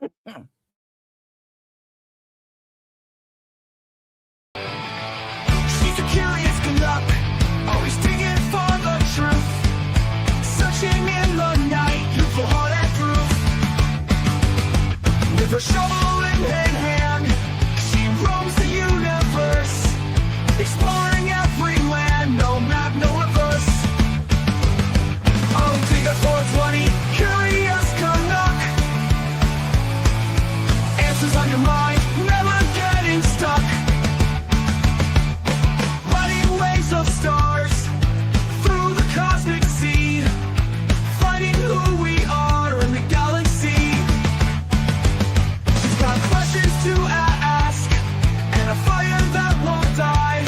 She's a curious look, always digging for the truth, searching in the night, youthful heart at proof. With her shovel in hand, she roams the universe, exploring every land, no map, no reverse. Oh, dig a 420, curious Canuck, answers on your mind, never getting stuck. Riding waves of stars through the cosmic sea, finding who we are in the galaxy. She's got questions to ask and a fire that won't die,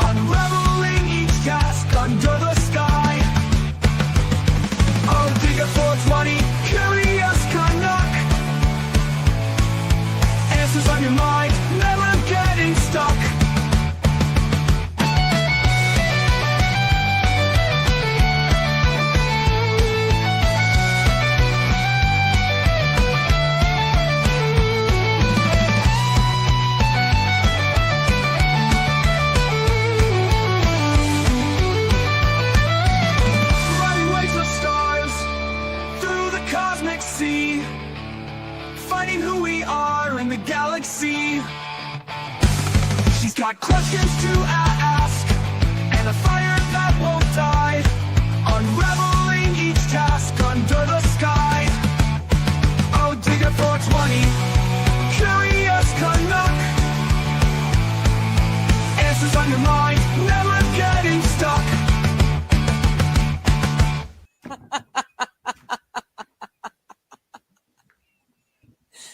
unraveling each task under the sky. Oh, dig a 420, curious Canuck, answers on your mind, never getting stuck. Riding waves of stars through the cosmic sea, finding who we are in the galaxy. She's got questions to ask and a fire that won't die, unraveling each task under the sky. Oh, dig a 420, curious Canuck, answers on your mind, never getting stuck.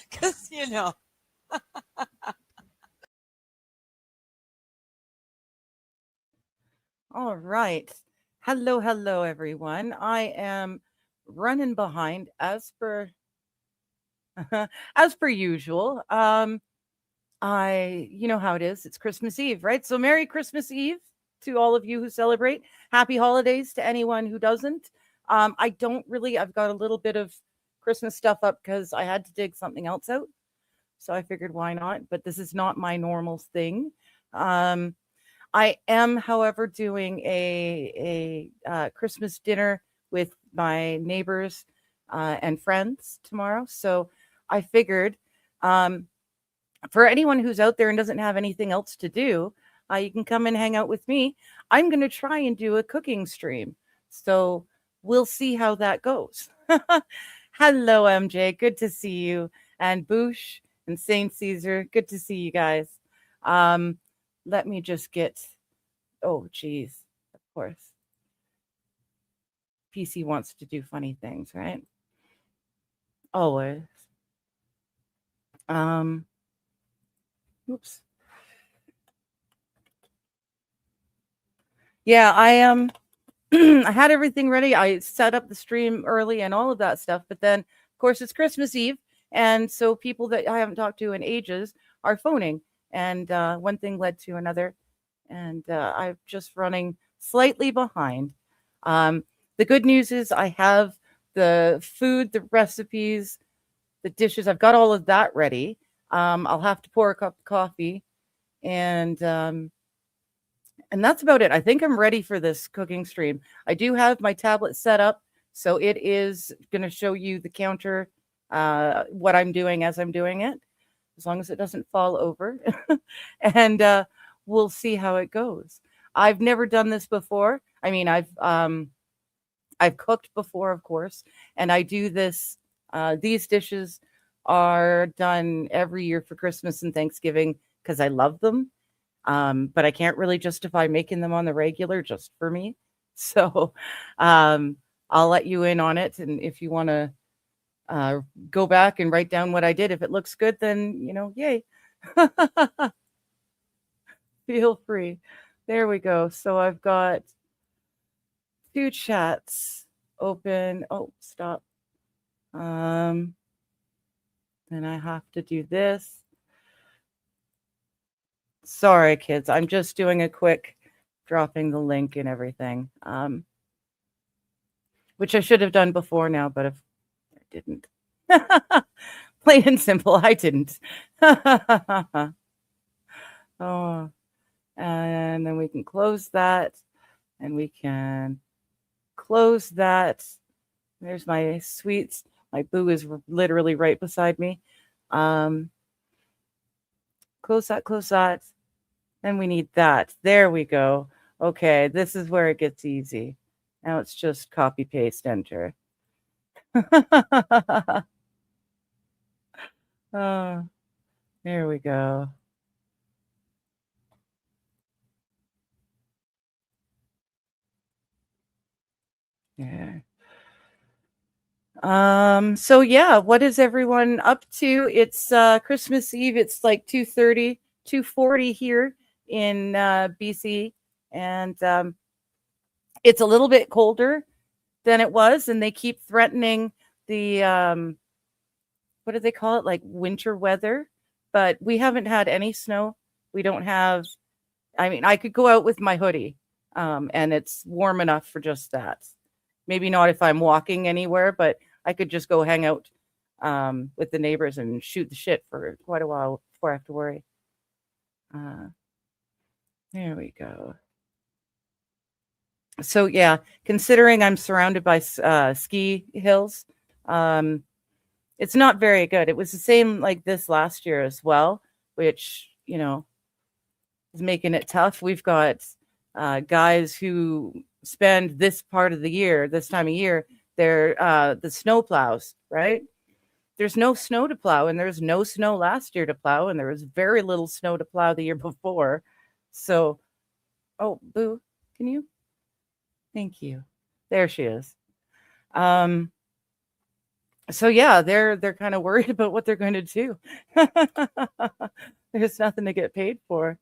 Because, you know. All right. Hello, everyone. I am running behind as per as per usual. You know how it is. It's Christmas Eve, right? So Merry Christmas Eve to all of you who celebrate. Happy holidays to anyone who doesn't. I've got a little bit of Christmas stuff up because I had to dig something else out. So I figured why not? But this is not my normal thing. I am, however, doing a Christmas dinner with my neighbors and friends tomorrow. So I figured for anyone who's out there and doesn't have anything else to do, you can come and hang out with me. I'm going to try and do a cooking stream. So we'll see how that goes. Hello, MJ. Good to see you. And Boosh and Saint Caesar. Good to see you guys. Let me just get, oh, geez, of course. PC wants to do funny things, right? Always. Oops. Yeah, I am. I had everything ready. I set up the stream early and all of that stuff. But then, of course, it's Christmas Eve. And so people that I haven't talked to in ages are phoning. And one thing led to another. And I'm just running slightly behind. The good news is I have the food, the recipes, the dishes. I've got all of that ready. I'll have to pour a cup of coffee. And that's about it. I think I'm ready for this cooking stream. I do have my tablet set up. So it is going to show you the counter, what I'm doing as I'm doing it, as long as it doesn't fall over. And we'll see how it goes. I've never done this before. I mean, I've cooked before, of course, and I do this. These dishes are done every year for Christmas and Thanksgiving because I love them. But I can't really justify making them on the regular just for me. So I'll let you in on it. And if you want to go back and write down what I did, if it looks good, then, yay. Feel free. There we go. So I've got 2 chats open. Oh, stop. Then I have to do this. Sorry, kids. I'm just doing a quick dropping the link and everything, which I should have done before now, but if I didn't. Plain and simple, I didn't. Oh, and then we can close that, and we can close that. There's my sweets. My boo is literally right beside me. Close that, close that. Then we need that. There we go. Okay, this is where it gets easy. Now it's just copy, paste, enter. Oh, there we go. Yeah. So yeah, what is everyone up to? It's Christmas Eve. It's like 2:30, 2:40 here in BC, and it's a little bit colder than it was, and they keep threatening the what do they call it? Like winter weather, but we haven't had any snow. We don't have, I mean, I could go out with my hoodie, and it's warm enough for just that. Maybe not if I'm walking anywhere, but I could just go hang out with the neighbors and shoot the shit for quite a while before I have to worry. There we go. So yeah, considering I'm surrounded by ski hills, it's not very good. It was the same like this last year as well, which is making it tough. We've got guys who spend this part of the year, this time of year, they're the snow plows, right? There's no snow to plow, and there's no snow last year to plow, and there was very little snow to plow the year before. So, oh, Boo, can you? Thank you. There she is. So yeah, they're kind of worried about what they're going to do. There's nothing to get paid for.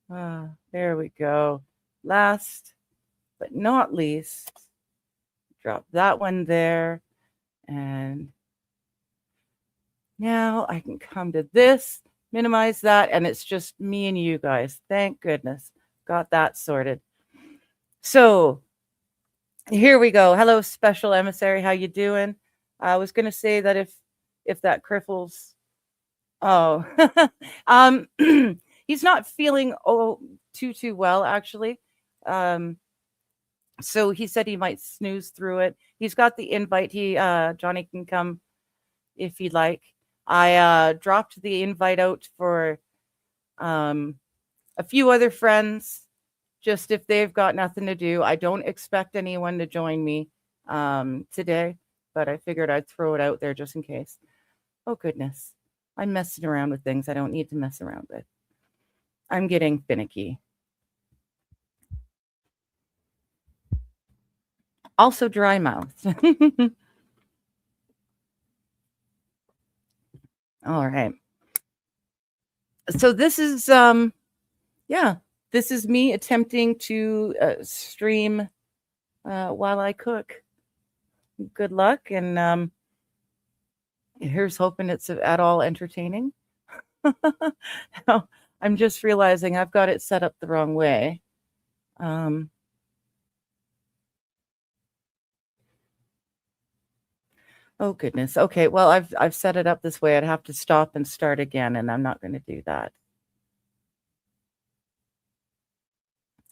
There we go. Last but not least, drop that one there. And now I can come to this, minimize that, and it's just me and you guys. Thank goodness. Got that sorted. So here we go. Hello, special emissary. How you doing? I was going to say that if that cripples, oh, he's not feeling too well actually. So he said he might snooze through it. He's got the invite. Johnny can come if he'd like. I dropped the invite out for a few other friends, just if they've got nothing to do. I don't expect anyone to join me today, but I figured I'd throw it out there just in case. Oh, goodness. I'm messing around with things I don't need to mess around with. I'm getting finicky. Also dry mouth. All right. So this is this is me attempting to stream while I cook. Good luck, and here's hoping it's at all entertaining. I'm just realizing I've got it set up the wrong way. Oh goodness. Okay, well I've set it up this way. I'd have to stop and start again, and I'm not going to do that.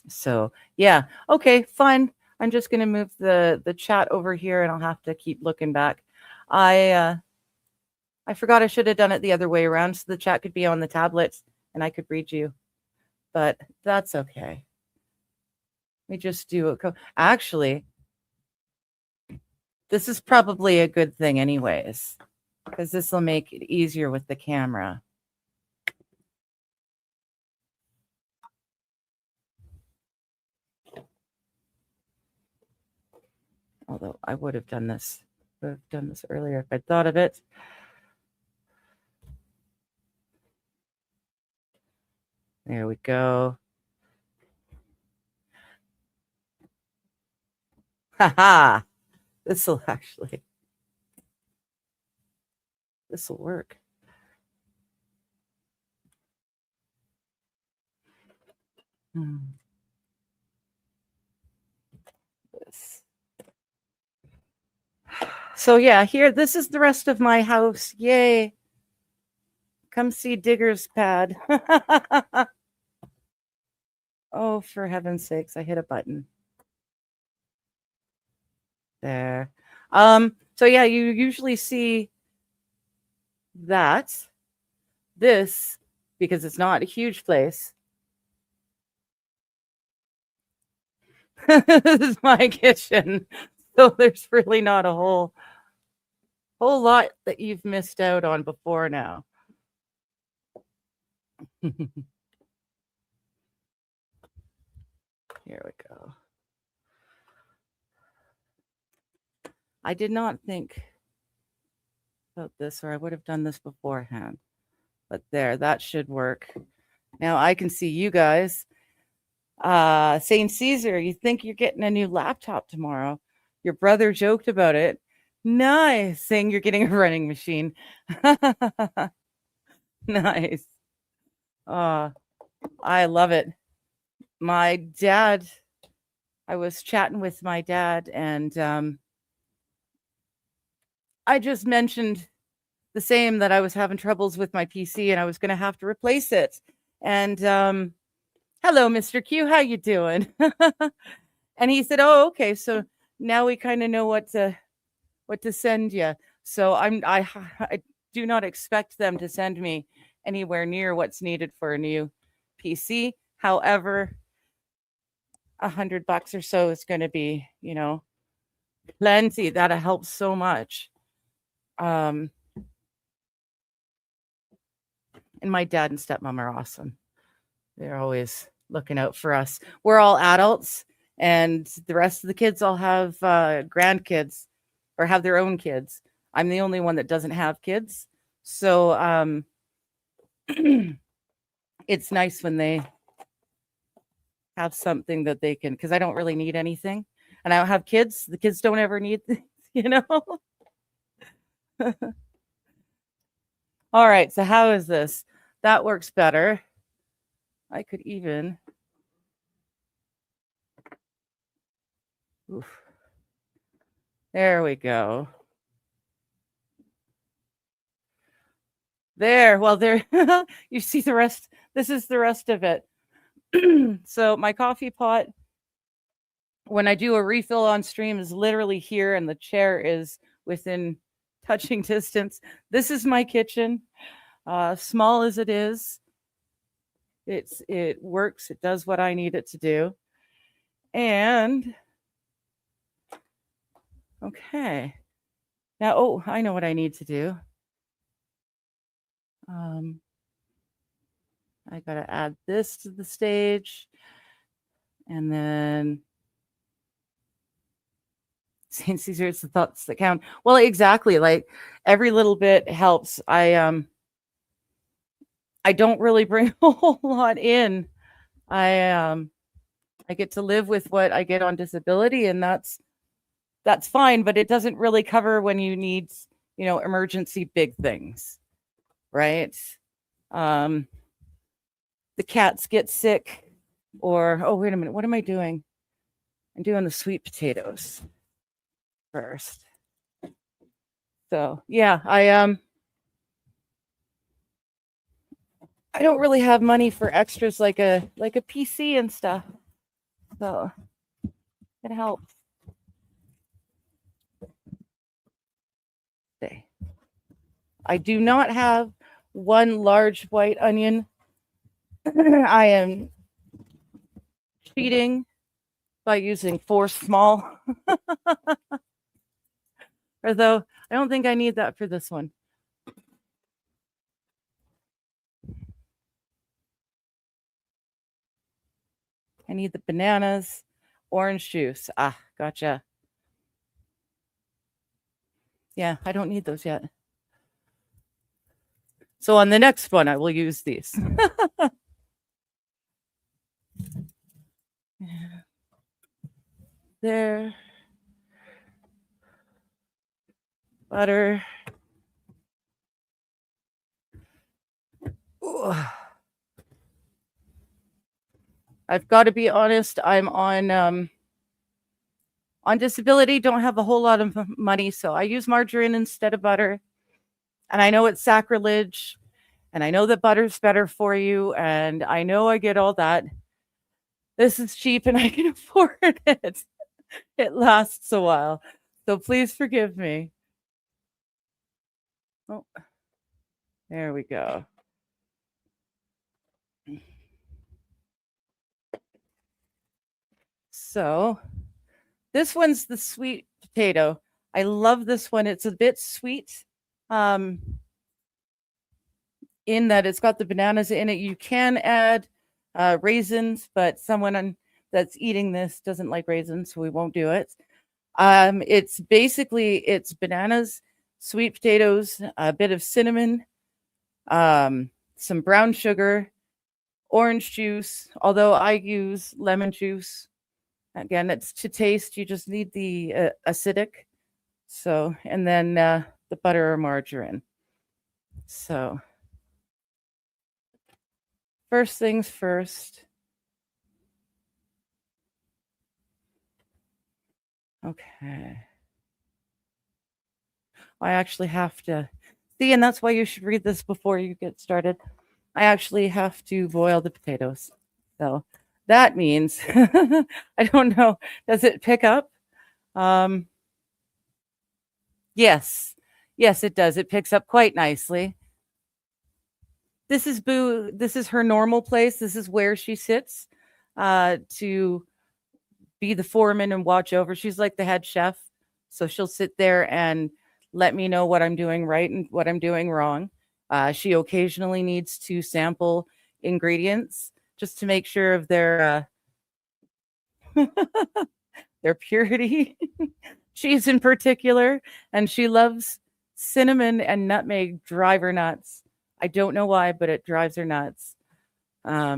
So yeah, okay, fine. I'm just going to move the chat over here, and I'll have to keep looking back. I forgot I should have done it the other way around, so the chat could be on the tablet and I could read you, but that's okay. Let me just do a actually, this is probably a good thing anyways, because this will make it easier with the camera. Although I would have done this earlier if I'd thought of it. There we go. Haha. This will work. This. So yeah, here, this is the rest of my house. Yay. Come see Digger's pad. Oh, for heaven's sakes, I hit a button. There. So yeah, you usually see that. This, because it's not a huge place. This is my kitchen. So there's really not a whole lot that you've missed out on before now. Here we go. I did not think about this, or I would have done this beforehand. But there, that should work. Now I can see you guys. St. Caesar, you think you're getting a new laptop tomorrow? Your brother joked about it. Nice, saying you're getting a running machine. Nice. I love it. My dad, I was chatting with my dad, and I just mentioned the same, that I was having troubles with my PC and I was going to have to replace it. And hello, Mr. Q, how you doing? And he said, "Oh, okay. So now we kind of know what to send you." So I do not expect them to send me anywhere near what's needed for a new PC. However, $100 or so is going to be, plenty. That'll help so much. And my dad and stepmom are awesome. They're always looking out for us. We're all adults, and the rest of the kids all have grandkids or have their own kids. I'm the only one that doesn't have kids. So it's nice when they have something that they can, because I don't really need anything. And I don't have kids. The kids don't ever need things, All right. So how is this? That works better. I could even. Oof. There we go. There. Well, there you see the rest. This is the rest of it. So my coffee pot, when I do a refill on stream, is literally here, and the chair is within touching distance. This is my kitchen. Small as it is, it works. It does what I need it to do. And okay, now, I know what I need to do. I gotta add this to the stage, and then St. Caesar, it's the thoughts that count. Well, exactly. Like every little bit helps. I don't really bring a whole lot in. I get to live with what I get on disability, and that's fine, but it doesn't really cover when you need, emergency big things, right? The cats get sick, or wait a minute, what am I doing? I'm doing the sweet potatoes first. So yeah, I don't really have money for extras like a PC and stuff. So it helps. Okay. I do not have one large white onion. I am cheating by using 4 small. Although I don't think I need that for this one. I need the bananas, orange juice. Ah, gotcha. Yeah, I don't need those yet. So on the next one, I will use these. There. Butter. Ooh. I've got to be honest, I'm on on disability, don't have a whole lot of money, so I use margarine instead of butter. And I know it's sacrilege, and I know that butter's better for you, and I know I get all that. This is cheap and I can afford it. It lasts a while. So please forgive me. Oh, there we go. So this one's the sweet potato. I love this one. It's a bit sweet. In that it's got the bananas in it. You can add raisins, but someone that's eating this doesn't like raisins, so we won't do it. It's basically it's bananas, sweet potatoes, a bit of cinnamon, some brown sugar, orange juice. Although I use lemon juice. Again, it's to taste. You just need the acidic. So, and then the butter or margarine. So, first things first. Okay. I actually have to see, and that's why you should read this before you get started. I actually have to boil the potatoes. So that means, I don't know, does it pick up? Yes. Yes, it does. It picks up quite nicely. This is Boo. This is her normal place. This is where she sits to be the foreman and watch over. She's like the head chef. So she'll sit there and let me know what I'm doing right and what I'm doing wrong. She occasionally needs to sample ingredients just to make sure of their their purity. Cheese in particular, and she loves cinnamon and nutmeg drive her nuts. I don't know why, but it drives her nuts. I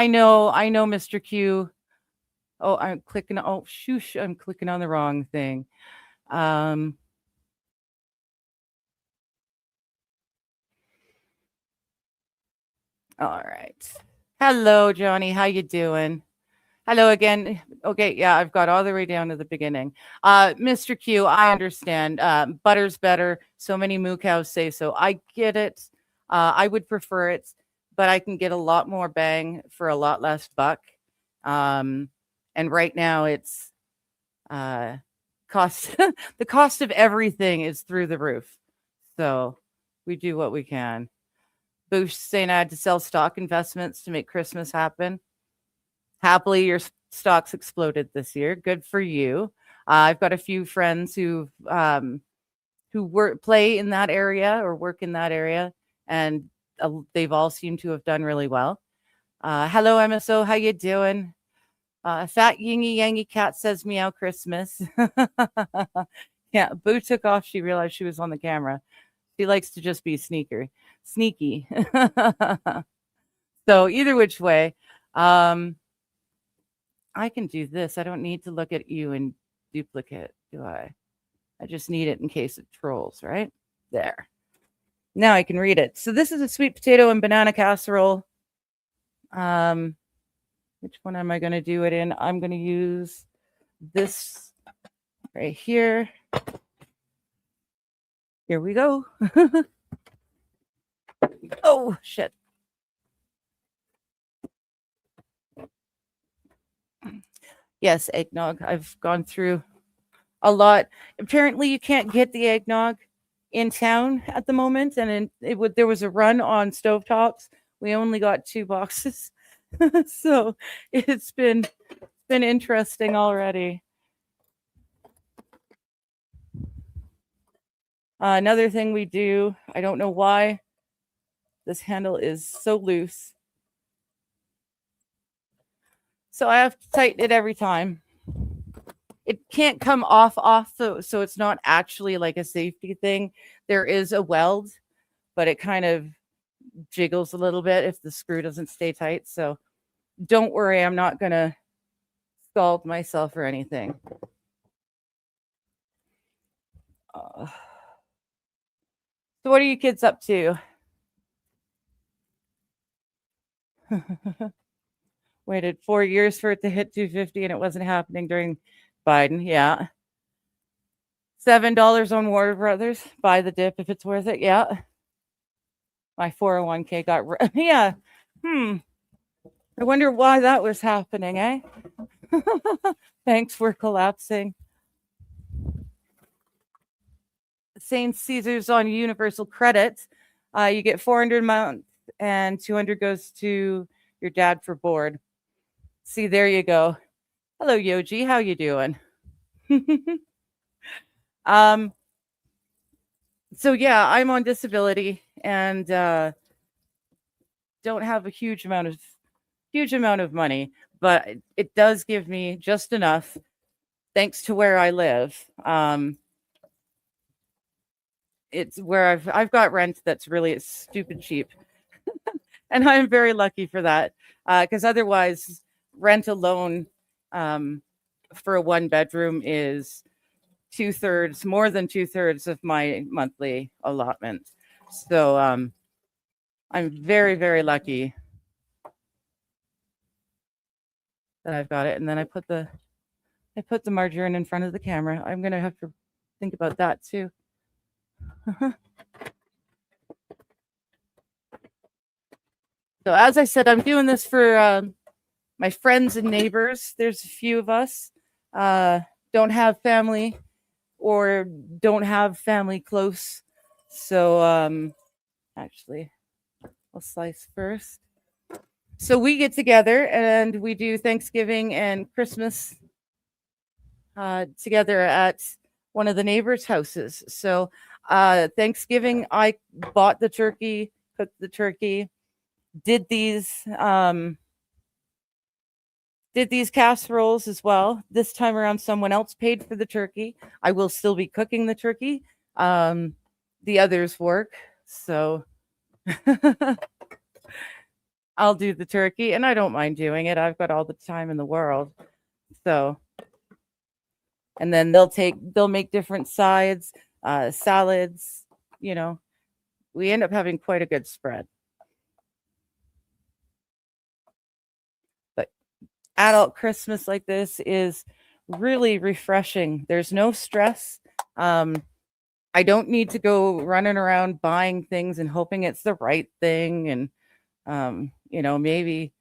know, Mr. Q. Oh, I'm clicking. Oh, shoosh, I'm clicking on the wrong thing. All right. Hello, Johnny. How you doing? Hello again. Okay, yeah, I've got all the way down to the beginning. Mr. Q, I understand. Butter's better. So many moo cows say so. I get it. I would prefer it, but I can get a lot more bang for a lot less buck. And right now it's cost the cost of everything is through the roof. So we do what we can. Boosh saying I had to sell stock investments to make Christmas happen. Happily, your stocks exploded this year. Good for you. I've got a few friends who play in that area or work in that area, and they've all seemed to have done really well. Hello, MSO. How you doing? Fat Yingy Yangy Cat says meow Christmas. Yeah, Boo took off. She realized she was on the camera. She likes to just be sneaky. So either which way, I can do this. I don't need to look at you in duplicate, do I? I just need it in case it trolls, right? There. Now I can read it. So this is a sweet potato and banana casserole. Which one am I going to do it in? I'm going to use this right here. Here we go. Oh, shit. Yes, eggnog. I've gone through a lot. Apparently, you can't get the eggnog in town at the moment, and there was a run on stovetops. We only got 2 boxes, so it's been interesting already. Another thing we do, I don't know why this handle is so loose. So I have to tighten it every time. It can't come off, so it's not actually like a safety thing. There is a weld, but it kind of jiggles a little bit if the screw doesn't stay tight. So don't worry, I'm not going to scald myself or anything. So what are you kids up to? Waited 4 years for it to hit 250 and it wasn't happening during Biden. Yeah. $7 on Warner Brothers. Buy the dip if it's worth it. Yeah. My 401k got yeah. I wonder why that was happening, eh? Thanks for collapsing. St. Caesar's on Universal Credit. You get 400 a month and 200 goes to your dad for board. See, there you go. Hello, Yoji. How you doing? So yeah, I'm on disability and don't have a huge amount of money, but it does give me just enough thanks to where I live. It's where I've got rent that's really stupid cheap. And I'm very lucky for that. Because otherwise rent alone for a 1-bedroom is more than 2/3 of my monthly allotment. So I'm very, very lucky that I've got it. And then I put the margarine in front of the camera. I'm gonna have to think about that too. So as I said, I'm doing this for my friends and neighbors. There's a few of us. Don't have family or don't have family close. So actually, I'll slice first. So we get together and we do Thanksgiving and Christmas together at one of the neighbors' houses. So Thanksgiving, I bought the turkey, cooked the turkey, did these casseroles as well. This time around, someone else paid for the turkey. I will still be cooking the turkey. The others work, so I'll do the turkey, and I don't mind doing it. I've got all the time in the world. So, and then they'll make different sides, salads. You know, we end up having quite a good spread. But adult Christmas like this is really refreshing. There's no stress. I don't need to go running around buying things and hoping it's the right thing. And, maybe,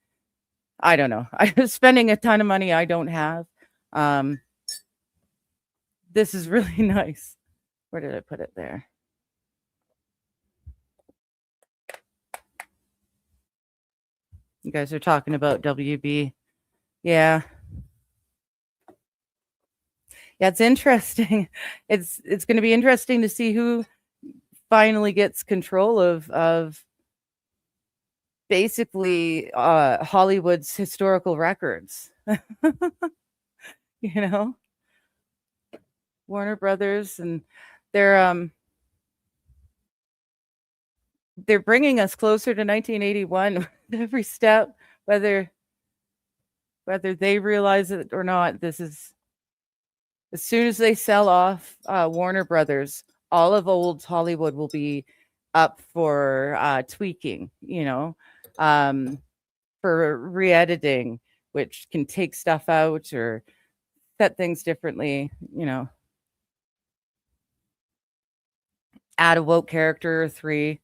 I don't know. I'm spending a ton of money I don't have. This is really nice. Where did I put it there? You guys are talking about WB. Yeah. Yeah, it's interesting. It's going to be interesting to see who finally gets control of basically Hollywood's historical records. Warner Brothers, and they're bringing us closer to 1981 every step, whether they realize it or not. This is, as soon as they sell off Warner Brothers, all of old Hollywood will be up for tweaking, for re-editing, which can take stuff out or set things differently, add a woke character or 3.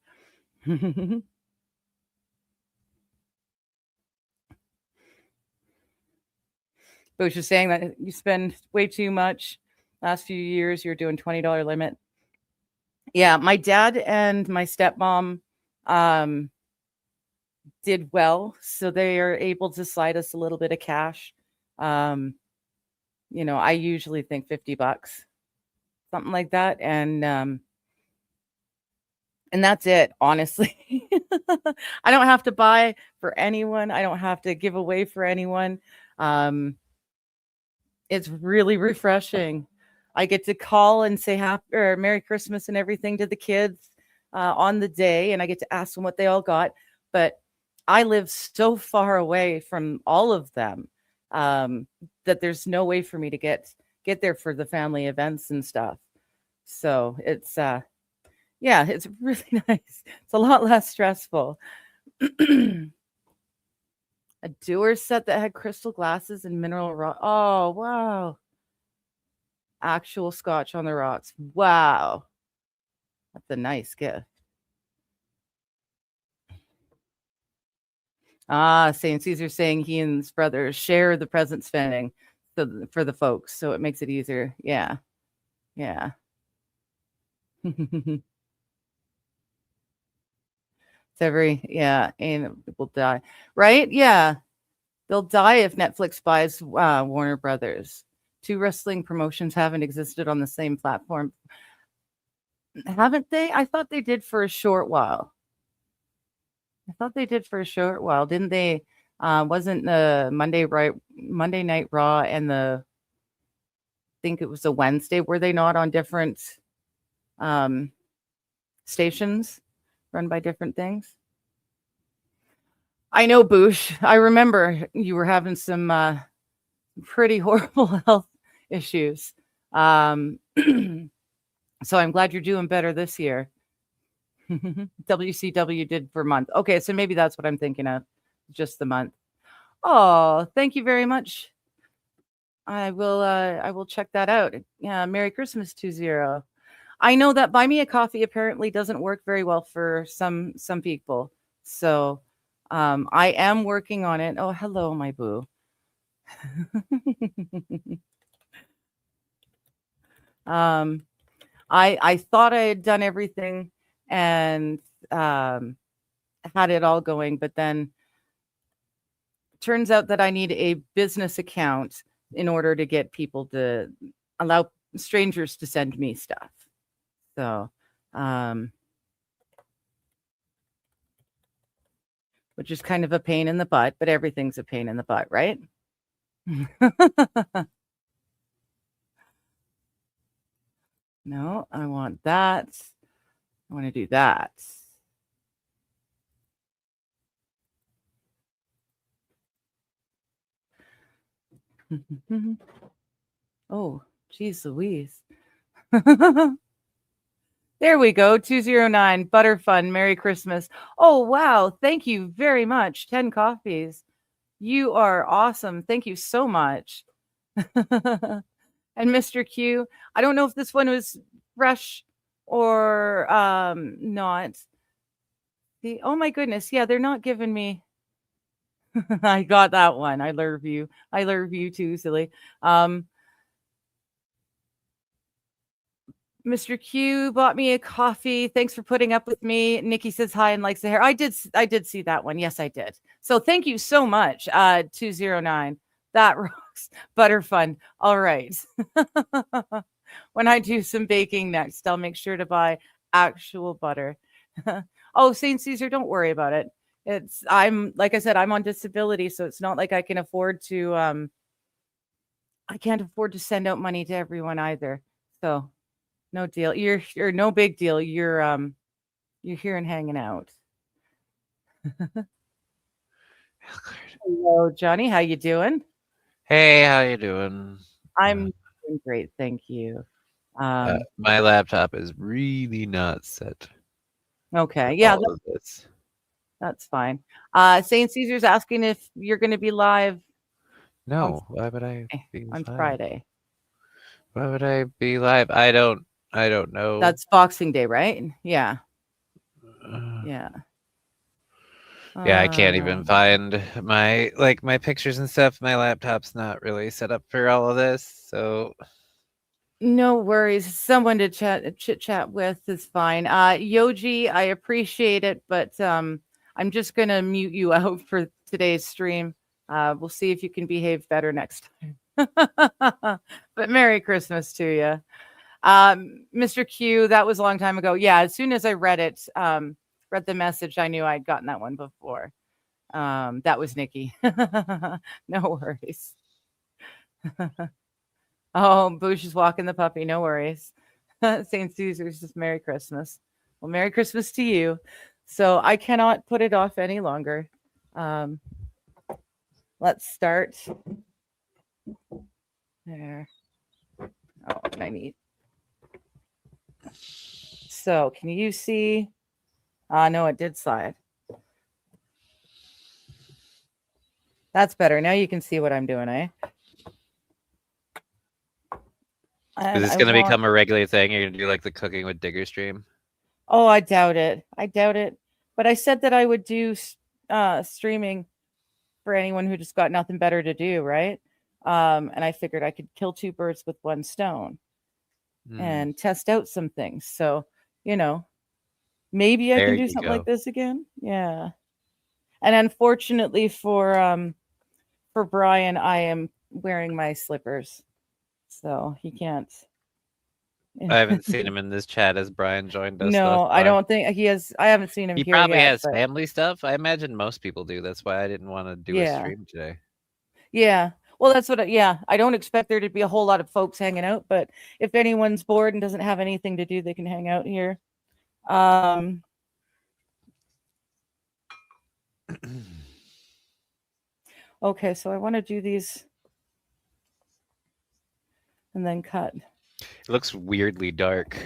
But was saying that you spend way too much. Last few years, you're doing $20 limit. Yeah, my dad and my stepmom did well, so they are able to slide us a little bit of cash. I usually think $50, something like that, and that's it, honestly. I don't have to buy for anyone. I don't have to give away for anyone. It's really refreshing. I get to call and say happy or Merry Christmas and everything to the kids on the day, and I get to ask them what they all got. But I live so far away from all of them that there's no way for me to get there for the family events and stuff. So it's it's really nice. It's a lot less stressful. A doer set that had crystal glasses and mineral rock. Oh, wow. Actual scotch on the rocks. Wow. That's a nice gift. St. Caesar saying he and his brother share the present spending for the folks, so it makes it easier. Yeah. Yeah. It's and people die. Right? Yeah. They'll die if Netflix buys Warner Brothers. 2 wrestling promotions haven't existed on the same platform. Haven't they? I thought they did for a short while. Didn't they? Wasn't the Monday Night Raw and I think it was a Wednesday, were they not on different stations run by different things? I know, Boosh. I remember you were having some pretty horrible health issues. So I'm glad you're doing better this year. WCW did for a month. Okay, so maybe that's what I'm thinking of. Just the month. Oh, thank you very much. I will check that out. Yeah, Merry Christmas 20. I know that Buy Me a Coffee apparently doesn't work very well for some people. So I am working on it. Oh, hello, my boo. I thought I had done everything and had it all going, but then turns out that I need a business account in order to get people to allow strangers to send me stuff. So, which is kind of a pain in the butt, but everything's a pain in the butt, right? No, I want that. I want to do that. Oh, geez Louise. There we go. 209 Butter Fun. Merry Christmas. Oh, wow. Thank you very much. 10 coffees. You are awesome. Thank you so much. And Mr. Q, I don't know if this one was fresh or not. Oh my goodness. Yeah, they're not giving me. I got that one. I love you. I love you too, silly. Mr. Q bought me a coffee. Thanks for putting up with me. Nikki says hi and likes the hair. I did see that one. Yes, I did. So thank you so much. 209. That rocks. Butter fun. All right. When I do some baking next, I'll make sure to buy actual butter. Oh, St. Caesar, don't worry about it. I'm like I said, I'm on disability, so it's not like I can afford to I can't afford to send out money to everyone either. So no deal. You're no big deal. You're here and hanging out. Hello, Johnny. How you doing? Hey, how you doing? I'm doing great, thank you. My laptop is really not set. Okay, yeah, all of this. that's fine. St. Caesar's asking if you're going to be live. No, why would I be on live? Friday? Why would I be live? I don't know. That's Boxing Day, right? Yeah. Yeah. Yeah. I can't even find my pictures and stuff. My laptop's not really set up for all of this, so no worries. Someone to chit chat with is fine. Yoji, I appreciate it, but I'm just gonna mute you out for today's stream. We'll see if you can behave better next time. But Merry Christmas to you. Mr. Q, that was a long time ago. Yeah, as soon as I read it, read the message, I knew I'd gotten that one before. That was Nikki. No worries. Oh, Boosh is walking the puppy. No worries. St. Caesar's just Merry Christmas. Well, Merry Christmas to you. So I cannot put it off any longer. Let's start. There. Oh, and I need. So can you see? No, it did slide. That's better. Now you can see what I'm doing, eh? Is And this I going to want. become a regular thing? You're going to do like the cooking with Digger stream? Oh, I doubt it. I doubt it. But I said that I would do streaming for anyone who just got nothing better to do, right? And I figured I could kill two birds with one stone Hmm, and test out some things. So, you know, maybe I there can do you something go. like this again. Yeah. And unfortunately for Brian, I am wearing my slippers. So he can't. I haven't seen him in this chat as Brian joined us thus No, I far. don't think he has. I haven't seen him He here probably yet. has But family stuff. I imagine most people do. That's why I didn't want to do a yeah. stream today. Yeah. Well, that's what, yeah, I don't expect there to be a whole lot of folks hanging out, but if anyone's bored and doesn't have anything to do, they can hang out here. Okay, so I want to do these and then cut. It looks weirdly dark.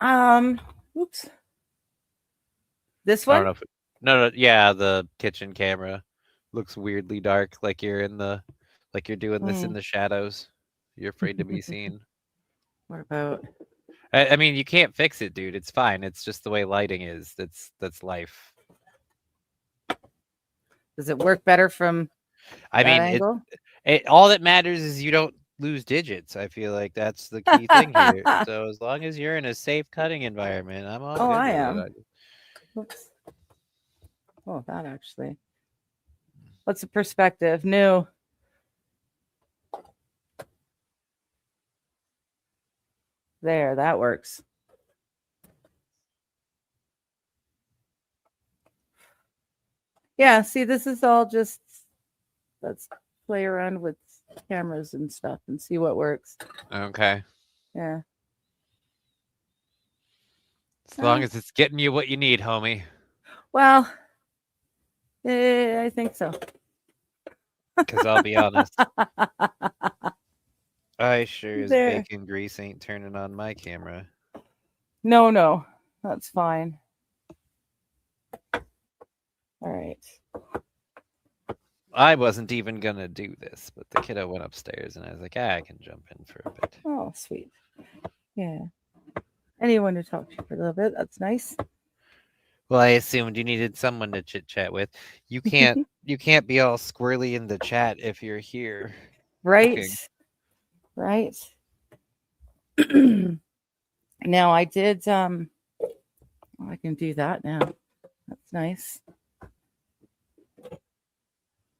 Oops. This I one? don't know if no, yeah, the kitchen camera looks weirdly dark, like you're doing this in the shadows. You're afraid to be seen. What about? I mean, you can't fix it, dude. It's fine. It's just the way lighting is. That's life. Does it work better from I that mean, angle? it all that matters is you don't lose digits. I feel like that's the key thing here. So as long as you're in a safe cutting environment, I'm all Oh, good I with am. it. Oops. Oh, that actually. What's the perspective? New. There, that works. Yeah, see, this is all just, let's play around with cameras and stuff and see what works. Okay. Yeah. As long as it's getting you what you need, homie. Well, I think so. Because I'll be honest, I sure as There. bacon grease ain't turning on my camera. No, that's fine. All right. I wasn't even gonna do this, but the kiddo went upstairs, and I was like, I can jump in for a bit. Oh, sweet. Yeah. Anyone to talk to for a little bit. That's nice. Well, I assumed you needed someone to chit chat with. You can't be all squirrely in the chat if you're here. Right. cooking. Right. Now I did I can do that now. That's nice.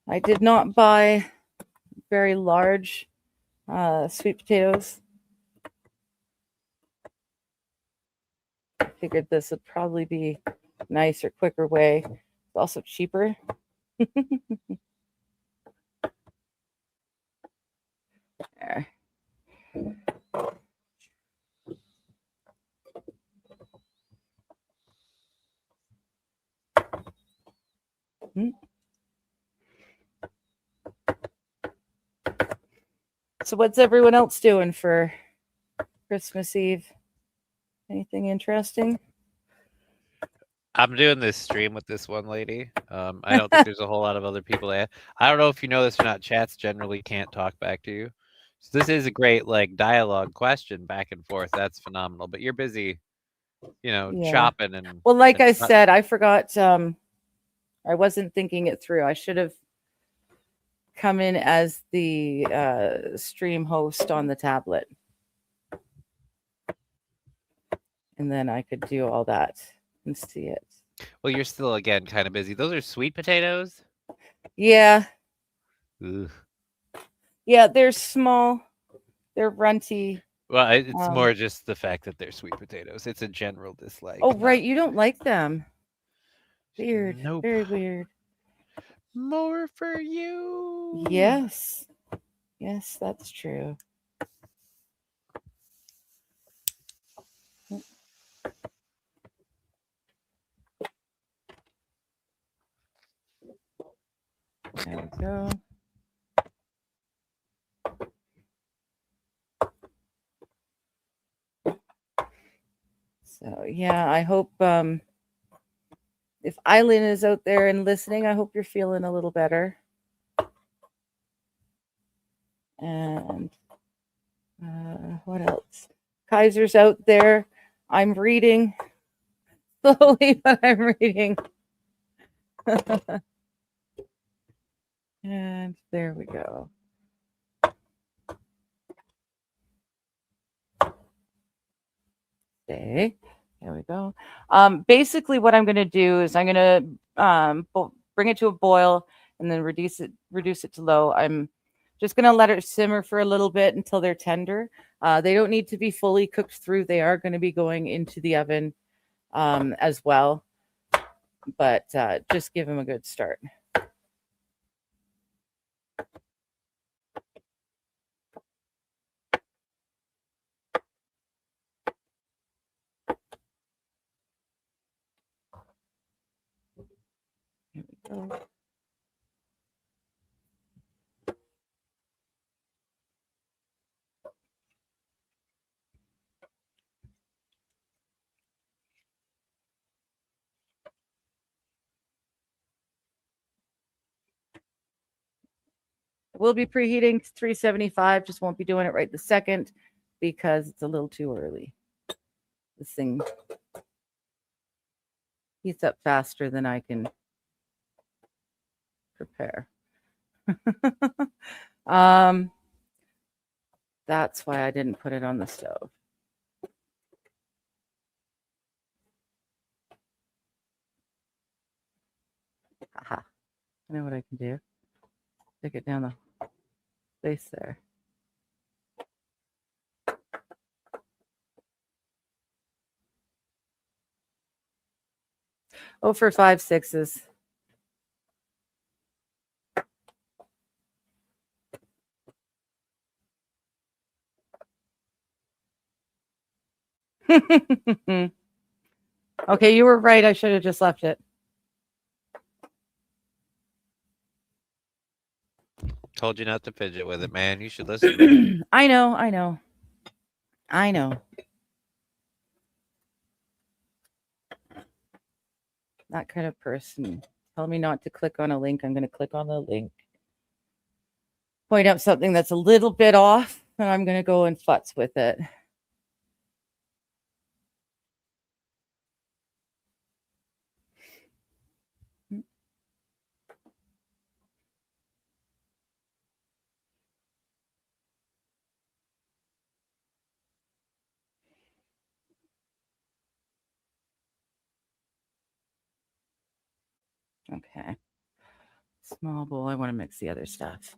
I did not buy very large sweet potatoes. I figured this would probably be a nicer, quicker way. It's also cheaper. There. So what's everyone else doing for Christmas Eve? Anything interesting? I'm doing this stream with this one lady. I don't think there's a whole lot of other people there. I don't know if you know this or not. Chats generally can't talk back to you. So this is a great like dialogue question back and forth. That's phenomenal. But you're busy, chopping and well, like and I said, I forgot I wasn't thinking it through. I should have come in as the stream host on the tablet. And then I could do all that and see it. Well, you're still again kind of busy. Those are sweet potatoes? Yeah. Ugh. Yeah, they're small. They're runty. Well, it's more just the fact that they're sweet potatoes. It's a general dislike. Oh, right. You don't like them. Weird. Nope. Very weird. More for you. Yes. Yes, that's true. There we go. So yeah, I hope if Eileen is out there and listening, I hope you're feeling a little better. And what else? Kaiser's out there. I'm reading slowly, but I'm reading. And there we go. Okay, there we go. Basically, what I'm going to do is I'm going to bring it to a boil and then reduce it to low. I'm just going to let it simmer for a little bit until they're tender. They don't need to be fully cooked through. They are going to be going into the oven as well, but just give them a good start. Here we go. We'll be preheating 375, just won't be doing it right the second because it's a little too early. This thing heats up faster than I can prepare. That's why I didn't put it on the stove. Aha. I know what I can do. Stick it down the face there. Oh, for 5 6s. Okay, you were right. I should have just left it. Told you not to fidget with it, man. You should listen to me. I know. That kind of person. Tell me not to click on a link. I'm going to click on the link. Point out something that's a little bit off, and I'm going to go and futz with it. Okay. Small bowl. I want to mix the other stuff.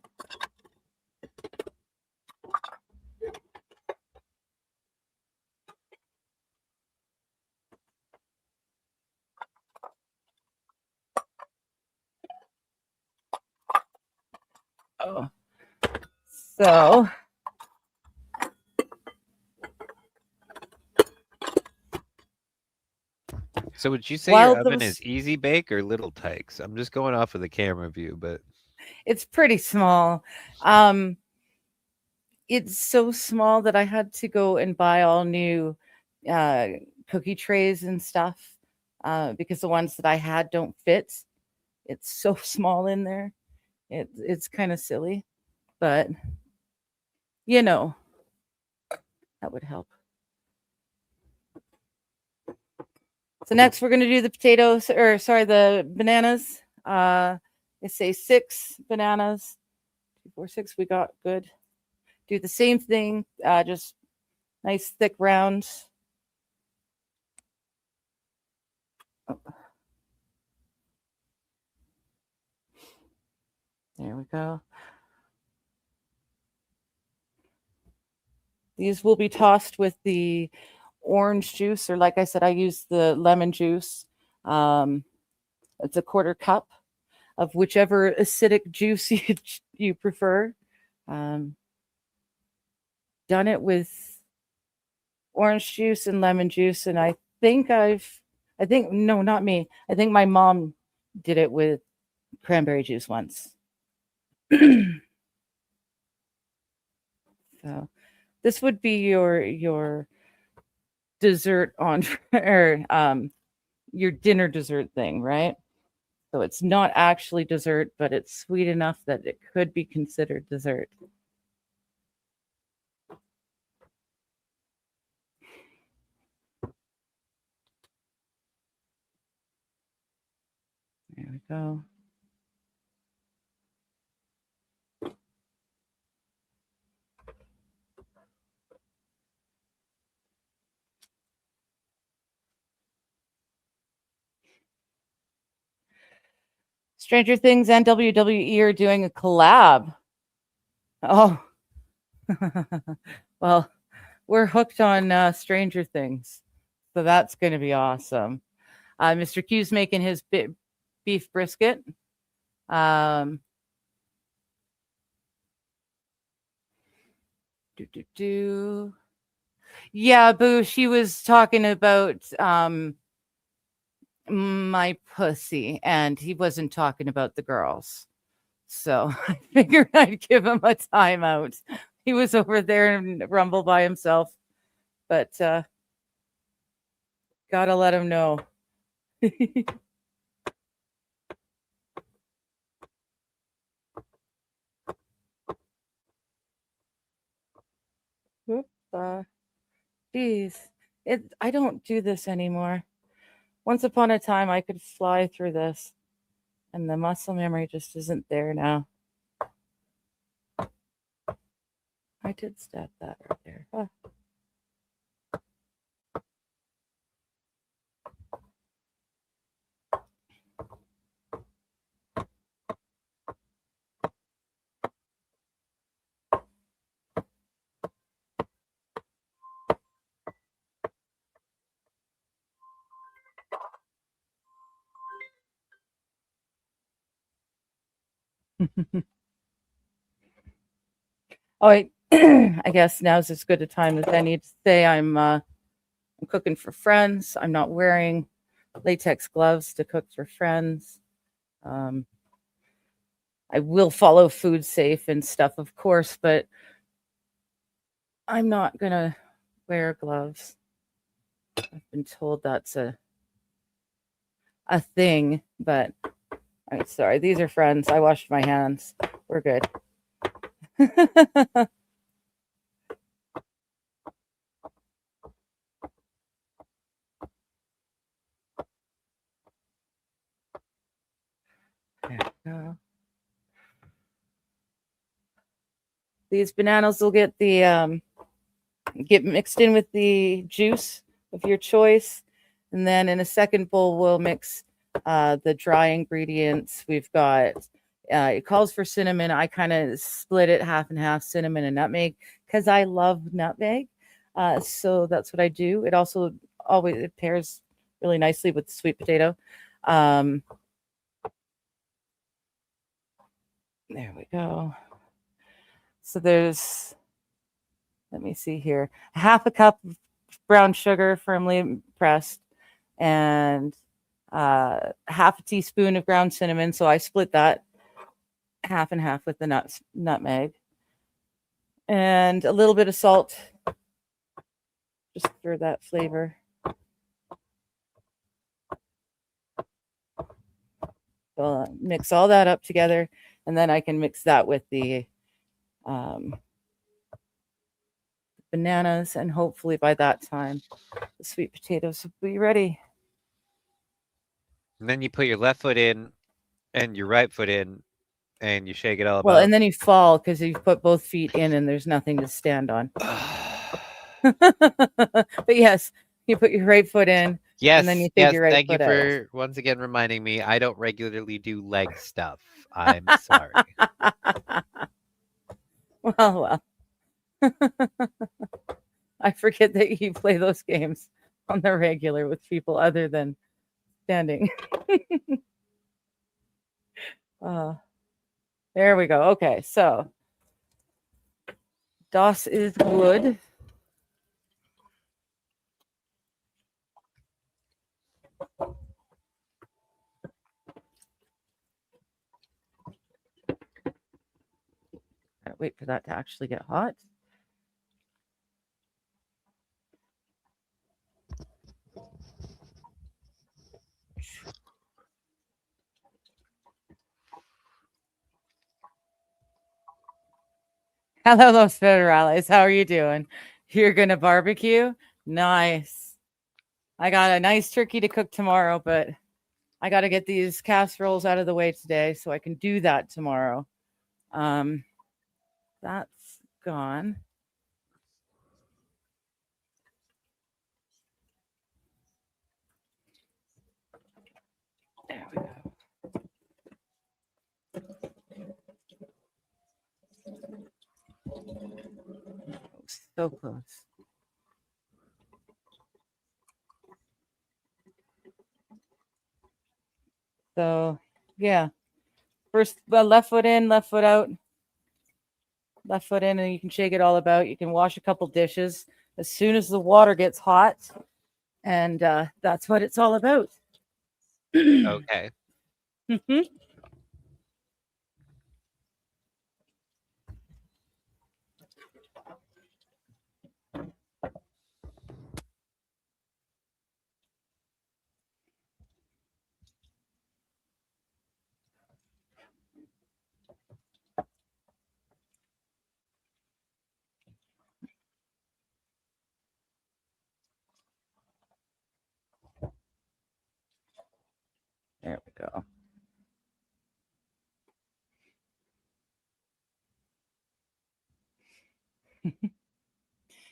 Oh. So So would you say While your oven those- is easy bake or little tykes? I'm just going off of the camera view, but it's pretty small. It's so small that I had to go and buy all new cookie trays and stuff because the ones that I had don't fit. It's so small in there. It's kind of silly, but you know, that would help. So next we're going to do the potatoes, or sorry, the bananas. I say 6 bananas. 2, 4, 6. We got good. Do the same thing, just nice thick rounds. Oh. There we go. These will be tossed with the orange juice, or like I said, I use the lemon juice. It's a 1/4 cup of whichever acidic juice you prefer. Done it with orange juice and lemon juice, and I think no, not me. I think my mom did it with cranberry juice once. So this would be your dessert on or your dinner dessert thing, right? So it's not actually dessert, but it's sweet enough that it could be considered dessert. we go. Stranger Things and WWE are doing a collab. Oh, well, we're hooked on Stranger Things, so that's going to be awesome. Mr. Q's making his beef brisket. Do. Yeah, Boo, she was talking about my pussy, and he wasn't talking about the girls. So I figured I'd give him a timeout. He was over there in Rumble by himself, but gotta let him know. Geez, I don't do this anymore. Once upon a time, I could fly through this, and the muscle memory just isn't there now. I did stab that right there. Huh. Oh, I guess now's as good a time as any to say I'm cooking for friends. I'm not wearing latex gloves to cook for friends. I will follow food safe and stuff, of course, but I'm not gonna wear gloves. I've been told that's a thing, but I'm sorry. These are friends. I washed my hands. We're good. There we go. These bananas will get the get mixed in with the juice of your choice, and then in a second bowl we'll mix the dry ingredients. We've got it calls for cinnamon. I kind of split it half and half, cinnamon and nutmeg, because I love nutmeg. So that's what I do. It also it pairs really nicely with the sweet potato. There we go. So there's, let me see here, half a cup of brown sugar firmly pressed, and half a teaspoon of ground cinnamon. So I split that half and half with the nutmeg, and a little bit of salt just for that flavor. So I'll mix all that up together, and then I can mix that with the bananas, and hopefully by that time the sweet potatoes will be ready. And then you put your left foot in and your right foot in, and you shake it all Well, about. and then you fall because you've put both feet in and there's nothing to stand on. But yes, you put your right foot in. Yes, and then you take your right thank you foot out. for once again reminding me. I don't regularly do leg stuff. I'm sorry. Well. I forget that you play those games on the regular with people other than standing. There we go. Okay, so das is good. Gotta wait for that to actually get hot. Hello, Los Federales. How are you doing? You're gonna barbecue? Nice. I got a nice turkey to cook tomorrow, but I got to get these casseroles out of the way today so I can do that tomorrow. That's gone. There we go. So close. So, yeah. First, left foot in, left foot out. Left foot in, and you can shake it all about. You can wash a couple dishes as soon as the water gets hot. And that's what it's all about. Okay. Mm-hmm. There we go.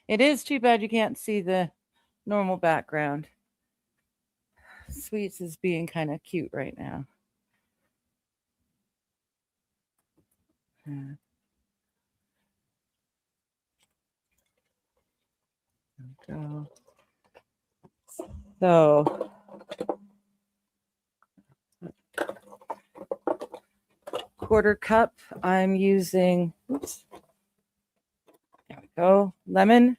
It is too bad you can't see the normal background. Sweets is being kind of cute right now. There we go. So, quarter cup, I'm using, oops. There we go, lemon.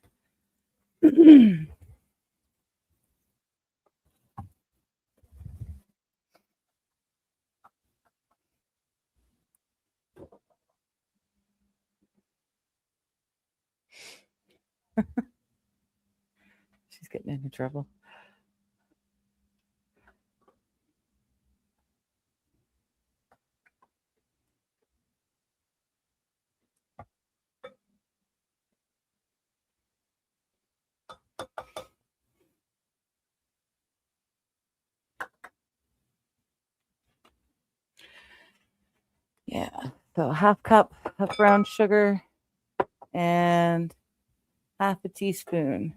She's getting into trouble. Yeah, so half cup of brown sugar and half a teaspoon.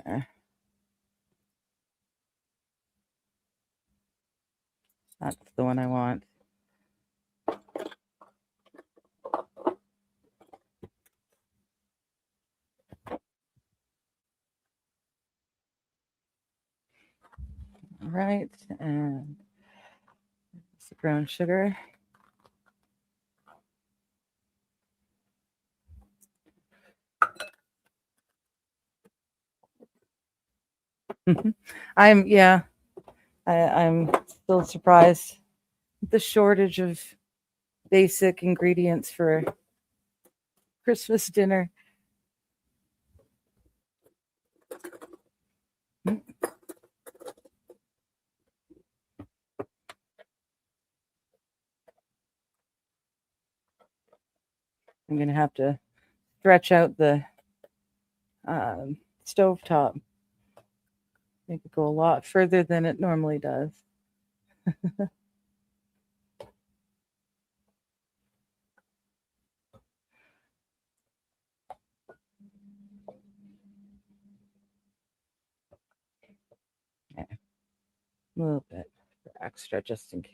There. That's the one I want. All right, and it's the brown sugar. I'm still surprised at the shortage of basic ingredients for Christmas dinner. I'm gonna have to stretch out the stovetop. Make it go a lot further than it normally does. Okay. A little bit extra just in case.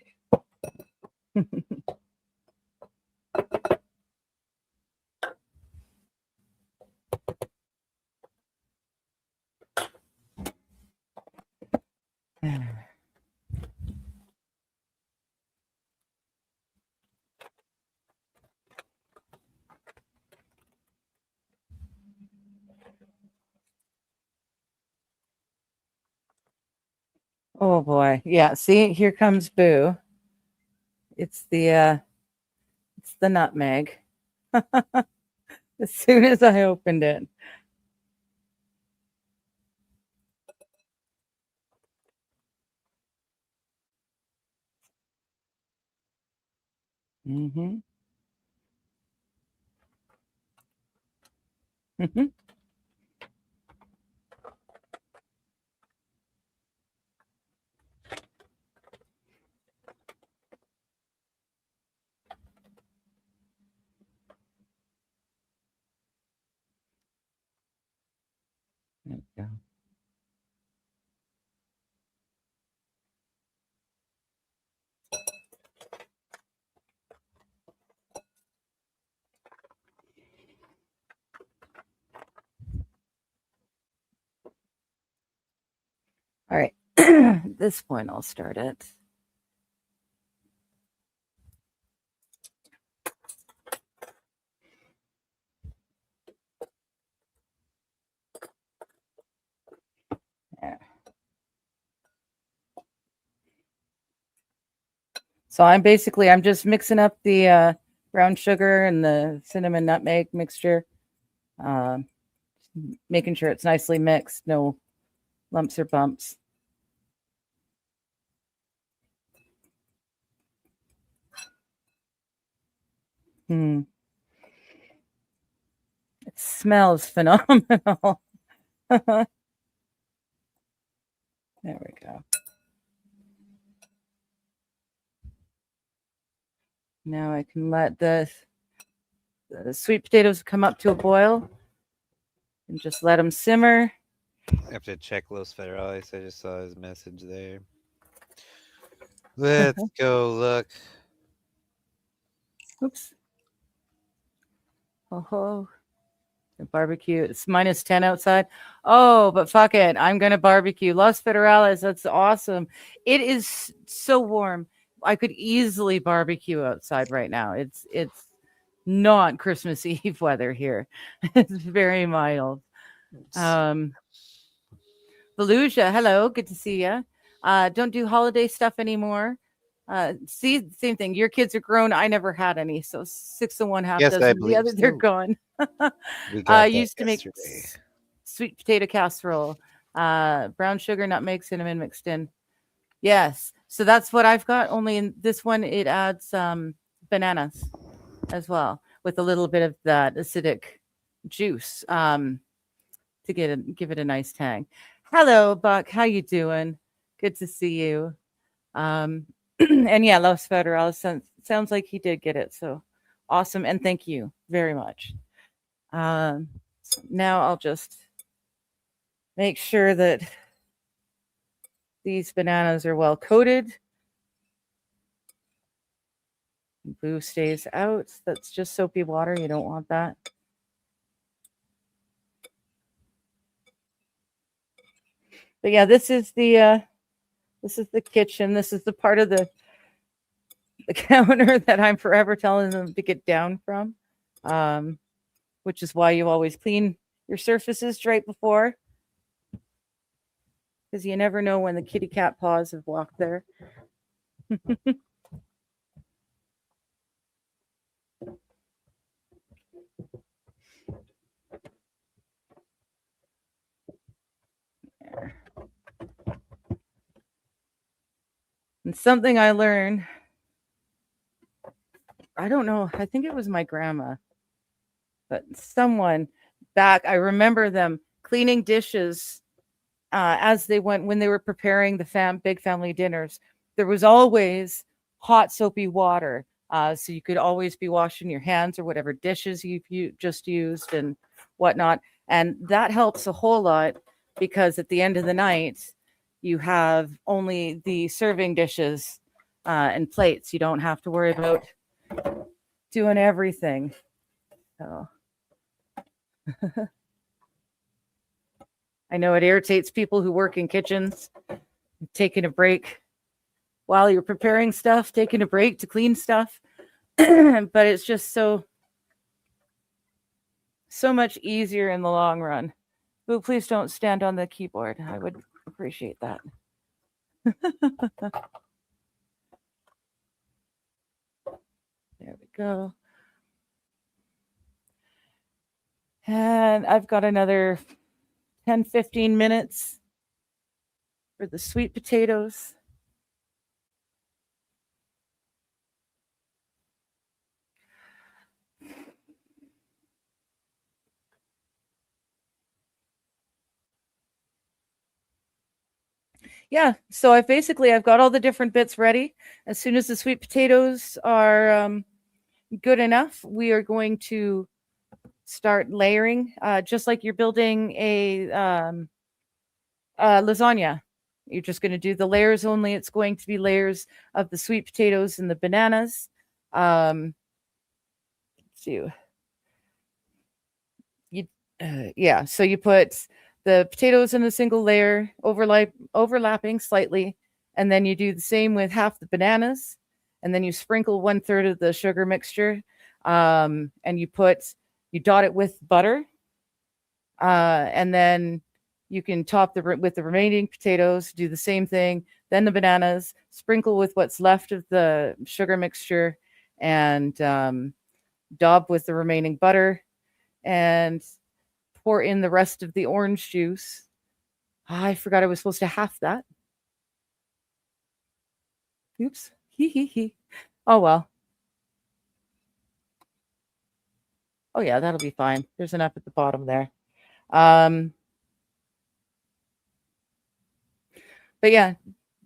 Oh boy. Yeah, see, here comes Boo. It's the nutmeg. As soon as I opened it, Mm-hmm. Mm-hmm. There we go. All right. At this point, I'll start it. Yeah. So I'm just mixing up the brown sugar and the cinnamon nutmeg mixture, making sure it's nicely mixed, no lumps or bumps. It smells phenomenal. There we go. Now I can let the sweet potatoes come up to a boil and just let them simmer. I have to check Los Federales. I just saw his message there. Let's go look. Oops. Oh, the barbecue. It's -10 outside. Oh, but fuck it. I'm going to barbecue. Los Federales. That's awesome. It is so warm. I could easily barbecue outside right now. It's not Christmas Eve weather here. It's very mild. Volusia, hello. Good to see you. Don't do holiday stuff anymore. See, same thing. Your kids are grown. I never had any, so 6 and 1/2 Yes, I dozen. The believe other, they're so. gone. We got Used to make yesterday. sweet potato casserole, brown sugar, nutmeg, cinnamon mixed in. Yes, so that's what I've got. Only in this one, it adds bananas as well with a little bit of that acidic juice to give it a nice tang. Hello, Buck. How you doing? Good to see you. And yeah, Los Federales sounds like he did get it. So awesome. And thank you very much. So now I'll just make sure that these bananas are well coated. Boo stays out. That's just soapy water. You don't want that. But yeah, this is the kitchen. This is the part of the counter that I'm forever telling them to get down from, which is why you always clean your surfaces right before, because you never know when the kitty cat paws have walked there. And something I learned, I don't know, I think it was my grandma, but someone back, I remember them cleaning dishes as they went when they were preparing the big family dinners. There was always hot soapy water, so you could always be washing your hands or whatever dishes you just used and whatnot. And that helps a whole lot, because at the end of the night, you have only the serving dishes and plates. You don't have to worry about doing everything. So I know it irritates people who work in kitchens, taking a break while you're preparing stuff, taking a break to clean stuff. But it's just so much easier in the long run. Boo, please don't stand on the keyboard. I would appreciate that. There we go. And I've got another 10-15 minutes for the sweet potatoes. yeah, so I've got all the different bits ready. As soon as the sweet potatoes are good enough, we are going to start layering, just like you're building a lasagna. You're just going to do the layers only. It's going to be layers of the sweet potatoes and the bananas. So yeah, so you put the potatoes in a single layer, overlapping slightly, and then you do the same with half the bananas, and then you sprinkle 1/3 of the sugar mixture, and you dot it with butter, and then you can top with the remaining potatoes, do the same thing, then the bananas, sprinkle with what's left of the sugar mixture, and daub with the remaining butter, and pour in the rest of the orange juice. I forgot I was supposed to half that. Oops. Hee. Oh, well. Oh, yeah, that'll be fine. There's enough at the bottom there. But yeah,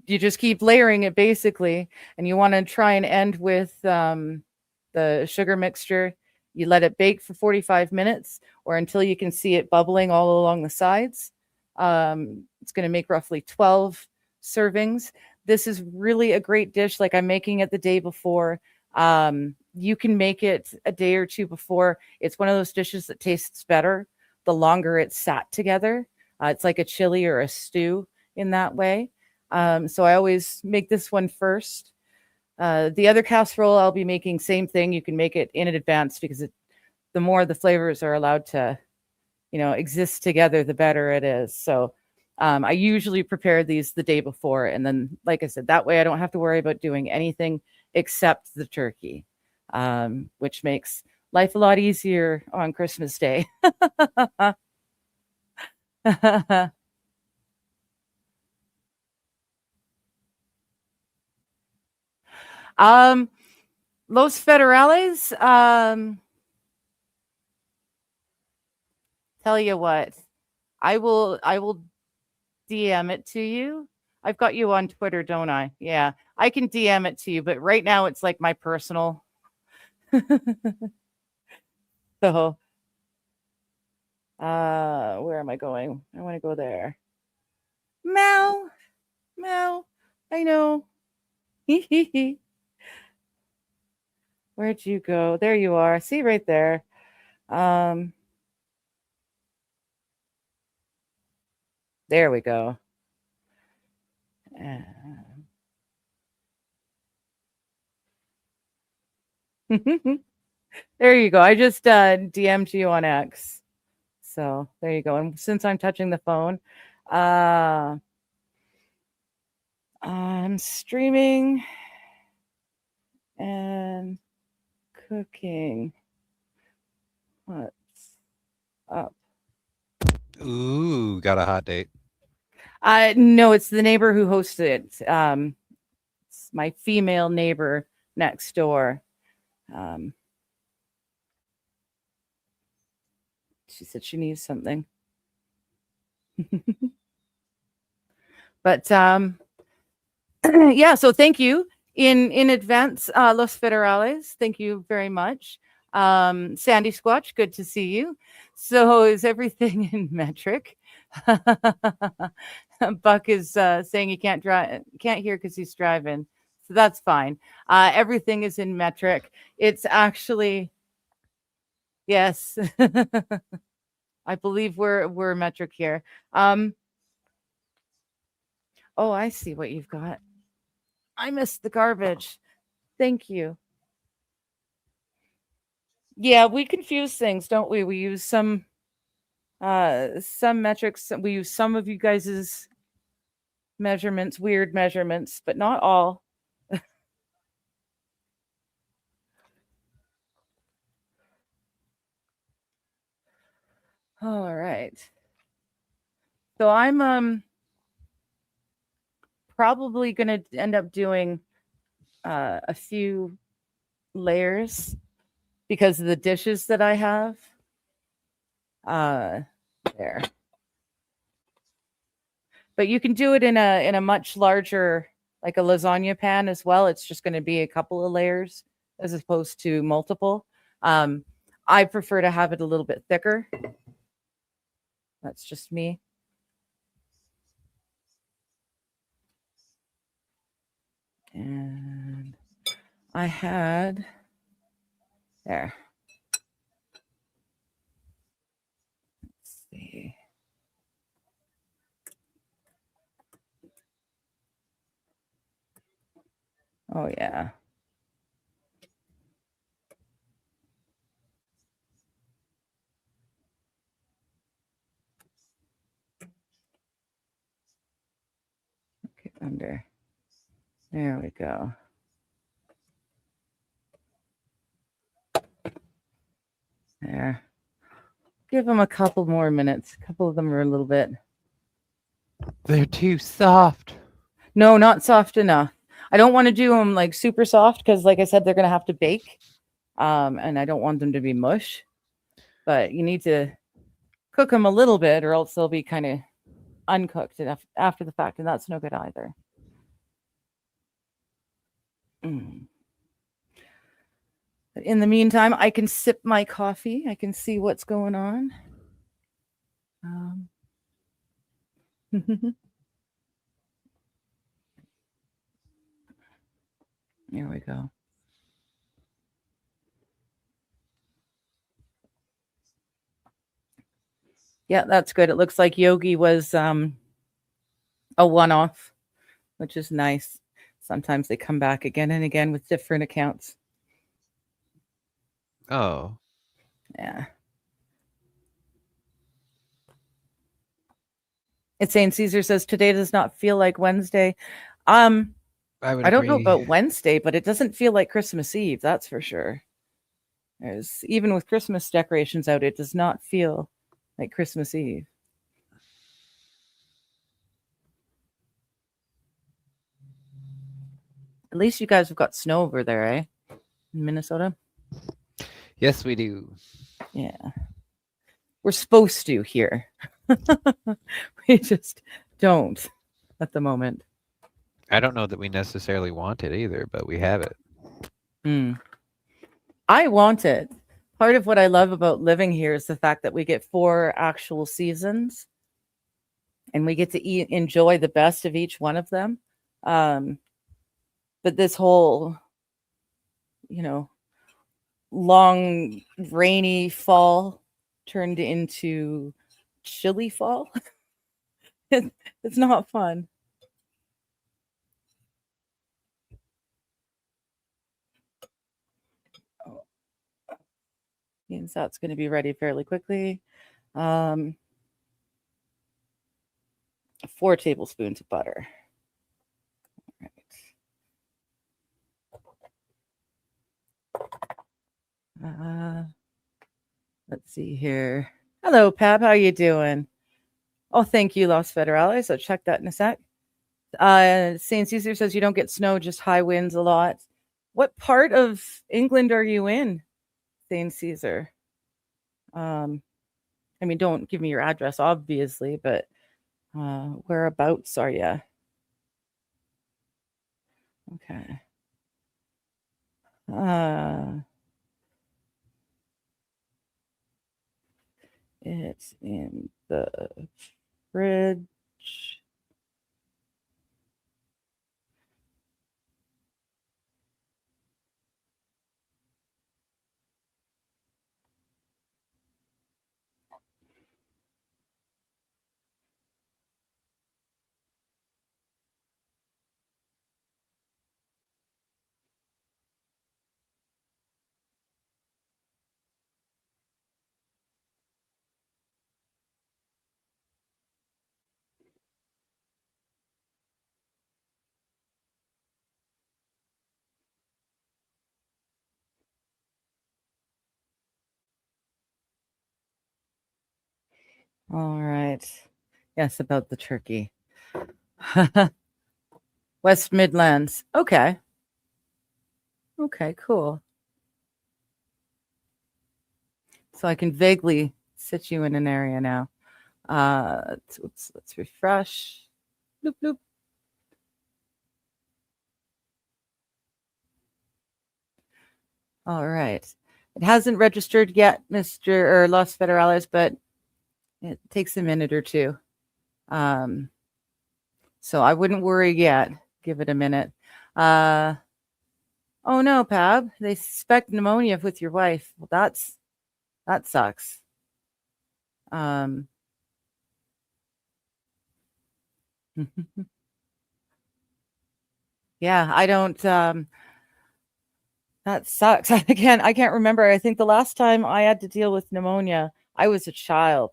you just keep layering it basically, and you want to try and end with the sugar mixture. You let it bake for 45 minutes or until you can see it bubbling all along the sides. It's going to make roughly 12 servings. This is really a great dish. Like, I'm making it the day before. You can make it a day or two before. It's one of those dishes that tastes better the longer it's sat together. It's like a chili or a stew in that way. So I always make this one first. The other casserole I'll be making, same thing. You can make it in advance because the more the flavors are allowed to, exist together, the better it is. So I usually prepare these the day before. And then, like I said, that way I don't have to worry about doing anything except the turkey, which makes life a lot easier on Christmas Day. Los Federales, tell you what, I will DM it to you. I've got you on Twitter, don't I? Yeah, I can DM it to you, but right now it's like my personal. So, where am I going? I want to go there. Meow, meow. I know. Where'd you go? There you are. See right there. There we go. There you go. I just DM'd you on X. So there you go. And since I'm touching the phone, I'm streaming and cooking. What's up? Ooh, got a hot date. No, it's the neighbor who hosted it. It's my female neighbor next door. She said she needs something. But yeah, so thank you in advance, Los Federales. Thank you very much. Sandy Squatch, good to see you. So is everything in metric? Buck is saying he can't hear because he's driving. So that's fine. Everything is in metric. It's actually, yes. I believe we're metric here. Oh, I see what you've got. I missed the garbage. Thank you. Yeah, we confuse things, don't we? We use some metrics. We use some of you guys's measurements, weird measurements, but not all. All right. So I'm probably going to end up doing a few layers because of the dishes that I have. There. But you can do it in a much larger, like a lasagna pan as well. It's just going to be a couple of layers as opposed to multiple. I prefer to have it a little bit thicker. That's just me. And I had there. Let's see. Oh yeah. Okay, under. There we go. There. Give them a couple more minutes. A couple of them are a little bit. They're too soft. No, not soft enough. I don't want to do them like super soft because, like I said, they're going to have to bake. And I don't want them to be mush. But you need to cook them a little bit or else they'll be kind of uncooked after the fact. And that's no good either. But in the meantime, I can sip my coffee. I can see what's going on. There we go. Yeah, that's good. It looks like Yogi was a one-off, which is nice. Sometimes they come back again and again with different accounts. Oh. Yeah. It's St. Caesar says today does not feel like Wednesday. I don't know about Wednesday, but it doesn't feel like Christmas Eve, that's for sure. Even with Christmas decorations out, it does not feel like Christmas Eve. At least you guys have got snow over there, eh? In Minnesota? Yes, we do. Yeah. We're supposed to here. We just don't at the moment. I don't know that we necessarily want it either, but we have it. I want it. Part of what I love about living here is the fact that we get 4 actual seasons and we get to enjoy the best of each one of them. But this whole, long rainy fall turned into chilly fall. It's not fun. Means that's going to be ready fairly quickly. 4 tablespoons of butter. All right. Let's see here. Hello, Pab. How you doing? Oh, thank you, Los Federales. I'll check that in a sec. St. Caesar says you don't get snow, just high winds a lot. What part of England are you in, St. Caesar? Don't give me your address, obviously, but whereabouts are you? Okay. It's in the fridge. All right. Yes, about the turkey. West Midlands. Okay. Okay, cool. So I can vaguely sit you in an area now. Let's refresh. Bloop, bloop. All right. It hasn't registered yet, Mr. or Los Federales, but it takes a minute or two. So I wouldn't worry yet. Give it a minute. Oh no, Pab, they suspect pneumonia with your wife. Well, that sucks. Yeah, I don't that sucks. I can't remember. I think the last time I had to deal with pneumonia, I was a child.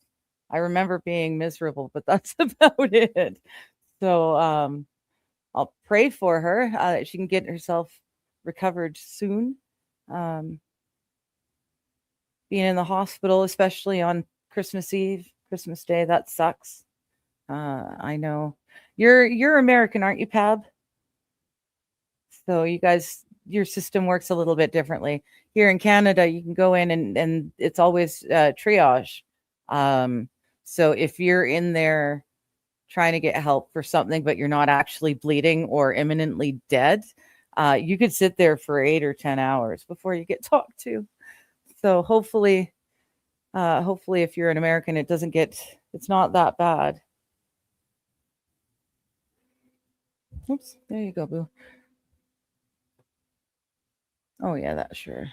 I remember being miserable, but that's about it. So I'll pray for her that she can get herself recovered soon. Being in the hospital, especially on Christmas Eve, Christmas Day, that sucks. I know you're American, aren't you, Pab? So you guys, your system works a little bit differently. Here in Canada, you can go in and it's always triage. So if you're in there trying to get help for something, but you're not actually bleeding or imminently dead, you could sit there for 8 or 10 hours before you get talked to. So hopefully if you're an American, it's not that bad. Oops, there you go, boo. Oh yeah, that should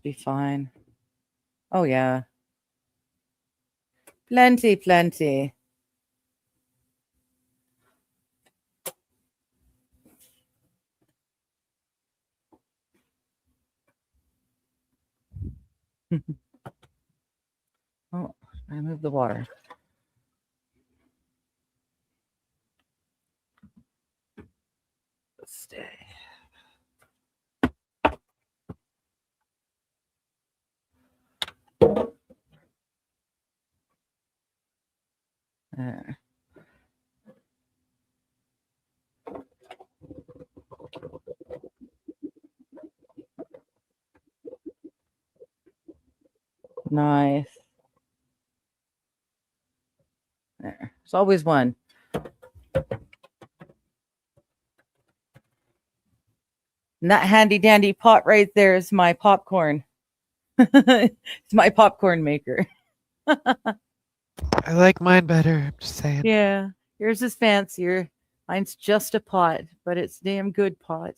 be fine. Oh yeah. Plenty. Oh, I moved the water. Stay. There. Nice. There. There's always one. And that handy dandy pot right there is my popcorn. It's my popcorn maker. I like mine better. I'm just saying. Yeah. Yours is fancier. Mine's just a pot, but it's damn good pot.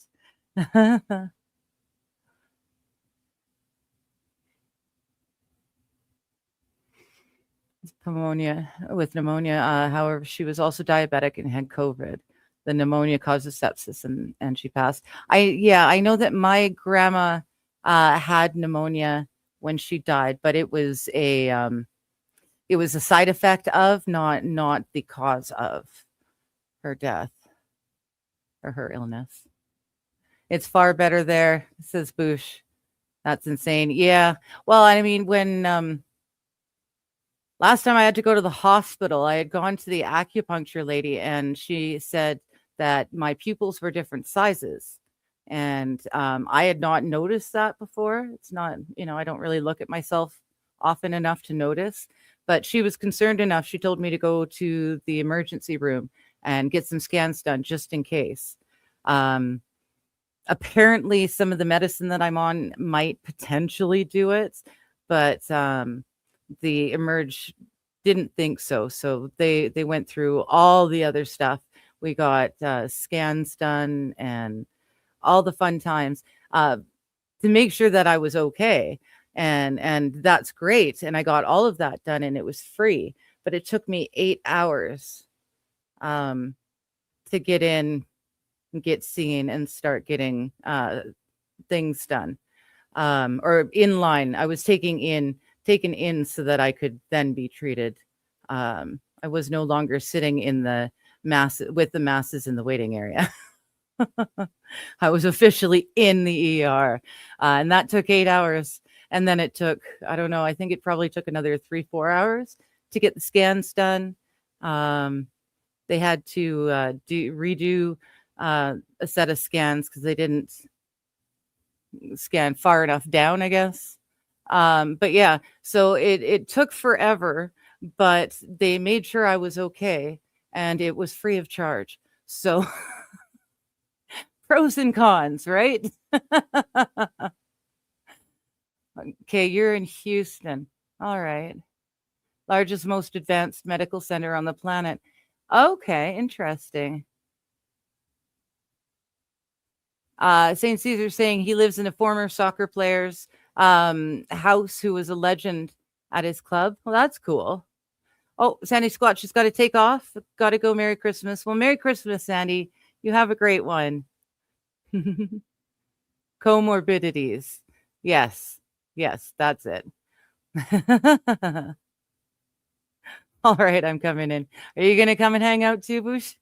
Pneumonia. However, she was also diabetic and had COVID. The pneumonia causes sepsis and she passed. I know that my grandma had pneumonia when she died, but it was a side effect of, not the cause of her death or her illness. It's far better there, says Boosh. That's insane. Yeah. Well, I mean, when last time I had to go to the hospital, I had gone to the acupuncture lady and she said that my pupils were different sizes. And I had not noticed that before. It's not, I don't really look at myself often enough to notice, but she was concerned enough. She told me to go to the emergency room and get some scans done just in case. Apparently some of the medicine that I'm on might potentially do it, but the Emerge didn't think so. So they went through all the other stuff. We got scans done and all the fun times to make sure that I was okay. And that's great. And I got all of that done and it was free, but it took me 8 hours to get in and get seen and start getting things done or in line. I was taken in so that I could then be treated. I was no longer sitting in the with the masses in the waiting area. I was officially in the ER, and that took 8 hours. And then it took, I don't know, I think it probably took another 3-4 hours to get the scans done. They had to redo a set of scans because they didn't scan far enough down, I guess. But yeah, so it took forever, but they made sure I was okay. and it was free of charge. So pros and cons, right? Okay, you're in Houston. All right. Largest, most advanced medical center on the planet. Okay, interesting. St. Caesar saying he lives in a former soccer player's house who was a legend at his club. Well, that's cool. Oh, Sandy Squatch has got to take off. Got to go. Merry Christmas. Well, Merry Christmas, Sandy. You have a great one. Comorbidities. Yes. Yes, that's it. All right, I'm coming in. Are you going to come and hang out too, Bush?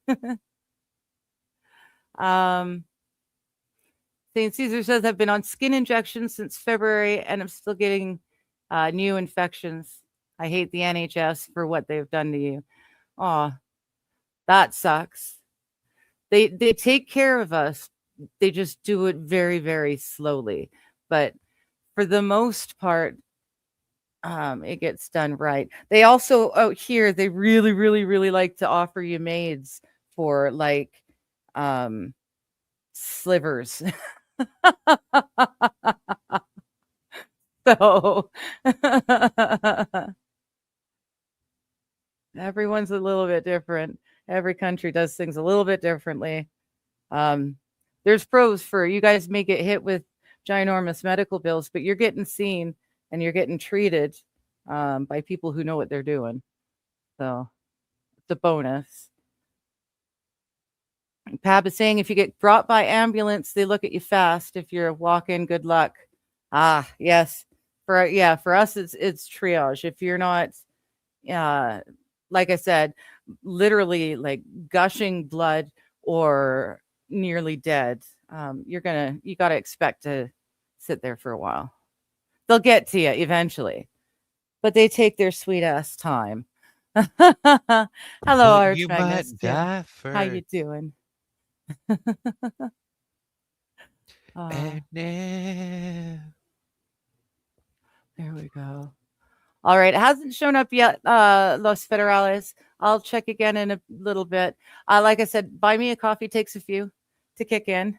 St. Caesar says, I've been on skin injections since February and I'm still getting new infections. I hate the NHS for what they've done to you. Oh, that sucks. They take care of us. They just do it very, very slowly. But for the most part, it gets done right. They also out here, they really, really, really like to offer you maids for like slivers. So everyone's a little bit different. Every country does things a little bit differently. There's pros for you guys may get hit with ginormous medical bills, but you're getting seen and you're getting treated by people who know what they're doing. So it's a bonus. Pab is saying if you get brought by ambulance, they look at you fast. If you're walking, good luck. Ah, yes. For us, it's triage. If you're not, like I said, literally like gushing blood or nearly dead, you got to expect to sit there for a while. They'll get to you eventually, but they take their sweet ass time. Hello, Arch You Magnus. might die first. How you doing? And now. There we go. All right. It hasn't shown up yet, Los Federales. I'll check again in a little bit. Like I said, buy me a coffee takes a few to kick in.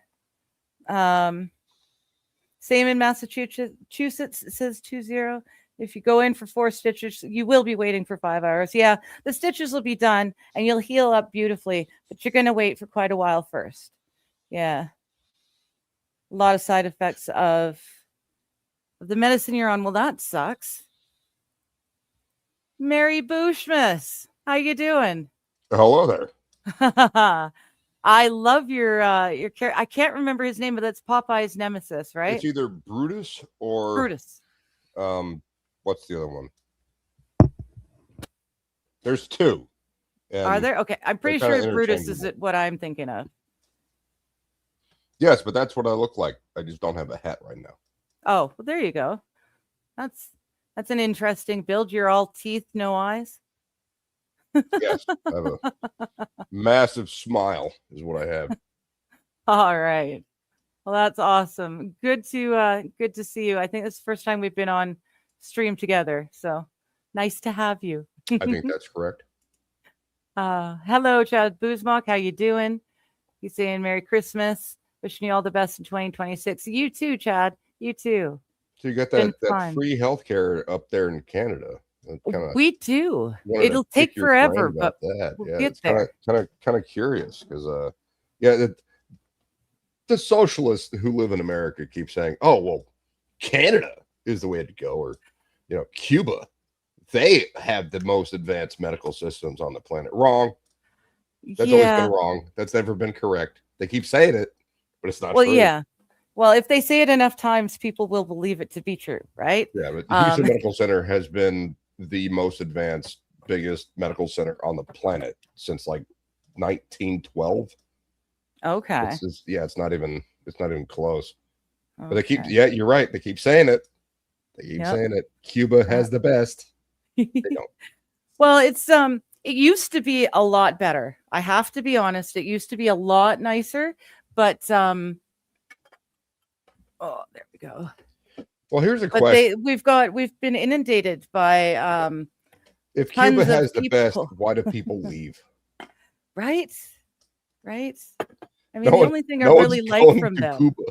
Same in Massachusetts, it says 20. If you go in for 4 stitches, you will be waiting for 5 hours. Yeah, the stitches will be done and you'll heal up beautifully, but you're going to wait for quite a while first. Yeah. A lot of side effects of the medicine you're on. Well, that sucks. Mary Bushmas, how you doing? Hello there. I love your character. I can't remember his name, but that's Popeye's nemesis, right? It's either Brutus or Brutus. What's the other one? There's 2. Are there? Okay, I'm pretty kinda sure Brutus is interchangeable. what I'm thinking of. Yes, but that's what I look like. I just don't have a hat right now. Oh, well, there you go. That's an interesting build. You're all teeth, no eyes. Yes, I have a massive smile is what I have. All right. Well, that's awesome. Good to see you. I think it's the first time we've been on stream together. So nice to have you. I think that's correct. Hello, Chad Buzmok. How you doing? He's saying Merry Christmas. Wishing you all the best in 2026. You too, Chad. You too. So you got Been that fun. free healthcare up there in Canada. Kinda We do. wanted to It'll pick take your brain forever, about but that. we'll Yeah, get it's there. kind of curious because the socialists who live in America keep saying, "Oh, well, Canada is the way to go," or Cuba. They have the most advanced medical systems on the planet. Wrong. That's always been wrong. That's never been correct. They keep saying it, but it's not Well, true. yeah. Well, if they say it enough times, people will believe it to be true, right? Yeah, but the Houston Medical Center has been the most advanced, biggest medical center on the planet since like 1912. Okay. It's not even close. But Okay. you're right. They keep saying it. They keep Yep. saying it. Cuba has the best. They don't. Well, it used to be a lot better. I have to be honest. It used to be a lot nicer, but oh, there we go. Well, here's a But question. we've been inundated by If tons Cuba of has the best, people. why do people leave? Right? Right? I mean, No the one, only thing I no one's really like going from to them. Cuba.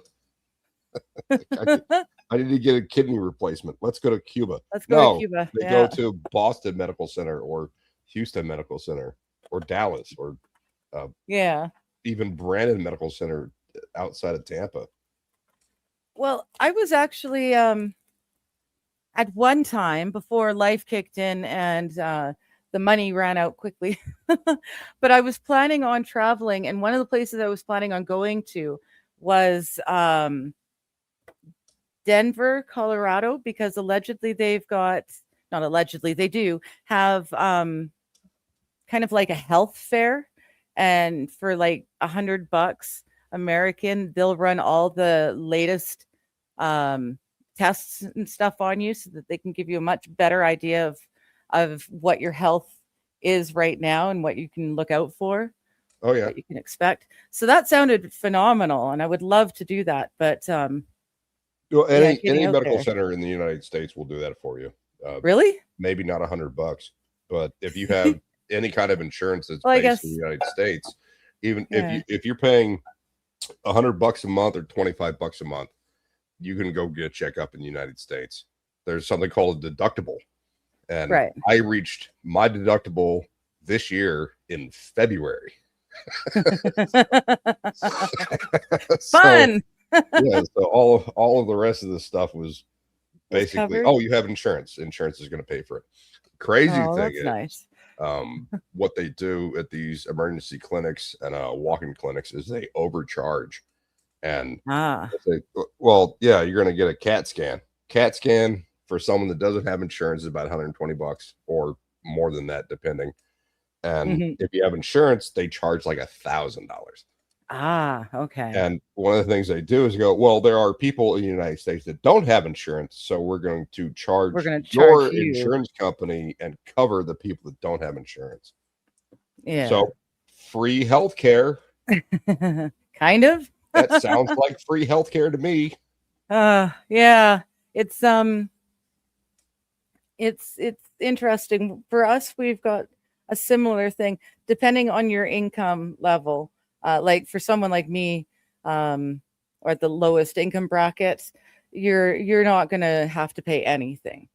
I need to get a kidney replacement. Let's go to Cuba. Let's go to No, Cuba. they Yeah. go to Boston Medical Center or Houston Medical Center or Dallas or Yeah. even Brandon Medical Center outside of Tampa. Well, I was actually at one time before life kicked in and the money ran out quickly. But I was planning on traveling, and one of the places I was planning on going to was Denver, Colorado, because allegedly they've got, not allegedly, they do have kind of like a health fair, and for like $100 American, they'll run all the latest tests and stuff on you so that they can give you a much better idea of what your health is right now and what you can look out for, Oh yeah. what you can expect. So that sounded phenomenal, and I would love to do that. But Well, yeah, getting any out medical there. center in the United States will do that for you. Really? Maybe not $100, but if you have any kind of insurance that's Well, I based guess, in the United States, even yeah. if you're paying $100 a month or $25 a month, you can go get a checkup in the United States. There's something called a deductible, and Right. I reached my deductible this year in February. So, Fun. yeah, so all of the rest of the stuff was Was basically, covered? oh, you have insurance. Insurance is going to pay for it. Crazy Oh, thing that's is, nice. what they do at these emergency clinics and walk-in clinics is they overcharge, and Ah, they say, well, yeah, you're going to get a CAT scan. CAT scan for someone that doesn't have insurance is about $120 or more than that, depending. And mhm. if you have insurance, they charge like $1,000. Ah, okay. And one of the things they do is go, well, there are people in the United States that don't have insurance, so we're going to We're charge gonna charge your you. insurance company and cover the people that don't have insurance. Yeah. So free healthcare. Kind of. That sounds like free healthcare to me. Yeah. It's interesting. For us, we've got a similar thing depending on your income level. Like for someone like me, or at the lowest income bracket, you're not gonna have to pay anything.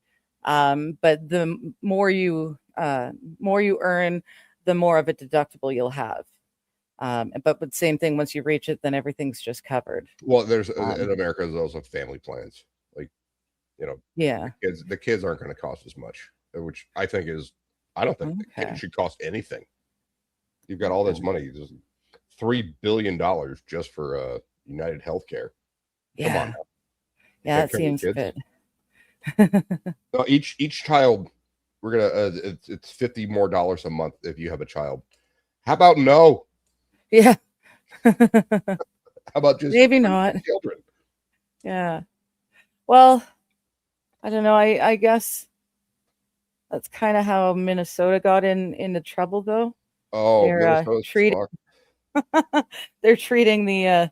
But the more you earn, the more of a deductible you'll have. But the same thing, once you reach it, then everything's just covered. Well, there's in Um, America, there's also family plans. Like, you know, yeah. the kids aren't going to cost as much, which I think is, I don't think the Okay. kids should cost anything. You've got all this money, just $3 billion just for United Healthcare. Come on Yeah. now. Yeah, Take that care of the seems kids. good. No, each child, we're gonna it's $50 more a month if you have a child. How about no? Yeah. How about just Maybe free not. children? Yeah. Well, I don't know. I guess that's kind of how Minnesota got into trouble, though. Oh, They're Minnesota's treating fucked. they're treating the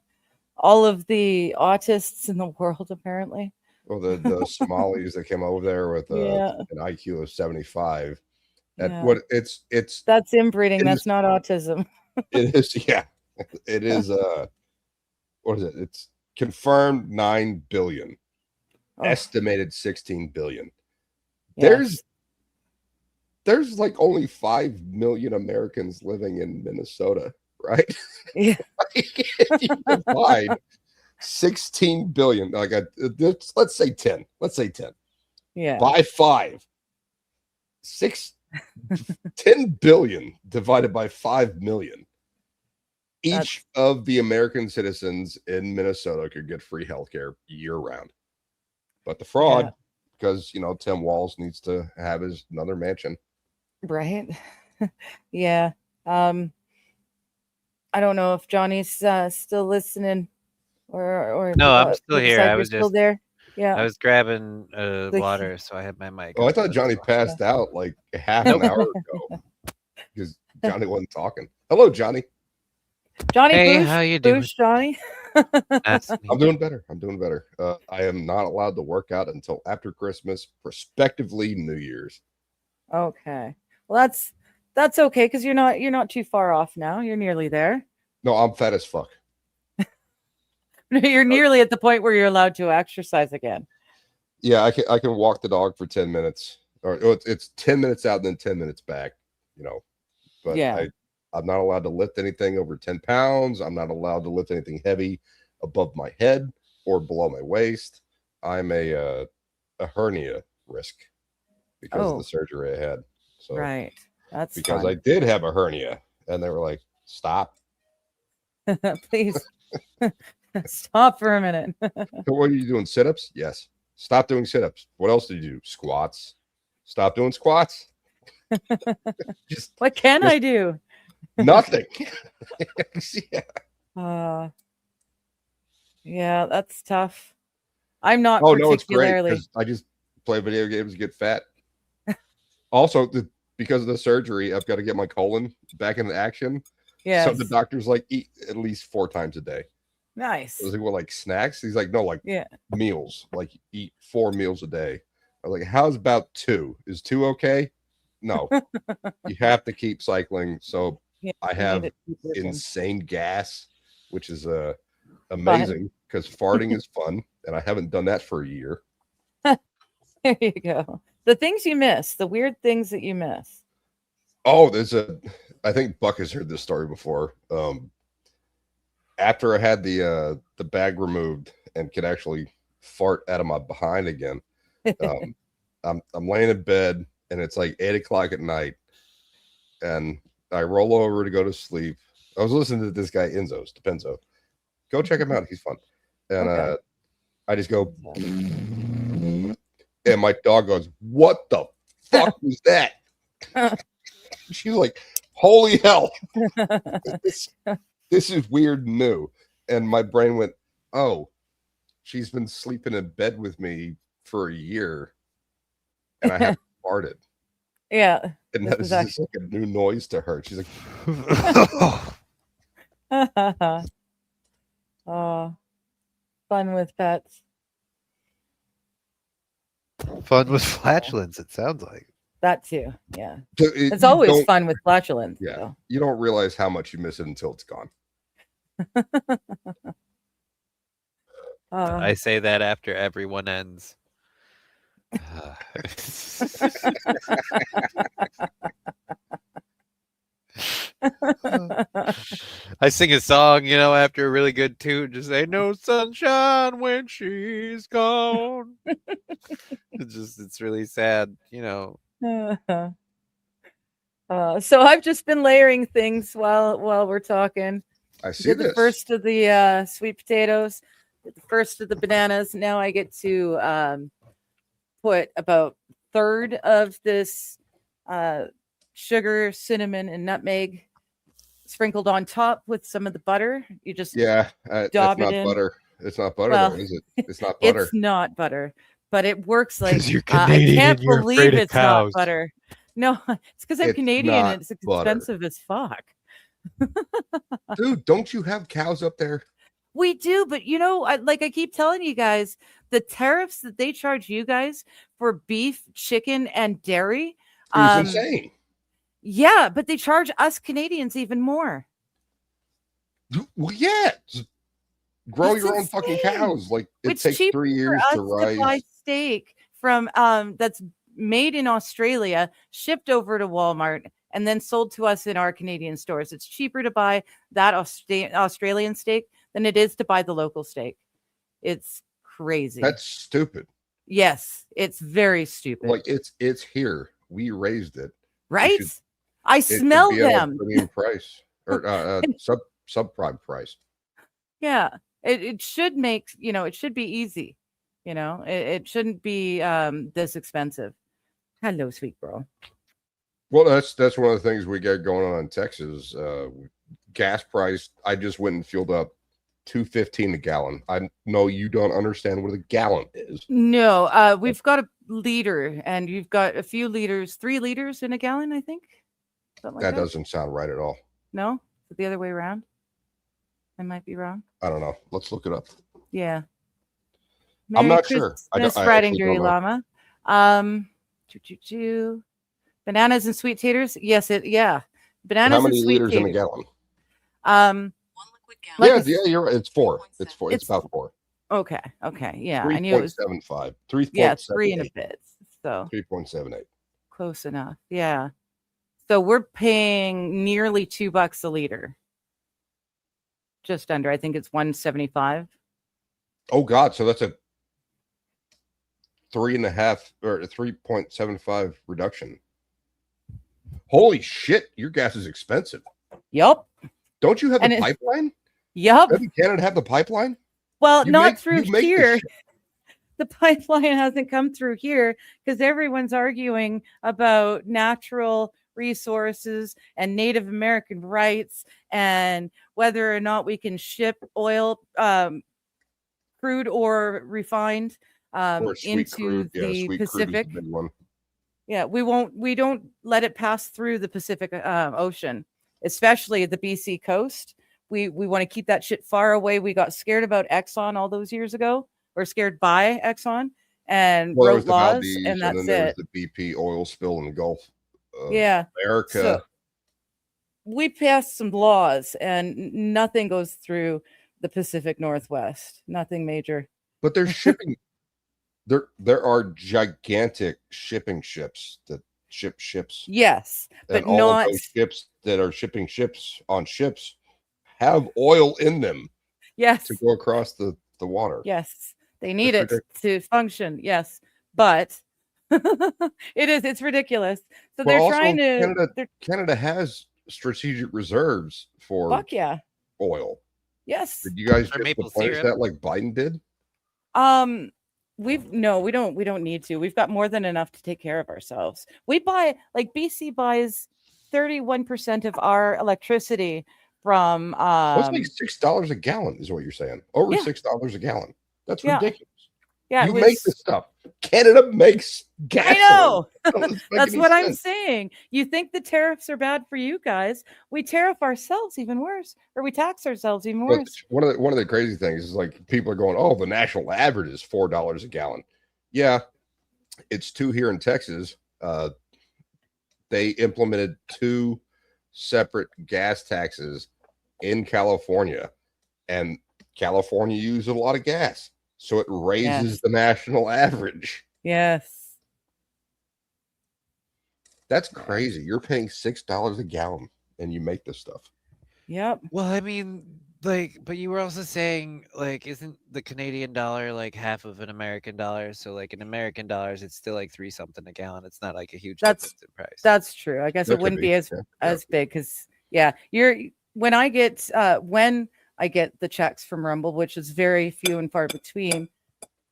all of the autists in the world, apparently. Well, the Somalis that came over there with Yeah. an IQ of 75. At Yeah. what it's That's inbreeding. it That's is not autism. it is yeah. It is what is it? It's confirmed 9 billion, Oh, estimated 16 billion. yes. There's like only 5 million Americans living in Minnesota, right? Yeah. If you divide 16 billion, let's say 10. Let's say 10. Yeah. By 5. 10 billion divided by 5 million. Each of the American citizens in Minnesota could get free healthcare year round. But the fraud, Yeah. because Tim Walz needs to have his another mansion. Right. Yeah. I don't know if Johnny's still listening or if No, you I'm got- still you here. decide I you're was still just there. Yeah. I was grabbing The- water, so I had my mic. Oh, I on, thought but- Johnny passed out like half Nope. an hour ago because Johnny wasn't talking. Hello, Johnny. Johnny Hey, Boosh, how you doing? Boosh, Johnny. That's me. I'm doing better. I'm doing better. I am not allowed to work out until after Christmas, prospectively New Year's. Okay. Well, That's okay because you're not too far off now. You're nearly there. No, I'm fat as fuck. You're nearly at the point where you're allowed to exercise again. Yeah, I can walk the dog for 10 minutes, or it's 10 minutes out and then 10 minutes back, you know. But Yeah. I'm not allowed to lift anything over 10 pounds. I'm not allowed to lift anything heavy above my head or below my waist. I'm a hernia risk because of Oh. the surgery I had. So Right. That's because fun. I did have a hernia, and they were like, "Stop." Please stop for a minute. So what are you doing? Sit-ups? Yes. Stop doing sit-ups. What else did you do? Squats. Stop doing squats. Just What can Just- I do? nothing. Yeah. Yeah, that's tough. I'm not Oh no, it's great particularly. because I just play video games and get fat. Also, because of the surgery, I've got to get my colon back into action. Yes. So the doctor's like, eat at least 4 times a day. Nice. I was like, well, like snacks? He's like, no, like Yeah. meals. Like eat 4 meals a day. I was like, how's about 2? Is 2 okay? No. You have to keep cycling. So Yeah, I you have need to keep working. insane gas, which is amazing because farting is fun, and I haven't done that for a year. There you go. The things you miss, the weird things that you miss. Oh, I think Buck has heard this story before. After I had the bag removed and could actually fart out of my behind again, I'm laying in bed and it's like 8 o'clock at night, and I roll over to go to sleep. I was listening to this guy Depenzo. Go check him out; he's fun. And Okay. I just go, and my dog goes, "What the fuck was that?" She's like, "Holy hell, this is weird and new." And my brain went, "Oh, she's been sleeping in bed with me for a year, and I haven't farted." Yeah. And This that is is just like a new noise to her. She's like, Oh, fun with pets. Fun with flatulence, it sounds like. That too. Yeah. So It's you always don't- fun with flatulence. Yeah, though. you don't realize how much you miss it until it's gone. I say that after everyone ends. I sing a song, after a really good tune. Just ain't no sunshine when she's gone. It's really sad, So I've just been layering things while we're talking. I see Did this. the first of the sweet potatoes, did the first of the bananas. Now I get to put about third of this sugar, cinnamon, and nutmeg sprinkled on top with some of the butter. You just Yeah, it's Daub not it in. butter. It's not butter, Well, though, is it? It's not butter. It's not butter, but it works like 'Cause you're I Canadian can't and you're believe afraid of it's not cows. butter. No, it's because I'm It's Canadian not and it's butter. expensive as fuck. Dude, don't you have cows up there? We do, but I keep telling you guys, the tariffs that they charge you guys for beef, chicken, and dairy. It was insane. Yeah, but they charge us Canadians even more. Well, yeah. Just grow It's your own fucking insane. cows. Like it It's takes cheaper 3 for years us to to buy rise. steak from that's made in Australia, shipped over to Walmart, and then sold to us in our Canadian stores. It's cheaper to buy that Australian steak than it is to buy the local steak. It's crazy. That's stupid. Yes, it's very stupid. Like it's here. We raised it. right? should- I It should smell be at a them. premium price or subprime price. Yeah. It should make, it should be easy. It shouldn't be this expensive. Hello, sweet bro. Well, that's one of the things we got going on in Texas. Gas price. I just went and filled up $2.15 a gallon. I know you don't understand what a gallon is. No, we've got a liter and you've got a few liters, 3 liters in a gallon, I think. Something like That that. doesn't sound right at all. No? Is it the other way around? I might be wrong. I don't know. Let's look it up. Yeah. I'm not sure. Christmas, I Friday, actually Gary don't know. Llama. Bananas and sweet taters. Yes, yeah. How Bananas and many sweet liters in a taters. gallon? Like Yeah, a s- yeah, you're right. It's 4. It's 4. It's It's about 4. okay. Okay. Yeah, I knew it was 3.75. yeah, 3 and a 3.78. bit. So 3.78. close enough. Yeah. So we're paying nearly $2 a liter. Just under. I think it's 175. Oh God, so that's a 3.5 or a 3.75 reduction. Holy shit, your gas is expensive. Yep. Don't you have And the pipeline? Yep. Doesn't Canada have the pipeline? Well, You not make- through you make this here. shit. The pipeline hasn't come through here because everyone's arguing about natural resources and Native American rights and whether or not we can ship oil, crude or refined, Or sweet into crude. Yeah, the sweet Pacific. crude is a big one. Yeah, we don't let it pass through the Pacific Ocean, especially the BC coast. We want to keep that shit far away. We got scared about Exxon all those years ago. We're scared by Exxon and Well, there wrote was the laws, Valdez, and and that's then there was it. the BP oil spill in the Gulf of Yeah. America. So we passed some laws, and nothing goes through the Pacific Northwest. Nothing major. But they're shipping. There are gigantic shipping ships that ship ships. Yes, but And all not. of those ships that are shipping ships on ships have oil in them Yes. to go across the water. Yes, they need That's it to function. Yes, but it's ridiculous. So Well, they're also, trying to. Canada has strategic reserves for Fuck yeah. oil. Yes. Did you guys For just maple replenish syrup. that like Biden did? We don't need to. We've got more than enough to take care of ourselves. We buy, like, BC buys 31% of our electricity from That's like $6 a gallon, is what you're saying. Over Yeah. $6 a gallon. That's Yeah. ridiculous. yeah, it You was, make this stuff. Canada makes gasoline. I know. Doesn't make That's any what I'm sense. saying. You think the tariffs are bad for you guys? We tariff ourselves even worse, or we tax ourselves even But worse. one of the crazy things is like people are going, oh, the national average is $4 a gallon. Yeah, it's 2 here in Texas. They implemented 2 separate gas taxes in California, and California uses a lot of gas, so it raises Yes. the national average. Yes. That's crazy. You're paying $6 a gallon, and you make this stuff. Yep. Well, I mean, like, but you were also saying, like, isn't the Canadian dollar like half of an American dollar? So, like, in American dollars, it's still like 3 something a gallon. It's not like a huge That's- difference in price. That's true. I guess That it could wouldn't be, be as yeah. big because when I get the checks from Rumble, which is very few and far between,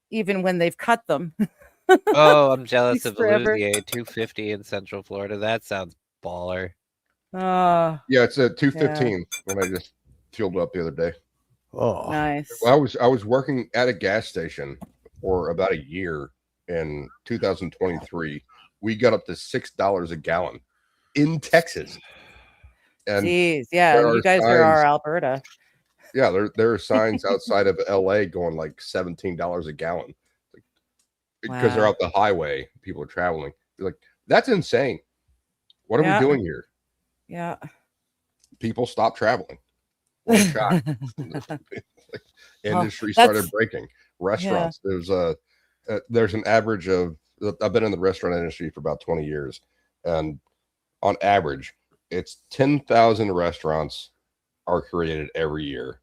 even when they've cut them. Oh, I'm jealous Takes of forever. Louisier, 250 in Central Florida. That sounds baller. Oh, Yeah, it's at 215 when I just filled up the other day. Oh, nice. Well, I was working at a gas station for about a year in 2023. We got up to $6 a gallon in Texas. And Jeez, yeah, there are you guys are signs- our Alberta. yeah, there are signs outside of LA going like $17 a gallon. Because they're Wow. out the highway, people are traveling. You're like, that's insane. What are Yeah. we doing here? Yeah. People stop traveling. What a shock. Industry that's- started breaking. Restaurants. There's an average of, I've been in the restaurant industry for about 20 years, and on average, it's 10,000 restaurants are created every year,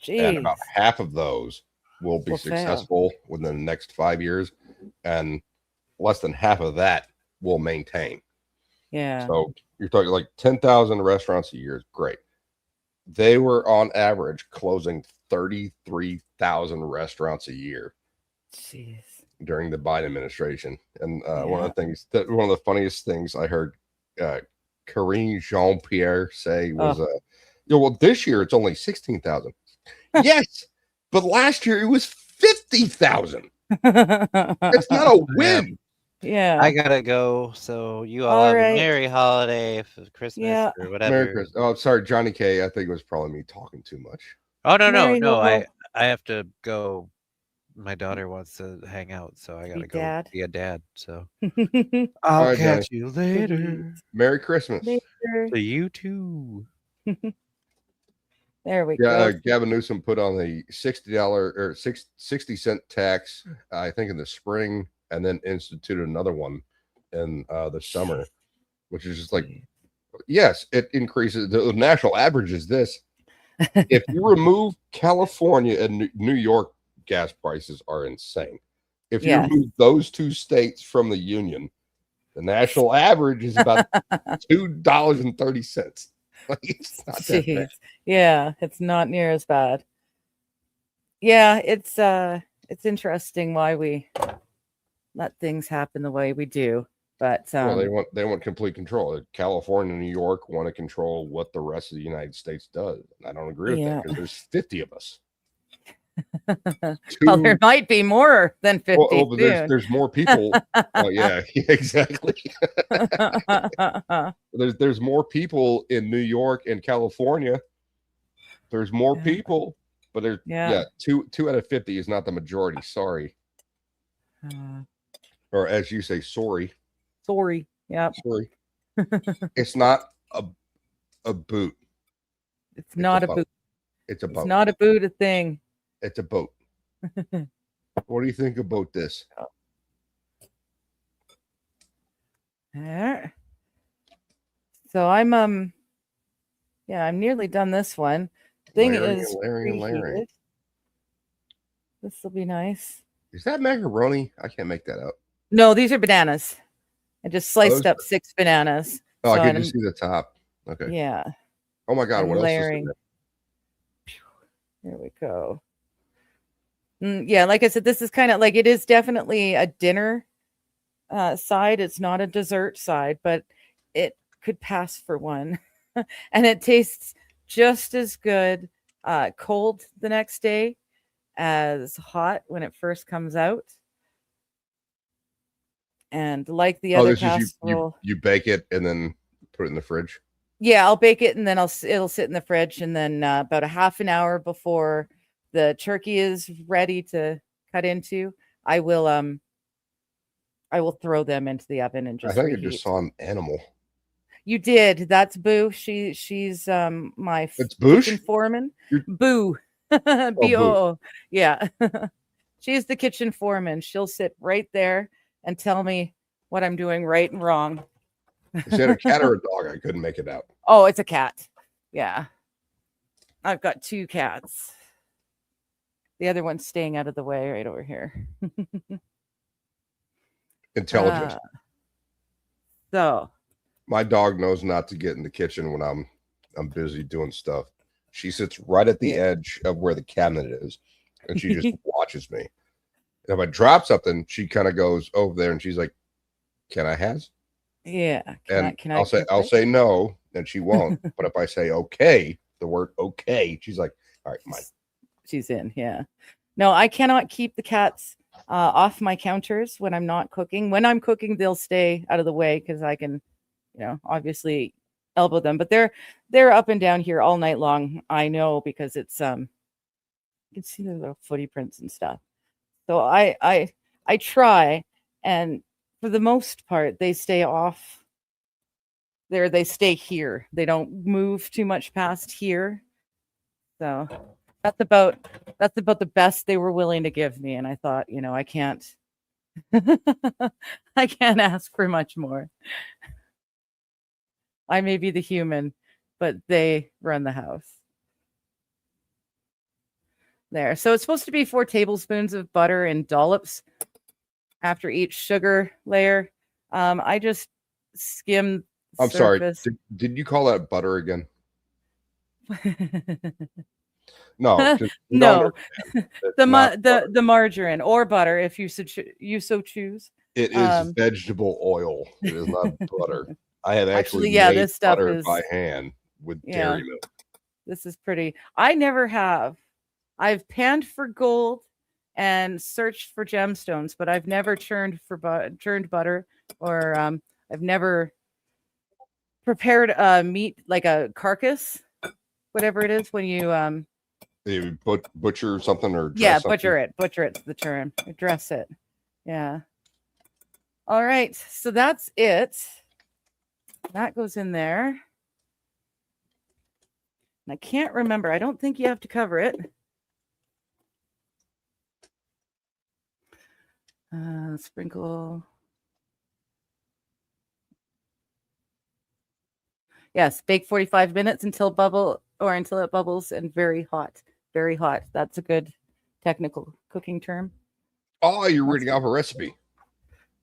and Jeez. about half of those will be Will fail. successful within the next 5 years, and less than half of that will maintain. Yeah. So you're talking like 10,000 restaurants a year is great. They were on average closing 33,000 restaurants a year Jeez. during the Biden administration. And one of the funniest things I heard Karine Jean-Pierre say was, well, this year it's only 16,000. Yes, but last year it was 50,000. It's not a win. Yeah. I gotta go. So you all All have right. a merry holiday for Christmas Yeah. or whatever. Merry Christmas. Oh, sorry, Johnny K. I think it was probably me talking too much. Oh no, Merry no, Noel. I have to go my daughter wants to hang out, so I gotta Be go dad. be a dad. So All I'll right, Johnny. catch you later. Merry Christmas. Later. To you too. There we Yeah, go. Gavin Newsom put on the $60 or 60-cent tax, I think in the spring, and then instituted another one in the summer, which is just like, yes, it increases. The national average is this. If you remove California and New York, gas prices are insane. If you Yes. remove those two states from the union, the national average is about $2.30. Like, it's not that bad. Jeez. Yeah, it's not near as bad. Yeah, it's interesting why we let things happen the way we do. But Well, they want complete control. California and New York want to control what the rest of the United States does. I don't agree with that Yeah. because there's 50 of us. well, there might be more than 50 but soon. there's more people. Oh yeah, exactly. There's more people in New York and California. There's more Yeah. people, but there's Yeah. two out of 50 is not the majority. Sorry, or as you say, sorry. Sorry. Yep. Sorry. It's not a boot. It's not a boot. It's a It's boat. not a boot a thing. It's a boat. What do you think about this? So I'm yeah, I'm nearly done this one. Thing Layering is and layering and layering. preheated. This will be nice. Is that macaroni? I can't make that out. No, these are bananas. I just sliced those up 6 bananas. Oh, So I can I'm- just see the top. Okay. Yeah. Oh my God, I'm what layering. else is There we go. Yeah, like I said, this is kind of like, it is definitely a dinner side. It's not a dessert side, but it could pass for one. And it tastes just as good cold the next day as hot when it first comes out. And like the Oh, other this is casserole, you bake it and then put it in the fridge. yeah, I'll bake it and then it'll sit in the fridge, and then about a half an hour before the turkey is ready to cut into, I will throw them into the oven and I just think I reheat. just saw an animal. You did. That's Boo. She's my It's Boosh? kitchen foreman. You're- Boo. Boo. B-O-O. Yeah. She's the kitchen foreman. She'll sit right there and tell me what I'm doing right and wrong. Is that a cat or a dog? I couldn't make it out. Oh, it's a cat. Yeah. I've got 2 cats. The other one's staying out of the way right over here. Intelligent. So My dog knows not to get in the kitchen when I'm busy doing stuff. She sits right at the edge of where the cabinet is, and she just watches me. And if I drop something, she kind of goes over there and she's like, "Can I has?" yeah. Can I'll say no, and she won't. But if I say okay, the word okay, she's like, "All right, fine." She's in. Yeah. No, I cannot keep the cats off my counters when I'm not cooking. When I'm cooking, they'll stay out of the way because I can, obviously elbow them. But they're up and down here all night long. I know, because it's you can see the little footy prints and stuff. So I try, and for the most part, they stay off there. They stay here. They don't move too much past here. So that's about the best they were willing to give me. And I thought, I can't I can't ask for much more. I may be the human, but they run the house. There. So it's supposed to be 4 tablespoons of butter in dollops after each sugar layer. I just skimmed. I'm sorry. Did you call that butter again? No. No. The margarine or butter, if you so choose. It is vegetable oil. It is not butter. I have actually yeah, made this stuff butter is by hand with dairy milk. This is pretty. I never have. I've panned for gold and searched for gemstones, but I've never churned butter, or I've never prepared meat, like a carcass, whatever it is, when you You butcher something or Yeah, dress something? butcher it. Butcher it's the term. Dress it. Yeah. All right. So that's it. That goes in there. And I can't remember. I don't think you have to cover it. Sprinkle. Yes, bake 45 minutes until it bubbles and very hot. Very hot. That's a good technical cooking term. Oh, you're reading off a recipe.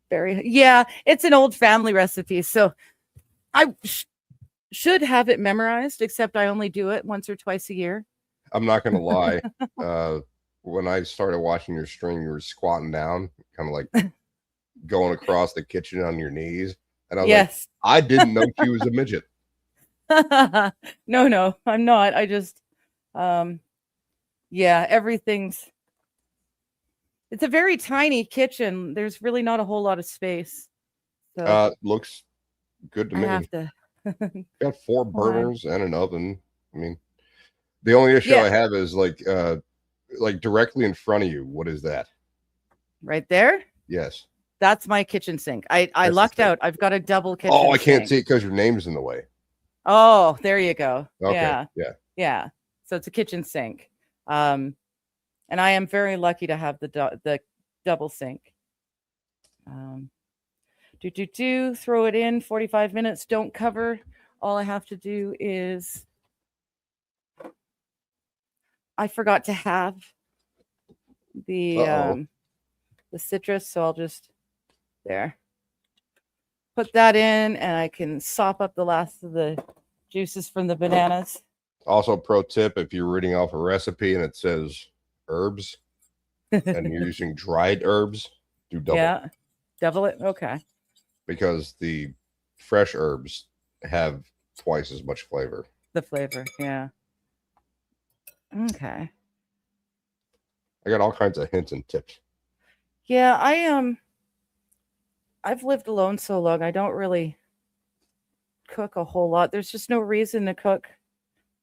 Yeah, it's an old family recipe. So I should have it memorized, except I only do it once or twice a year. I'm not going to lie. When I started watching your stream, you were squatting down, kind of like going across the kitchen on your knees. And I was like, I didn't know she was a midget. No, I'm not. I just, everything's, it's a very tiny kitchen. There's really not a whole lot of space. So looks good to I me. have to. Got 4 burners and an oven. I mean, the only issue I have is like directly in front of you. What is that? Right there? Yes. That's my kitchen sink. I lucked out. I've got a double kitchen Oh, I can't sink. see it because your name's in the way. Oh, there you go. Okay. Yeah. So it's a kitchen sink. And I am very lucky to have the double sink. Throw it in 45 minutes. Don't cover. All I have to do is I forgot to have the citrus, so I'll just put that in, and I can sop up the last of the juices from the bananas. Also, pro tip: if you're reading off a recipe and it says herbs and you're using dried herbs, do double. Yeah, double it. Okay. Because the fresh herbs have twice as much flavor. The flavor, yeah. Okay. I got all kinds of hints and tips. Yeah, I've lived alone so long. I don't really cook a whole lot. There's just no reason to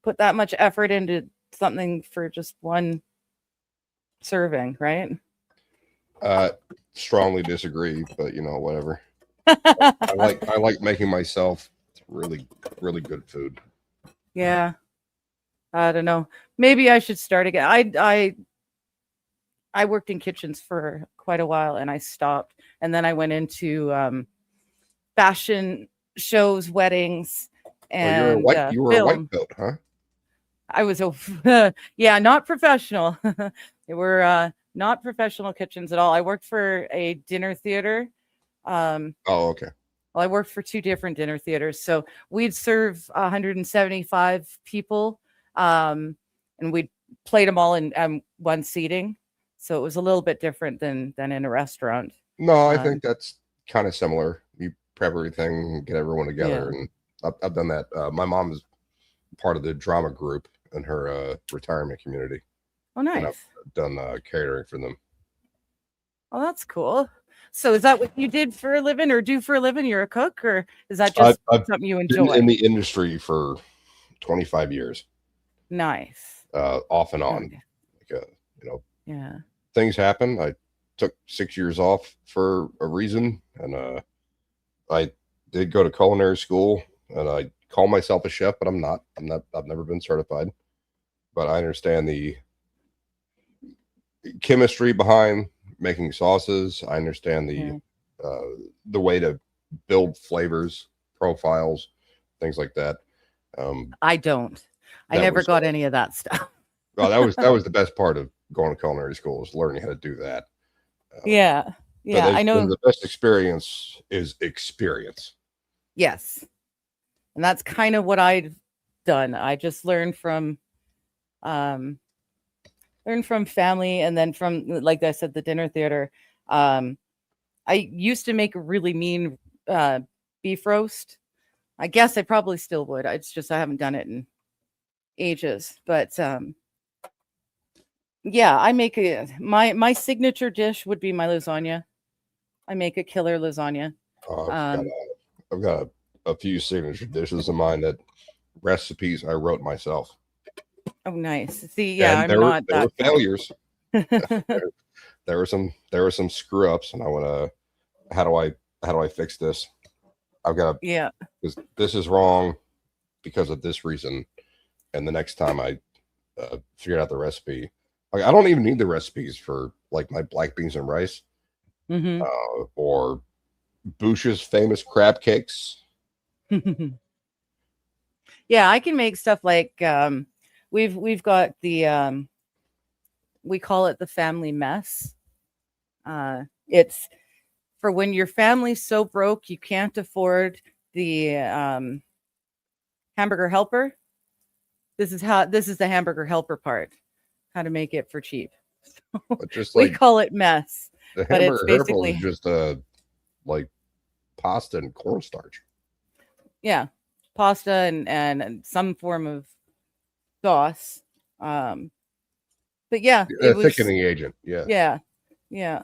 put that much effort into something for just one serving, right? Strongly disagree, but whatever. I like making myself really, really good food. Yeah. I don't know. Maybe I should start again. I worked in kitchens for quite a while and I stopped. And then I went into fashion shows, weddings, and you were a white belt, huh? I was not professional. They were not professional kitchens at all. I worked for a dinner theater. Oh, okay. Well, I worked for 2 different dinner theaters. So we'd serve 175 people, and we'd plate them all in one seating. So it was a little bit different than in a restaurant. No, I think that's kind of similar. You prep everything, get everyone together, and I've done that. My mom is part of the drama group in her retirement community. Oh, nice. And I've done catering for them. Oh, that's cool. So is that what you did for a living or do for a living? You're a cook, or is that just something you enjoy? Been in the industry for 25 years. Nice. Off and on. Yeah. Things happen. I took 6 years off for a reason, and I did go to culinary school, and I call myself a chef, but I'm not. I've never been certified, but I understand the chemistry behind making sauces. I understand the way to build flavors, profiles, things like that. I don't. I never got any of that stuff. Well, that was the best part of going to culinary school, is learning how to do that. Yeah. I know. The best experience is experience. Yes. And that's kind of what I've done. I just learned from family, and then from, like I said, the dinner theater. I used to make a really mean beef roast. I guess I probably still would. It's just I haven't done it in ages. But I make my signature dish would be my lasagna. I make a killer lasagna. I've got a few signature dishes of mine that recipes I wrote myself. Oh, nice. See, yeah, And I'm there were not that kind. failures. There were some screw ups, and I want to. How do I fix this? I've got Yeah. this is wrong because of this reason. And the next time I figured out the recipe, like I don't even need the recipes for like my black beans and rice Hmm. or Bush's famous crab cakes. Yeah, I can make stuff like we've got the we call it the family mess. It's for when your family's so broke you can't afford the hamburger helper. This is the hamburger helper part. How to make it for cheap. But just We like call it mess, the but it's hamburger helper is basically just like pasta and cornstarch. yeah, pasta and some form of sauce. But yeah, it A was thickening agent, yeah. yeah.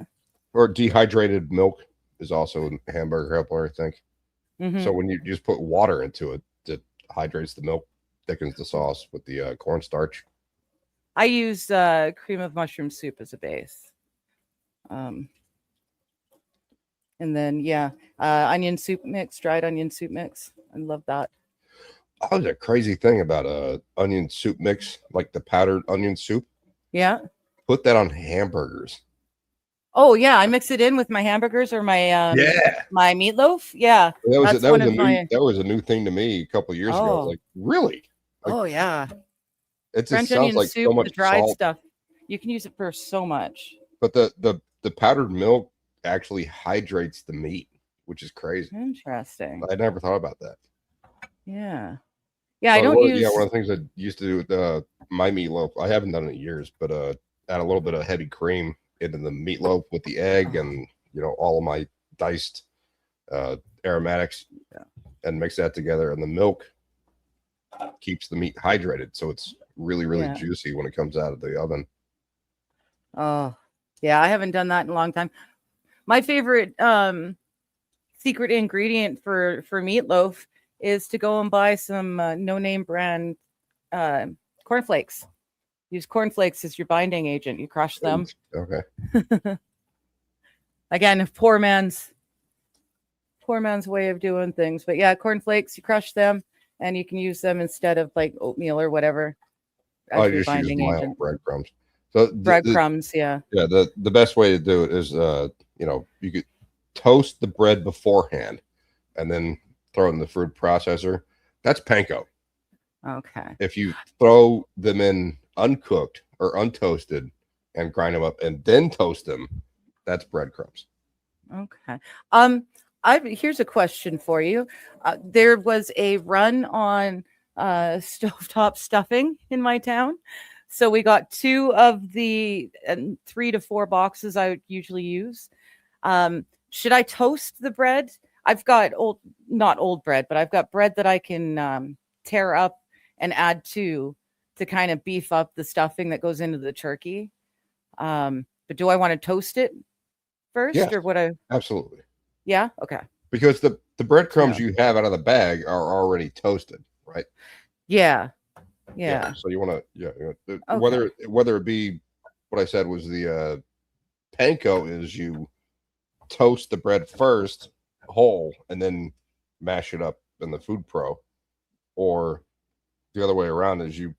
Or dehydrated milk is also a hamburger helper, I think. Mhm. So when you just put water into it, it hydrates the milk, thickens the sauce with the cornstarch. I use cream of mushroom soup as a base. And then onion soup mix, dried onion soup mix. I love that. Oh, there's a crazy thing about onion soup mix, like the powdered onion soup. Yeah. Put that on hamburgers. Oh yeah, I mix it in with my hamburgers or my Yeah, my meatloaf. Yeah. That's one of my that was a new thing to me a couple of years ago. I was Oh. like, really? Like, Oh yeah. it just French sounds onion like so soup, the much dried salt. stuff. You can use it for so much. But the powdered milk actually hydrates the meat, which is crazy. Interesting. I never thought about that. Yeah. Yeah, I But don't use one of the things I used to do with my meatloaf, I haven't done it in years, but add a little bit of heavy cream into the meatloaf with the egg and all of my diced aromatics, and mix that together, and the milk keeps the meat hydrated, so it's really Yeah. juicy when it comes out of the oven. Oh, yeah, I haven't done that in a long time. My favorite secret ingredient for meatloaf is to go and buy some no-name brand cornflakes. Use cornflakes as your binding agent. You crush them. Okay. Again, poor man's way of doing things. But yeah, cornflakes, you crush them and you can use them instead of like oatmeal or whatever as I your just use binding my own agent. breadcrumbs. So Breadcrumbs, yeah. yeah, the best way to do it is you could toast the bread beforehand and then throw it in the food processor. That's panko. Okay. If you throw them in uncooked or untoasted and grind them up and then toast them, that's breadcrumbs. Okay. Here's a question for you. There was a run on stovetop stuffing in my town. So we got 2 of the 3 to 4 boxes I would usually use. Should I toast the bread? I've got not old bread, but I've got bread that I can tear up and add to kind of beef up the stuffing that goes into the turkey. But do I want to toast it first, Yes. or what? Absolutely. Yeah. Okay. Because the breadcrumbs you have out of the bag are already toasted, right? Yeah. So you want to, Okay. whether it be what I said was the panko is you toast the bread first whole and then mash it up in the Food Pro, or the other way around is you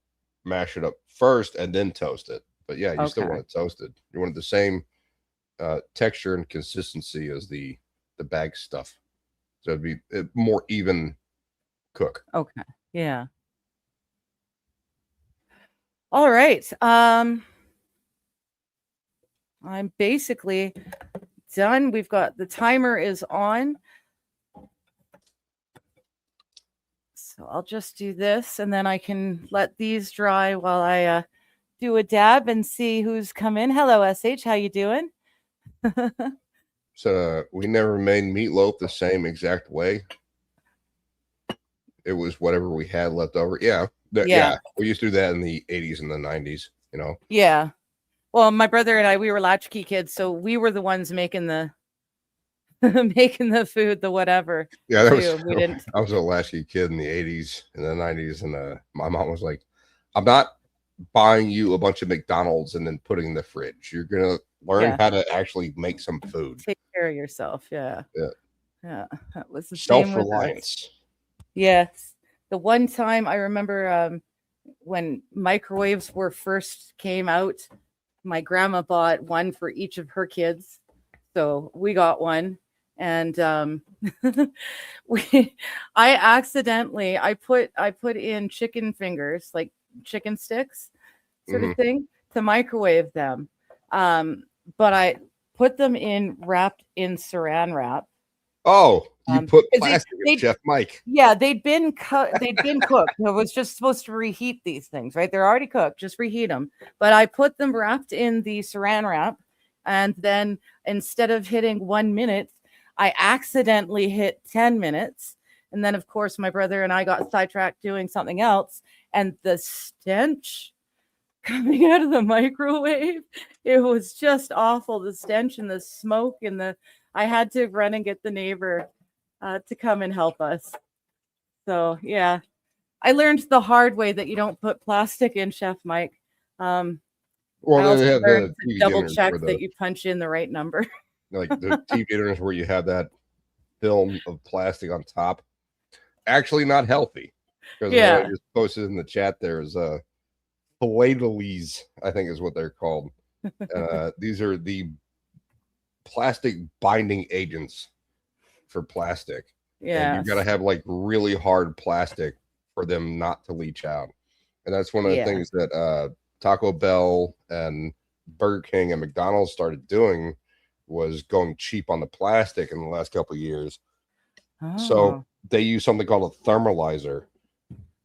mash it up first and then toast it. But yeah, you still Okay. want it toasted. You want the same texture and consistency as the bag stuff, so it'd be more even cook. Okay. Yeah. All right. I'm basically done. We've got the timer is on. So I'll just do this and then I can let these dry while I do a dab and see who's come in. Hello, SH. How you doing? So we never made meatloaf the same exact way. It was whatever we had left over. Yeah. We used to do that in the 80s and the 90s, Yeah. Well, my brother and I, we were latchkey kids, so we were the ones making the making the food, the whatever. Yeah, We didn't. I was a latchkey kid in the 80s and the 90s, and my mom was like, I'm not buying you a bunch of McDonald's and then putting in the fridge. You're gonna learn Yeah. how to actually make some food. Take care of yourself. Yeah. Yeah. Yeah. That was the same with us. Self-reliance. Yes. The one time I remember when microwaves were first came out, my grandma bought one for each of her kids. So we got one. And I accidentally I put in chicken fingers, like chicken sticks sort of thing, to microwave them. But I put them in wrapped in saran wrap. Oh, you put 'cause plastic in Chef Mike. Yeah, they'd been cooked. I was just supposed to reheat these things, right? They're already cooked, just reheat them. But I put them wrapped in the saran wrap, and then instead of hitting 1 minute, I accidentally hit 10 minutes. And then, of course, my brother and I got sidetracked doing something else, and the stench coming out of the microwave, it was just awful. The stench and the smoke and I had to run and get the neighbor to come and help us. So yeah, I learned the hard way that you don't put plastic in, Chef Mike. I Well, also they have learned the to TV double dinners check where that you punch in the right number. like the TV dinners where you have that film of plastic on top. Actually, not healthy. Because Yeah. I just posted in the chat, there's Philatelies, I think is what they're called. These are the plastic binding agents for plastic. Yeah, And you got to have like really hard plastic for them not to leach out. And that's one of the Yeah. things that Taco Bell and Burger King and McDonald's started doing, was going cheap on the plastic in the last couple of years. So Oh, they use something called a thermalizer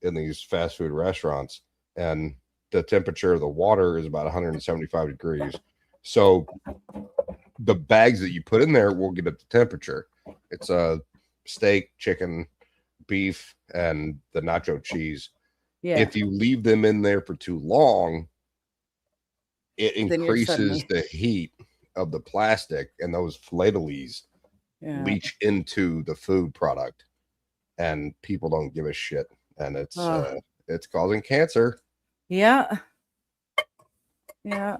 in these fast food restaurants, and the temperature of the water is about 175 degrees. So the bags that you put in there will get at the temperature. It's a steak, chicken, beef, and the nacho cheese. yeah. If you leave them in there for too long, it Then you're increases suddenly- the heat of the plastic, and those philatelies Yeah. leach into the food product, and people don't give a shit, and it's causing cancer. Yeah. Yeah.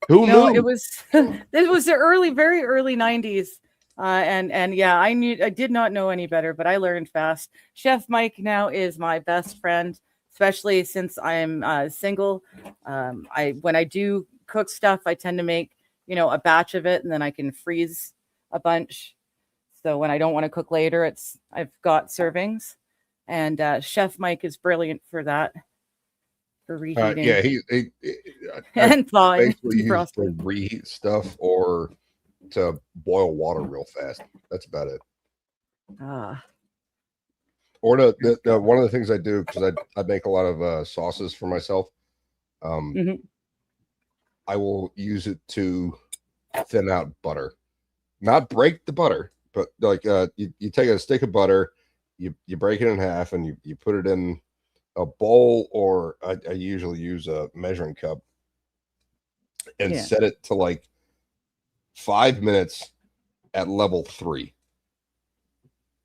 Who No, knew? it was it was the very early 90s. And yeah, I did not know any better, but I learned fast. Chef Mike now is my best friend, especially since I'm single. When I do cook stuff, I tend to make, a batch of it, and then I can freeze a bunch. So when I don't want to cook later, I've got servings, and Chef Mike is brilliant for that, for reheating Yeah, he and thawing, basically used to defrosting. reheat stuff or to boil water real fast. That's about it. Ah, Or the one of the things I do, because I make a lot of sauces for myself. Mhm. I will use it to thin out butter, not break the butter, but like you take a stick of butter, you break it in half, and you put it in a bowl, or I usually use a measuring cup, and Yeah. set it to like 5 minutes at level 3,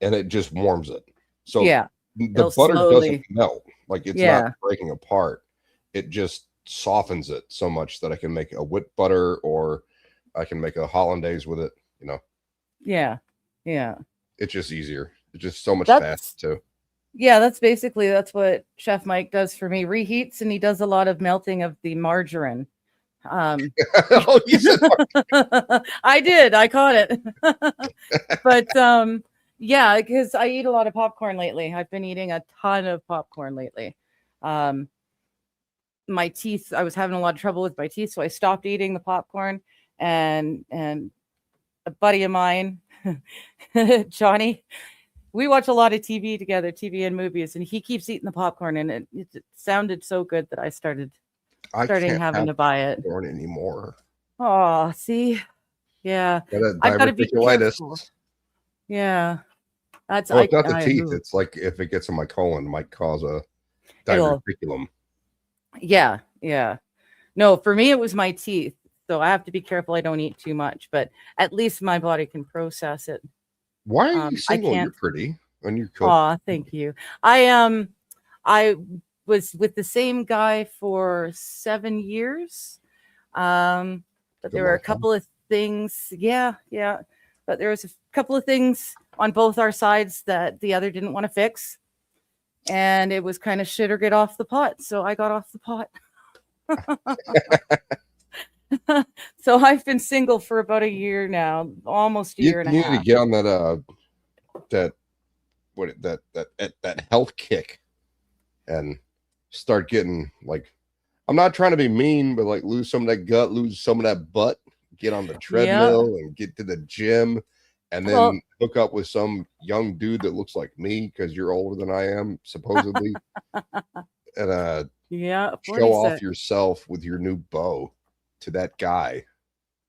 and it just warms it. So yeah, the it'll butter slowly- doesn't melt, like it's Yeah. not breaking apart. It just softens it so much that I can make a whipped butter, or I can make a hollandaise with it. yeah, yeah. It's just easier. It's just so much That's- faster too. Yeah, that's what Chef Mike does for me. Reheats, and he does a lot of melting of the margarine. Oh, you said I did. I caught it. But yeah, because I eat a lot of popcorn lately. I've been eating a ton of popcorn lately. My teeth, I was having a lot of trouble with my teeth, so I stopped eating the popcorn. And a buddy of mine, Johnny, we watch a lot of TV together, TV and movies, and he keeps eating the popcorn, and it sounded so good that I started I can't having to have buy it. corn anymore. Oh, see, yeah, Got I've gotta be diverticulitis. careful. Yeah, that's Oh, it's not the I- teeth. ooh. It's like if it gets in my colon, it might cause a It'll- diverticulum. Yeah, yeah. No, for me it was my teeth, so I have to be careful I don't eat too much. But at least my body can process it. Why are I you single? You're can't- pretty when you cook. Aw, thank you. I was with the same guy for 7 years. But there were a couple of things, but there was a couple of things on both our sides that the other didn't want to fix, and it was kind of shit or get off the pot. So I got off the pot. So I've been single for about a year now, almost a year and a You half. need to get on that health kick and start getting like, I'm not trying to be mean, but like lose some of that gut, lose some of that butt, get on the treadmill and get to the gym, and then hook up with some young dude that looks like me because you're older than I am, supposedly. And show off yourself with your new bow to that guy.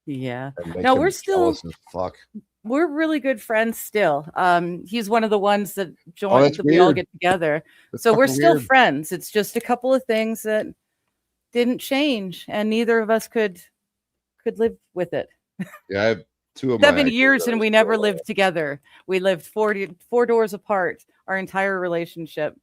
Yeah. No, we're still as fuck. We're really good friends still. He's one of the ones that joined that we all get together. So we're still friends. It's just a couple of things that didn't change, and neither of us could live with it. Yeah, I have 2 of 7 years and we never lived together. We lived four doors apart our entire relationship.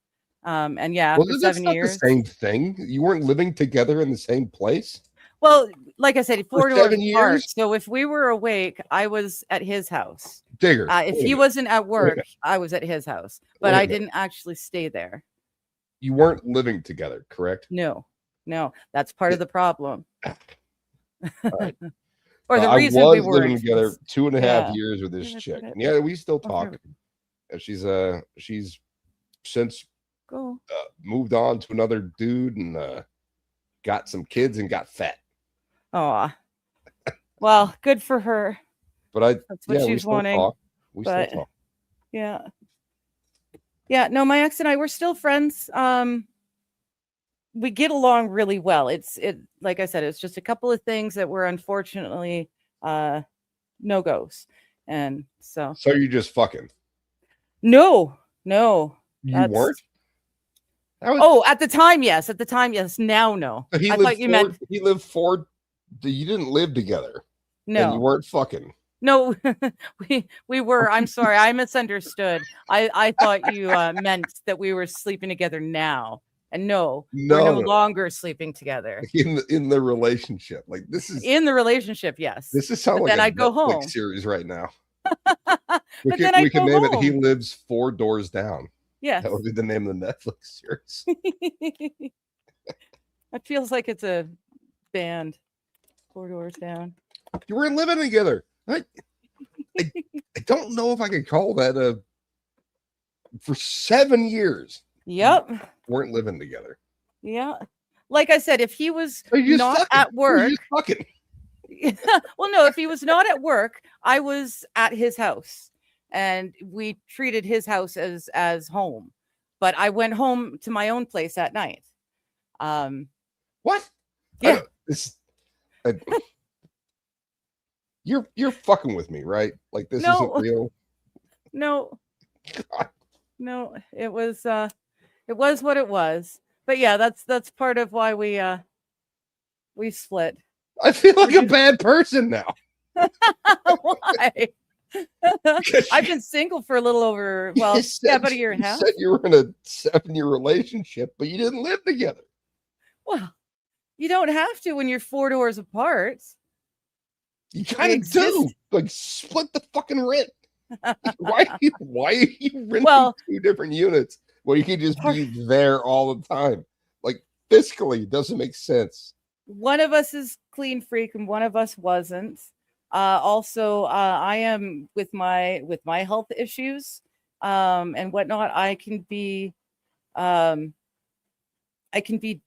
And yeah, after 7 years, the same thing. You weren't living together in the same place. Well, like I said, 4 doors apart. Years? So if we were awake, I was at his house. Digger. If he wasn't at work, I was at his house, but I didn't actually stay there. You weren't living together, correct? No, that's part of the problem. Right. Or the reason we were living together 2.5 years with this chick. And yeah, we still talk. She's since moved on to another dude and got some kids and got fat. Oh, well, good for her. But that's what she's wanting. We still talk. Yeah. No, my ex and I, we're still friends. We get along really well. Like I said, it's just a couple of things that were unfortunately no-goes. And so you're just fucking. No. You weren't? At the time, yes. Now, no. I thought you meant he lived 4. You didn't live together. No, and you weren't fucking. No, we were. I'm sorry, I misunderstood. I thought you meant that we were sleeping together now. And no, we're no longer sleeping together in the relationship. Like this is in the relationship. Yes, this is sound like then a I'd go Netflix home series right now. we can name it. He lives 4 doors down. Yeah, that would be the name of the Netflix series. It feels like it's a band. 4 doors down. You were living together. I don't know if I could call that for 7 years. Yep. Weren't living together. Yeah. Like I said, if he was not at work. Well, no, if he was not at work, I was at his house and we treated his house as home. But I went home to my own place at night. What? Yeah. You're fucking with me, right? Like this isn't real. No. God. No, it was what it was. But yeah, that's part of why we split. I feel like a bad person now. Why? I've been single for a little over about a year and a half. You said you were in a 7-year relationship, but you didn't live together. Well, you don't have to when you're 4 doors apart. You kind of do. Like split the fucking rent. Why are you renting 2 different units? Well, you can just be there all the time. Like fiscally, it doesn't make sense. One of us is clean freak and one of us wasn't. Also, I am with my health issues and whatnot. I can be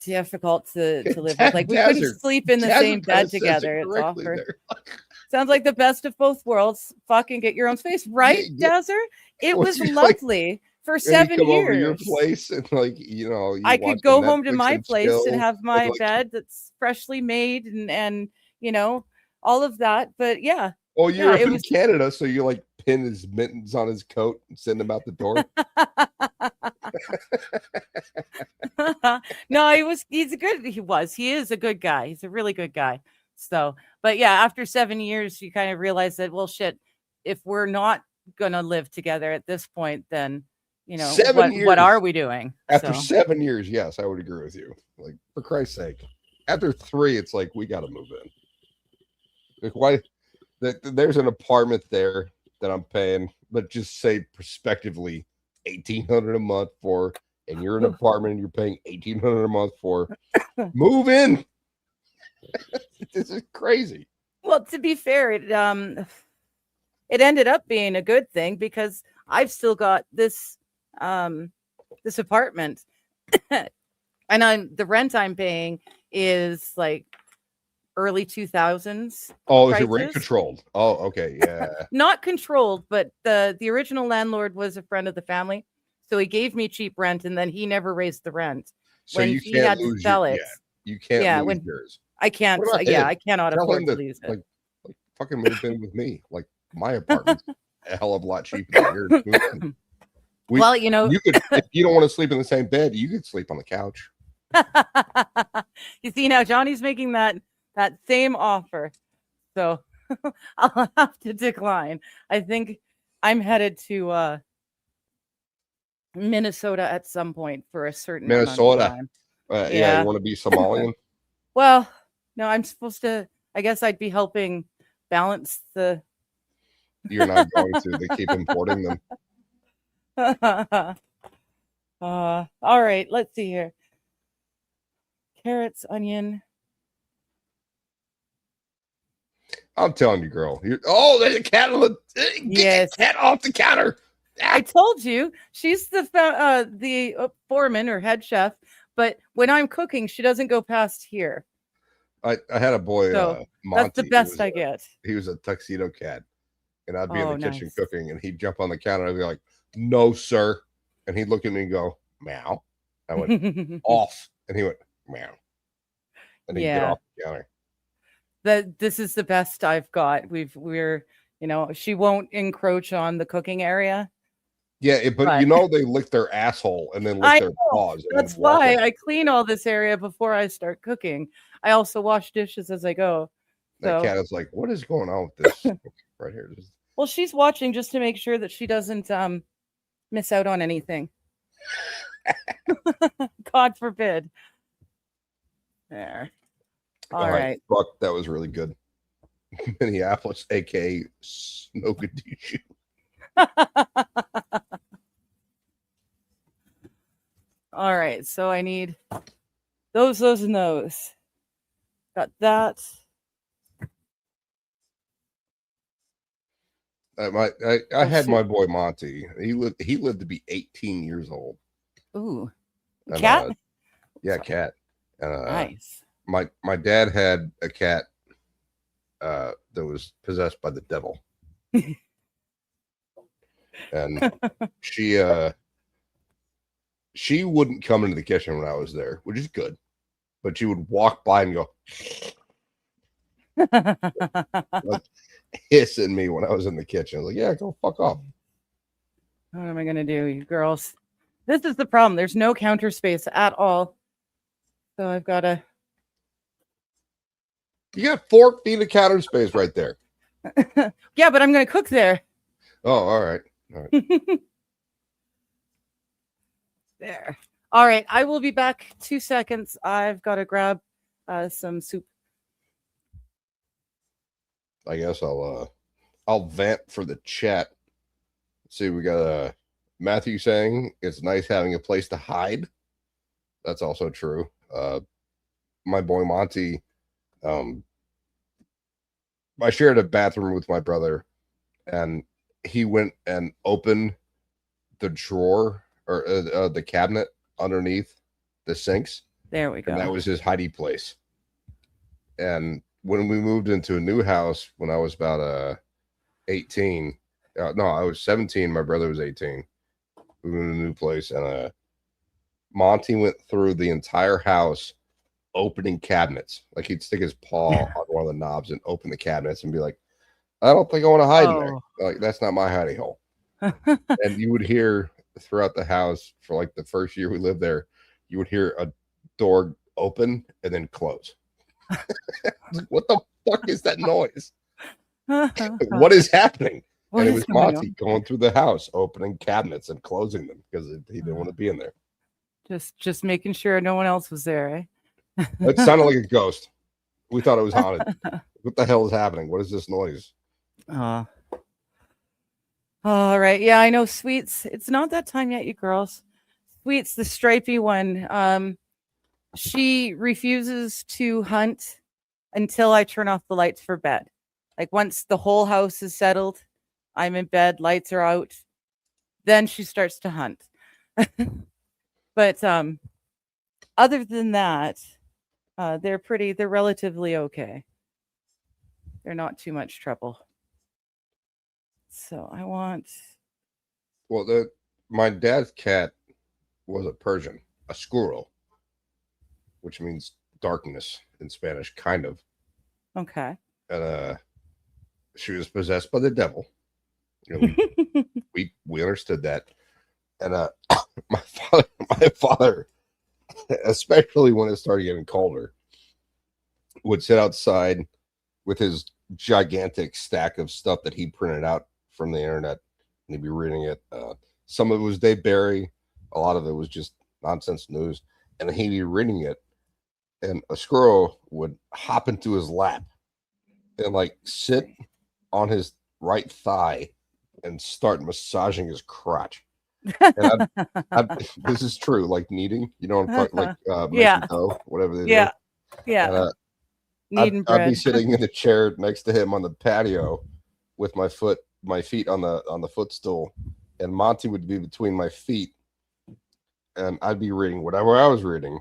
difficult to live with. Like we couldn't sleep in the same bed together. It's awkward. Sounds like the best of both worlds. Fucking get your own space, right, Dazzler? It was lovely for 7 years. Over your place and I could go home to my place and have my bed that's freshly made and all of that. But yeah. Well, you're in Canada, so you like pin his mittens on his coat and send him out the door. No, he is a good guy. He's a really good guy. So, but yeah, after 7 years, you kind of realize that, well, shit, if we're not going to live together at this point, then, you know, 7 years. what are we doing? After So, 7 years, yes, I would agree with you. Like, for Christ's sake. After 3, it's like, we got to move in. Like, why? There's an apartment there that I'm paying, but just say prospectively $1,800 a month for, and you're in an apartment and you're paying $1,800 a month for. Move in. This is crazy. well, to be fair, it ended up being a good thing because I've still got this this apartment, and the rent I'm paying is like early 2000s. Oh, is it rent prices. controlled? Oh, okay, yeah. Not controlled, but the original landlord was a friend of the family, so he gave me cheap rent, and then he never raised the rent. So when you he can't had to lose sell your, it, yeah, you can't yeah, lose when yours. I can't, What about yeah, him? I cannot Tell afford him to that, lose it. like fucking move in with me. Like my apartment's a hell of a lot cheaper than yours. Move in. Well, you know, You could, if you don't want to sleep in the same bed, you could sleep on the couch. you see now Johnny's making that same offer, so I'll have to decline. I think I'm headed to Minnesota at some point for a certain amount of Minnesota. time. Yeah, Yeah. you want to be Somalian? Well, no, I'm supposed to. I guess I'd be helping balance the. You're not going to. They keep importing them. All right, let's see here. Carrots, onion. I'm telling you, girl. Oh, there's a cat on the. Get Yes. the cat off the counter. I told you she's the foreman or head chef, but when I'm cooking, she doesn't go past here. I had a boy, So, Monty. That's the who best was I get. He was a tuxedo cat, and I'd be Oh, in the kitchen nice. cooking, and he'd jump on the counter. I'd be like, "No, sir," and he'd look at me and go, "Meow." I went off, and he went meow, and he'd get Yeah. off the counter. This is the best I've got. We're she won't encroach on the cooking area. Yeah, but Right. you know they lick their asshole and then I lick their know. paws. And That's then walk why out. I clean all this area before I start cooking. I also wash dishes as I go. That So, cat is like, "What is going on with this right here?" well, she's watching just to make sure that she doesn't miss out on anything. God forbid. There. All right. Fuck, that was really good. Minneapolis, aka Snogadishu. All right. So I need those, and those. Got that. I had my boy Monty. He lived to be 18 years old. Ooh. And, Cat? yeah, cat. Nice. My dad had a cat that was possessed by the devil. And she wouldn't come into the kitchen when I was there, which is good. But she would walk by and go hiss at me when I was in the kitchen. I was like, yeah, go fuck off. What am I gonna do, you girls? This is the problem. There's no counter space at all. So I've gotta You got 4 feet of counter space right there. yeah, but I'm gonna cook there. Oh, all right. There. All right. I will be back 2 seconds. I've got to grab some soup. I guess I'll vamp for the chat. Let's see, we got Matthew saying it's nice having a place to hide. That's also true. My boy Monty, I shared a bathroom with my brother, and he went and opened the drawer or the cabinet underneath the sinks. There we go. And that was his hidey place. And when we moved into a new house, when I was about 18, no, I was 17. My brother was 18. We moved to a new place, and Monty went through the entire house opening cabinets. Like he'd stick his paw on one of the knobs and open the cabinets and be like, I don't think I want to hide in there. Like, that's not my hidey hole. And you would hear throughout the house for like the first year we lived there, you would hear a door open and then close. What the fuck is that noise? What is happening? What and it is was going Monty on? going through the house, opening cabinets and closing them because he didn't want to be in there. Just making sure no one else was there, eh? It sounded like a ghost. We thought it was haunted. What the hell is happening? What is this noise? Oh. All right. Yeah, I know Sweets. It's not that time yet, you girls. Sweets, the stripy one. She refuses to hunt until I turn off the lights for bed. Like once the whole house is settled, I'm in bed, lights are out, then she starts to hunt. But other than that, they're relatively okay. They're not too much trouble. So I want Well, my dad's cat was a Persian, a squirrel, which means darkness in Spanish, kind of. okay. And she was possessed by the devil. You know, we understood that. And my father, especially when it started getting colder, would sit outside with his gigantic stack of stuff that he printed out from the internet, and he'd be reading it. Some of it was Dave Barry, a lot of it was just nonsense news, and he'd be reading it, and a squirrel would hop into his lap and like sit on his right thigh and start massaging his crotch. And this is true, like kneading, you know, like Yeah. making dough, whatever they Yeah. do. Yeah. And, Kneading I'd bread. be sitting in the chair next to him on the patio with my feet on the footstool, and Monty would be between my feet, and I'd be reading whatever I was reading,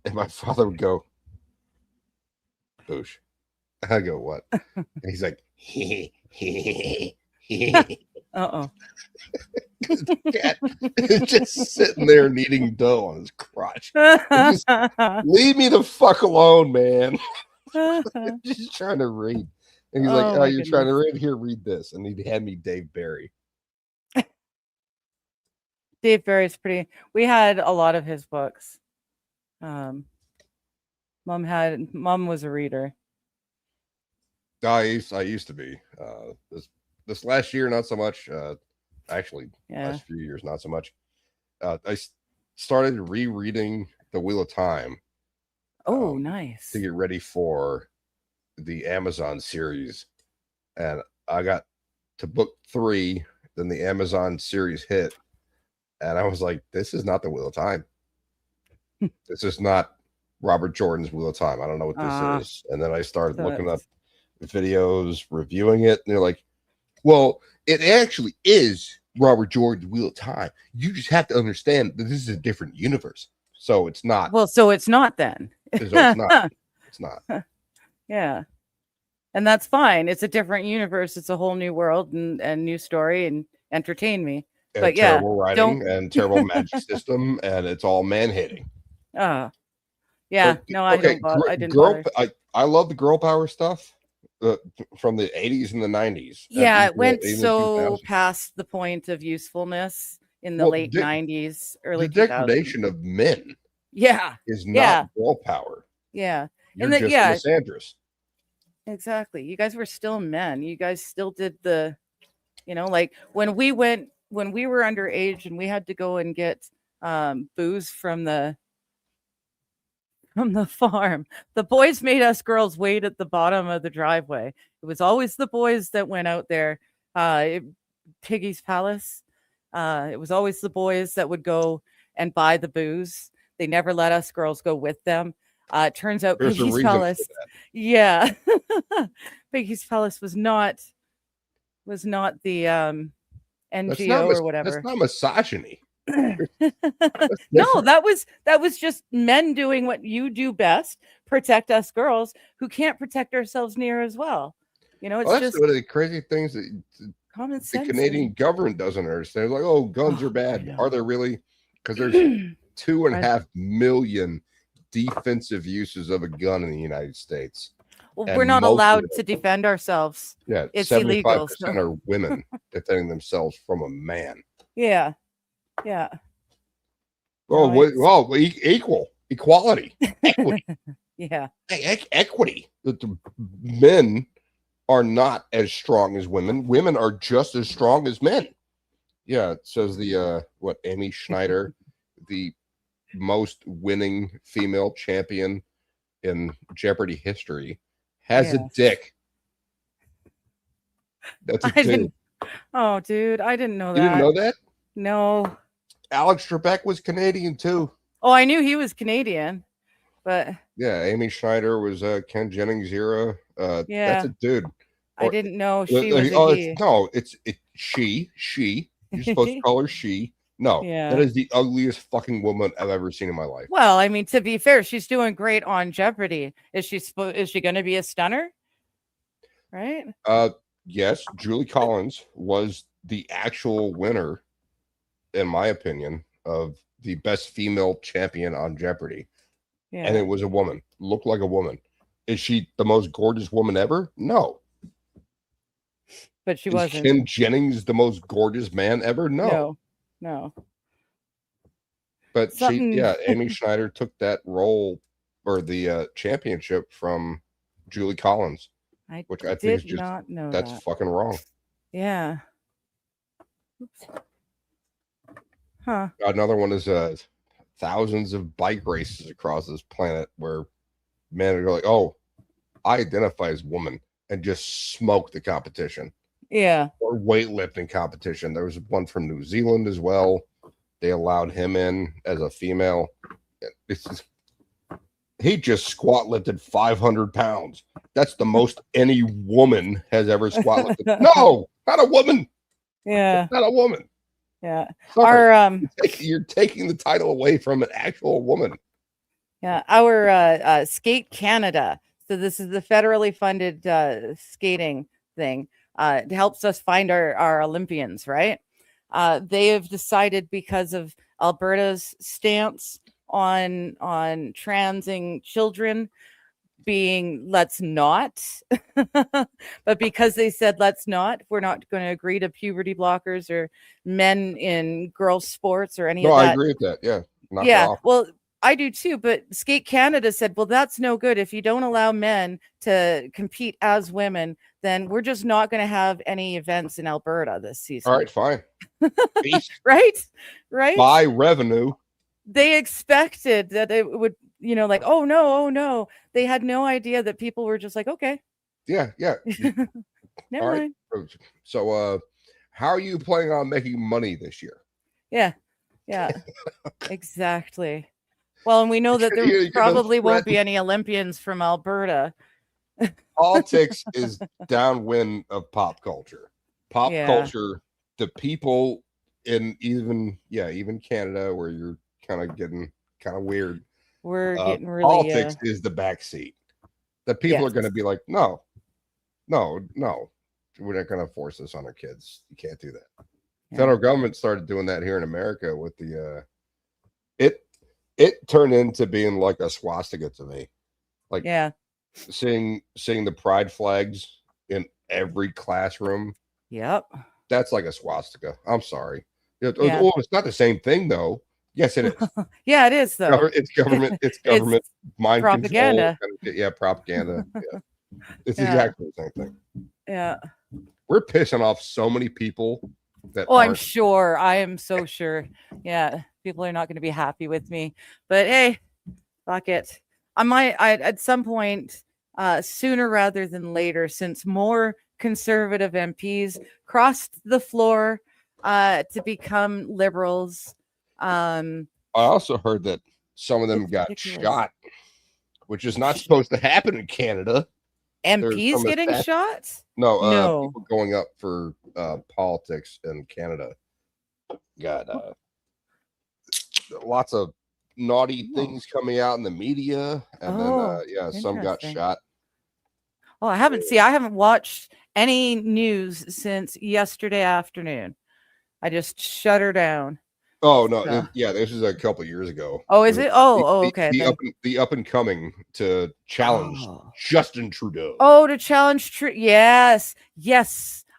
and my father would go, "Boosh." I go, "What?" And he's like, Uh-oh. cat is just sitting there kneading dough on his crotch. Just leave me the fuck alone, man. Just trying to read. And he's like, Oh, "Oh, my you're trying to goodness. read? Here, read this." And he'd hand me Dave Barry. Dave Barry's pretty. We had a lot of his books. Mom was a reader. I used to be. This last year, not so much. Actually, Yeah. last few years, not so much. Started rereading The Wheel of Time. Oh, nice. To get ready for the Amazon series, and I got to book 3. Then the Amazon series hit, and I was like, "This is not The Wheel of Time. This is not Robert Jordan's Wheel of Time. I don't know what this is." And then I started looking up videos reviewing it, and they're like, "Well, it actually is Robert Jordan's Wheel of Time. You just have to understand that this is a different universe. So it's not." Well, so it's not then. So it's not. It's not. Yeah. And that's fine. It's a different universe. It's a whole new world and new story, and entertain me. And But yeah, terrible writing and terrible magic system, and it's all man hating. yeah. But, No, I okay, don't. I didn't girl. bother. I love the girl power stuff from the 80s and the 90s. Yeah, and it went even the so 2000s. past the point of usefulness in the Well, late 90s, early the 2000s. degradation of men Yeah. is not Yeah. girl power. Yeah. You're And then, just yeah, misandrous. exactly. You guys were still men. You guys still did the, like when we were underage and we had to go and get booze from the farm, the boys made us girls wait at the bottom of the driveway. It was always the boys that went out there. Piggy's Palace. It was always the boys that would go and buy the booze. They never let us girls go with them. Turns out There's a Piggy's reason for Palace. that. Yeah. Piggy's Palace was not the NGO or whatever. That's not misogyny. No, that was just men doing what you do best, protect us girls who can't protect ourselves near as well. It's That's just one of the crazy things that common the sense. Canadian government doesn't understand. Like, oh, guns are I bad. know. Are they really? Because there's 2.5 million defensive uses of a gun in the United States. Well, and we're not most of allowed it- to defend ourselves. Yeah, It's 75% illegal. So. are women defending themselves from a man. Yeah. Oh, No, equality, equity, Yeah. equity. The men are not as strong as women. Women are just as strong as men. Yeah, it says the Amy Schneider, the most winning female champion in Jeopardy history, has a Yes. dick. That's a I dude. didn't. Oh, dude, I didn't know You that. didn't know that? No. Alex Trebek was Canadian too. Oh, I knew he was Canadian, but Yeah, Amy Schneider was Ken Jennings era. That's yeah, a dude. I Or- didn't know she was a oh, he. it's she. You're supposed to call her she. No, Yeah. that is the ugliest fucking woman I've ever seen in my life. Well, I mean, to be fair, she's doing great on Jeopardy. Is she going to be a stunner? Right? Yes, Julie Collins was the actual winner, in my opinion, of the best female champion on Jeopardy. Yeah. And it was a woman. Looked like a woman. Is she the most gorgeous woman ever? No. But she Is wasn't. Ken Jennings the most gorgeous man ever? No. No. But Something- Amy Schneider took that role or the championship from Julie Collins, I which I think did is just not know that's that. fucking wrong. Yeah. Oops. Huh. Another one is thousands of bike races across this planet where men are like, oh, I identify as woman, and just smoke the competition. Yeah. Or weightlifting competition. There was one from New Zealand as well. They allowed him in as a female. He just squat lifted 500 pounds. That's the most any woman has ever squat lifted. No, not a woman. Yeah. Not a woman. Yeah. Sorry. Our You're taking the title away from an actual woman. Yeah, our Skate Canada. So this is the federally funded skating thing. It helps us find our Olympians, right? They have decided, because of Alberta's stance on transing children being let's not, but because they said let's not, we're not going to agree to puberty blockers or men in girls sports or any No, of that. I agree with that. Yeah. Knock it Yeah, off. well, I do too, but Skate Canada said, well, that's no good. If you don't allow men to compete as women, then we're just not going to have any events in Alberta this season. All right, fine. Peace. Right? Buy revenue. They expected that it would, like, oh no. They had no idea that people were just like, okay, Yeah. never All right. mind. So how are you planning on making money this year? Yeah, exactly. Well, and we know that You're there gonna probably won't be threaten- any Olympians from Alberta. Politics is downwind of pop culture. Pop Yeah. culture, the people in even Canada, where you're kind of getting kind of weird. We're getting really Politics is the backseat. The people are Yes. going to be like, no, we're not going to force this on our kids. You can't do that. Yeah. Federal government started doing that here in America with the it turned into being like a swastika to me. Like Yeah. seeing the pride flags in every classroom, Yep. that's like a swastika. I'm sorry. Yeah. Oh, it's not the same thing though. Yes, it is. Yeah, it is though. It's government. It's government mind propaganda. control. Yeah, propaganda. Yeah. It's Yeah. exactly the same thing. Yeah. We're pissing off so many people that Oh, I'm aren't- sure. I am so sure. Yeah. People are not going to be happy with me. But hey, fuck it. I at some point, sooner rather than later, since more conservative MPs crossed the floor to become liberals. I also heard that some of them It's got ridiculous. shot, which is not supposed to happen in Canada. MPs some getting assassin- shot? No, No. people going up for politics in Canada got lots of naughty things coming out in the media, and Oh, then some got interesting. shot. Oh, I haven't watched any news since yesterday afternoon. I just shut her down. Oh no, So- this is a couple years ago. Oh, is it? Oh, The- okay. The, then. up and coming to challenge Oh. Justin Trudeau. Oh, to challenge yes,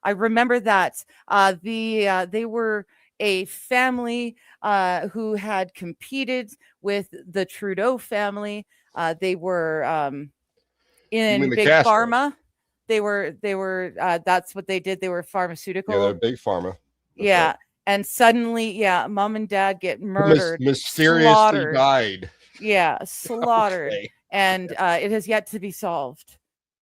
I remember that. They were a family who had competed with the Trudeau family. They were mean in the Big Castros? Pharma. They were that's what they did. They were Yeah, they're pharmaceutical. big pharma. That's Yeah. right. And suddenly, yeah, mom and dad get Who murdered, mysteriously slaughtered. died. Yeah, slaughtered. Okay. And it has yet to be solved.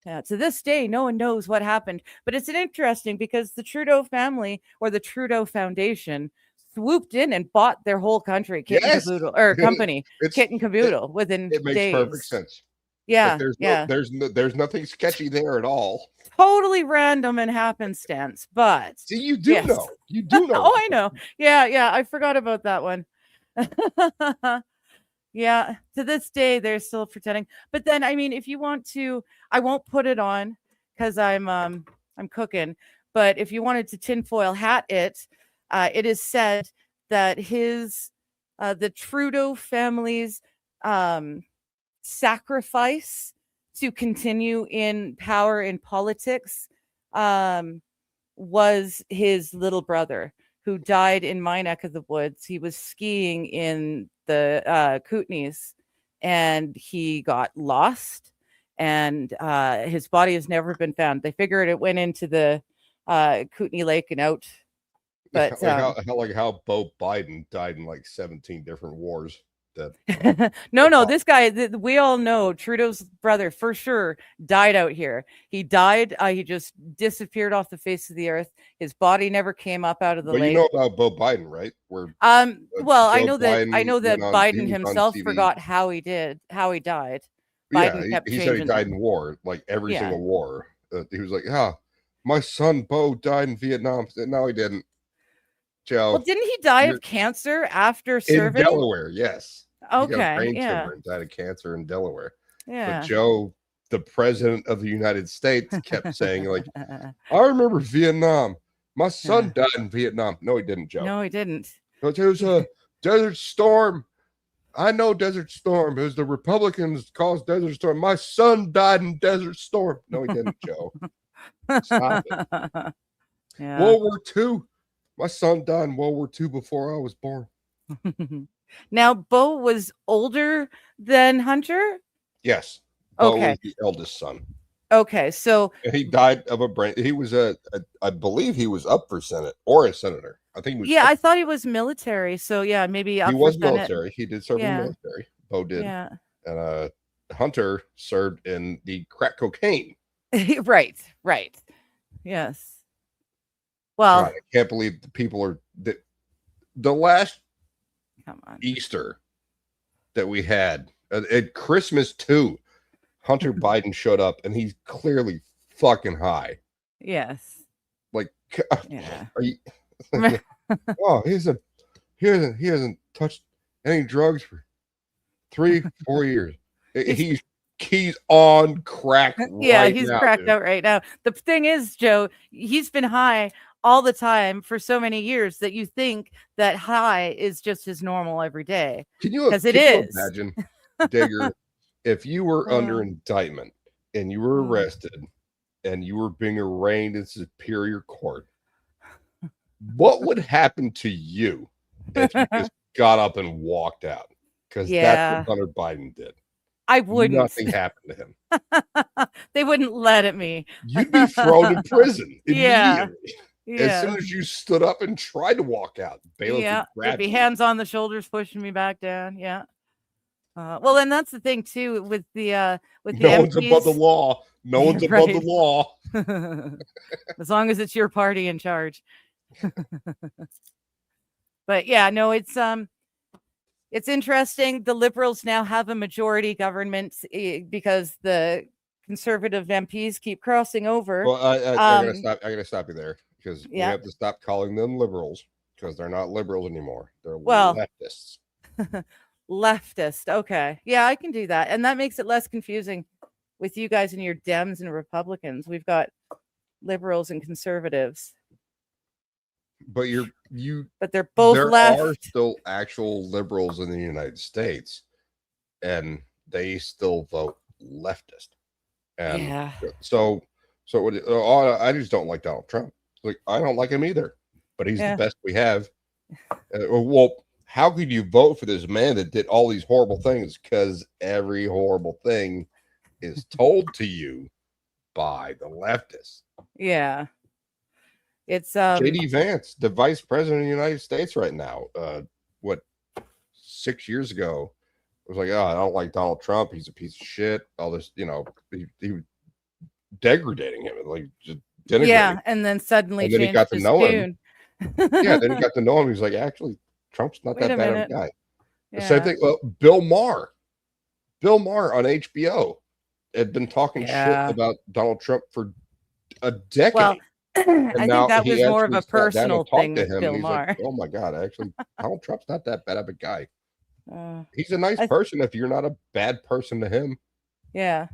To this day, no one knows what happened. But it's interesting because the Trudeau family or the Trudeau Foundation swooped in and bought their whole country, kit and Yes. caboodle, or company, It's kit and caboodle, within it makes days. perfect sense. Yeah, Like there's yeah. there's nothing sketchy there at all. Totally random and happenstance, but See, you do yes. know. You do know. Oh, I know. Yeah, yeah. I forgot about that one. Yeah, to this day they're still pretending. But then, I mean, if you want to, I won't put it on because I'm cooking. But if you wanted to tinfoil hat it, it is said that the Trudeau family's sacrifice to continue in power in politics was his little brother who died in my neck of the woods. He was skiing in the Kootenays and he got lost, and his body has never been found. They figured it went into the Kootenay Lake and out. But like how Bo Biden died in like 17 different wars. That no, this guy, we all know Trudeau's brother for sure died out here. He died. He just disappeared off the face of the earth. His body never came up out of the but lake. you know about Bo Biden, right? Where well, I Joe know that Biden he Biden was on himself TV. forgot how he died. Yeah, Biden kept he said he changing died it. in war, like every Yeah. single war. He was like, "Yeah, my son Bo died in Vietnam." No, he didn't. Joe, Well, didn't he die you're- of cancer after in serving? Delaware, yes. He got a Okay, brain yeah, tumor and died of cancer in Delaware. yeah. But Joe, the president of the United States, kept saying, like, I remember Vietnam. My son died in Vietnam. No, he didn't, Joe. No, he didn't. But it was a Desert Storm. I know Desert Storm. It was the Republicans caused Desert Storm. My son died in Desert Storm. No, he didn't, Joe. Stop it. Yeah. World War II. My son died in World War II before I was born. Now, Bo was older than Hunter. Yes. Bo Okay. was the eldest son. Okay, so And he died of a brain. He was I believe he was up for Senate or a senator. I think he was. yeah, I thought he was military. So yeah, maybe up He for was Senate. military. He did serve in Yeah. the military. Bo did. Yeah. And Hunter served in the crack cocaine. Right. Yes. Well, God, I can't believe the people are the last come on. Easter that we had at Christmas too. Hunter Biden showed up and he's clearly fucking high. Yes. Like, Yeah. are you? Oh, he hasn't touched any drugs for 3-4 years. He's on crack. Yeah, right he's now, cracked dude. out right now. The thing is, Joe, he's been high all the time for so many years that you think that high is just his normal every day. Can you 'Cause it can you is. imagine, Digger, if you were under indictment and you were arrested and you were being arraigned in Superior Court, what would happen to you if you just got up and walked out? Because that's what Hunter Biden did. I wouldn't. Nothing happened to him. They wouldn't let at me. You'd be thrown in prison Yeah. immediately. Yeah. As soon as you stood up and tried to walk out, bailiff Yeah, would there'd grab be you. hands on the shoulders pushing me back down. Yeah. Well, and that's the thing too with the No one's above the MPs. law. No one's above the Right. law. As long as it's your party in charge. But yeah, no, it's interesting. The Liberals now have a majority government because the conservative MPs keep crossing over. Well, I gotta stop you there because we Yeah. have to stop calling them liberals because they're not liberals anymore. They're Well, leftists. Leftist. Okay. Yeah, I can do that. And that makes it less confusing with you guys and your Dems and Republicans. We've got liberals and conservatives, But but they're both there left. are still actual liberals in the United States, and they still vote leftist. And Yeah. so I just don't like Donald Trump. Like, I don't like him either, but he's Yeah. the best we have. Well, how could you vote for this man that did all these horrible things? Because every horrible thing is told to you by the leftists. Yeah. It's JD Vance, the vice president of the United States right now, what, 6 years ago, was like, oh, I don't like Donald Trump. He's a piece of shit. All this, he was degrading him, like just denigrating. Yeah, and then suddenly And then he changed got to his know him. tune. Yeah, then he got to know him. He's like, actually, Trump's not Wait that a bad of minute. a guy. The Yeah. same thing. Bill Maher on HBO had been talking Yeah. shit about Donald Trump for a decade. Well, I think now that he was more of actually a sat down and personal talked thing to with him, Bill and he's Maher. like, oh my God, actually, Donald Trump's not that bad of a guy. Uh, He's a nice person if you're not a bad person to him. yeah.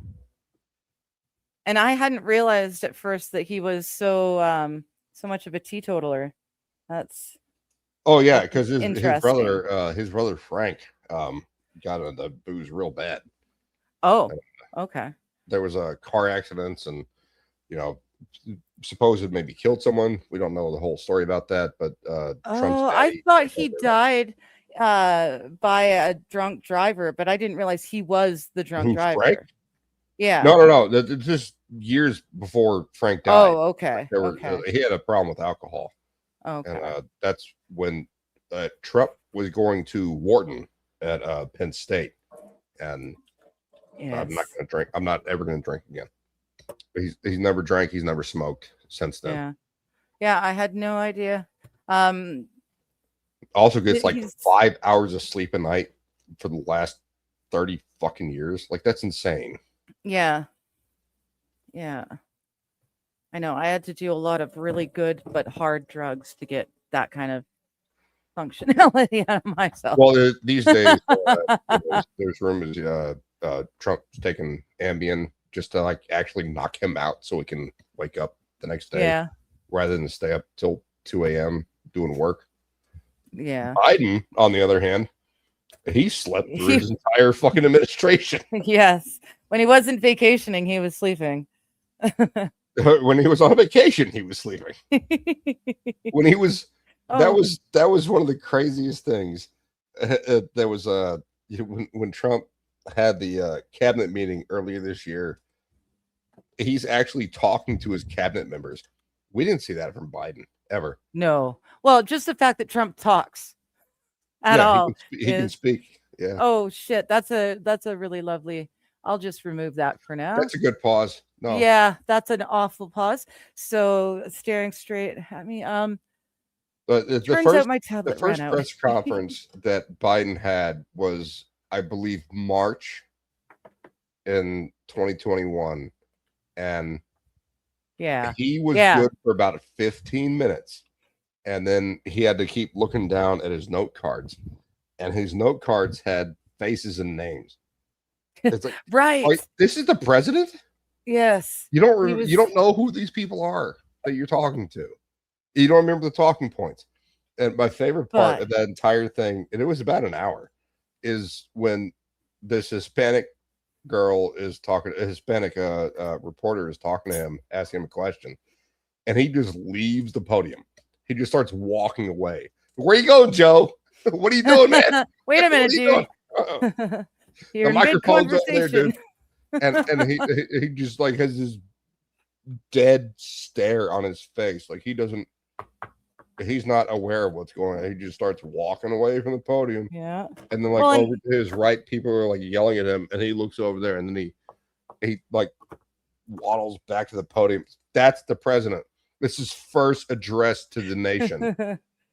And I hadn't realized at first that he was so much of a teetotaler. That's Oh yeah, That's because his interesting. brother Frank got into the booze real bad. oh, okay. There was a car accidents, and supposed maybe killed someone. We don't know the whole story about that, but Trump's Oh, I daddy thought told he everybody. died by a drunk driver, but I didn't realize he was the drunk Who, driver. Frank? Yeah. No. It's just years before Frank died. Oh, okay. He had a problem with alcohol, Okay. and that's when Trump was going to Wharton at Penn State, and I'm not Yes. going to drink. I'm not ever going to drink again. He's never drank. He's never smoked since then. Yeah. Yeah, I had no idea. Also gets like He's- 5 hours of sleep a night for the last 30 fucking years. Like, that's insane. Yeah. Yeah. I know. I had to do a lot of really good but hard drugs to get that kind of functionality out of myself. Well, these days, there's rumors Trump's taking Ambien just to like actually knock him out so he can wake up the next day Yeah. rather than stay up till 2 a.m. doing work. Yeah. Biden, on the other hand, he slept through his entire fucking administration. Yes. When he wasn't vacationing, he was sleeping. When he was on vacation, he was sleeping. When he was that was one of the craziest things. There was when Trump had the cabinet meeting earlier this year, he's actually talking to his cabinet members. We didn't see that from Biden ever. No. Well, just the fact that Trump talks at all. He can speak. Yeah. Oh shit. That's a really lovely. I'll just remove that for now. That's a good pause. No. Yeah, that's an awful pause. So staring straight at me. But the Turns first out my tablet press ran out. conference that Biden had was, I believe, March in 2021, and Yeah. he was good for about 15 minutes, and then he had to keep looking down at his note cards, and his note cards had faces and names. It's like, Right. this is the president. Yes. You don't know who these people are that you're talking to. You don't remember the talking points. And my favorite part of that entire thing, and it was about an hour, is when this Hispanic girl is talking, a Hispanic reporter is talking to him, asking him a question, and he just leaves the podium. He just starts walking away. Where you going, Joe? What are you doing, man? Wait a minute, dude. You're The microphone's over there, dude. mid-conversation. And he just like has this dead stare on his face, like he's not aware of what's going on. He just starts walking away from the podium. Yeah. And then like over to his right, people are like yelling at him, and he looks over there, and then he like waddles back to the podium. That's the president. This is first address to the nation.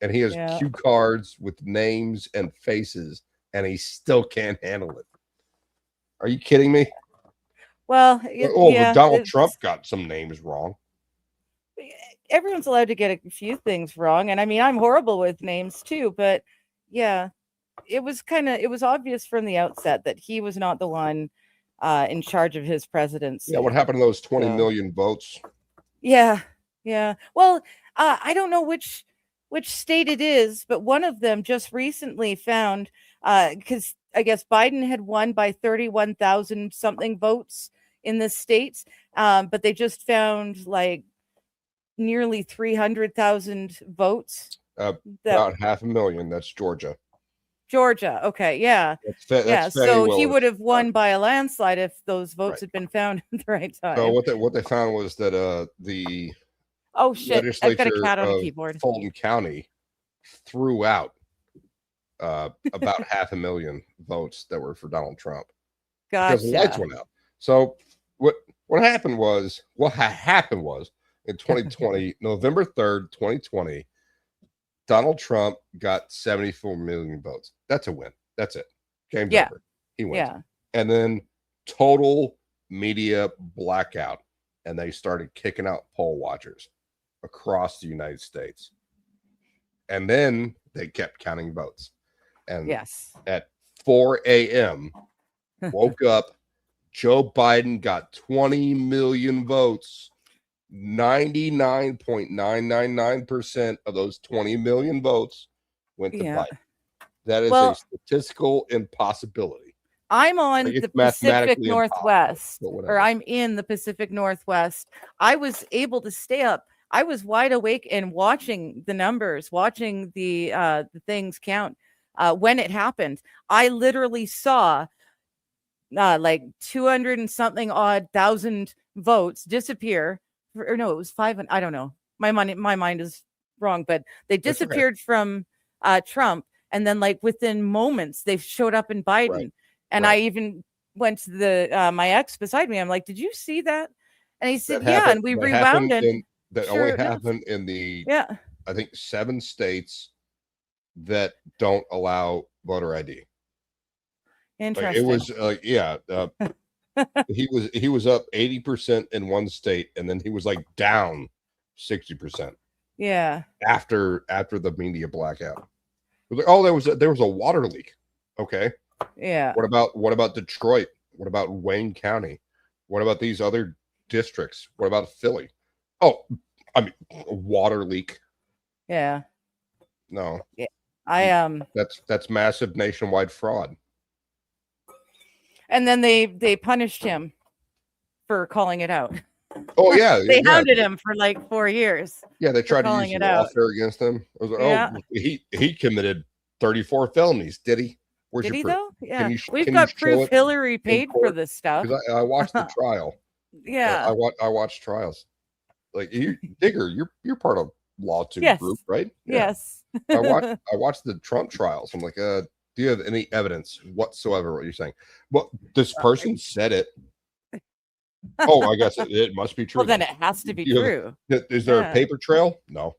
And he has cue cards with names and faces, and he still can't handle it. Are you kidding me? Well, Donald Trump got some names wrong. Everyone's allowed to get a few things wrong, and I mean, I'm horrible with names too, but yeah, it was obvious from the outset that he was not the one in charge of his presidency. Yeah, what happened to those 20 million votes? Yeah. Well, I don't know which state it is, but one of them just recently found, because I guess Biden had won by 31,000 something votes in the states, but they just found like nearly 300,000 votes. About 500,000. That's Georgia. Georgia. Okay, yeah, yeah. That's Fannie So he Willis. would have won by a landslide if those votes Right. had been found at the right time. So what they found was that the Oh shit! I've got a legislature cat on a of keyboard. Fulton County threw out about 500,000 votes that were for Donald Trump because the lights Gotcha. went out. So what happened was in 2020, November 3rd, 2020, Donald Trump got 74 million votes. That's a win. That's it. Game's Yeah. over. He wins. Yeah. And then total media blackout, and they started kicking out poll watchers across the United States. And then they kept counting votes. And Yes. at 4 a.m., woke up, Joe Biden got 20 million votes. 99.999% of those 20 million votes went to Yeah. Biden. That is Well, a statistical impossibility. I'm on Like, it's the Pacific mathematically impossible, Northwest, but or whatever. I'm in the Pacific Northwest. I was able to stay up. I was wide awake and watching the numbers, watching the things count when it happened. I literally saw like 200 and something odd thousand votes disappear. Or no, it was 500. I don't know. My mind is wrong, but they That's okay. disappeared from Trump, and then like within moments they showed up in Biden. Right. And Right. I even went to the my ex beside me. I'm like, "Did you see that?" And he said, That "Yeah." happened- And we that rewound happened it. that Sure only enough. happened in the Yeah. I think 7 states that don't allow voter ID. Like, Interesting. it was he was up 80% in one state, and then he was like down 60% Yeah. after the media blackout. It was like, oh, there was a water leak. Okay. Yeah. What about Detroit? What about Wayne County? What about these other districts? What about Philly? Oh, I mean, a water leak. Yeah. No, I that's massive nationwide fraud. and then they punished him for calling it out. Oh yeah, They yeah, hounded him for like 4 years. yeah. They tried to calling use it out. lawfare against him. It was like, Yeah. oh, he committed 34 felonies. Did he? Where's Did your he proof? though? Yeah. can We've you got show proof it Hillary paid for court? this stuff. Because I watched the trial. Yeah. I watched trials. Like Digger, you're part of Lawtube Yes. group, right? Yeah. Yes. I watched the Trump trials. I'm like, do you have any evidence whatsoever what you're saying? Well, this person said it. Oh, I guess it must be true. Well, then it has to be You have- true. Is there Yeah. a paper trail? No.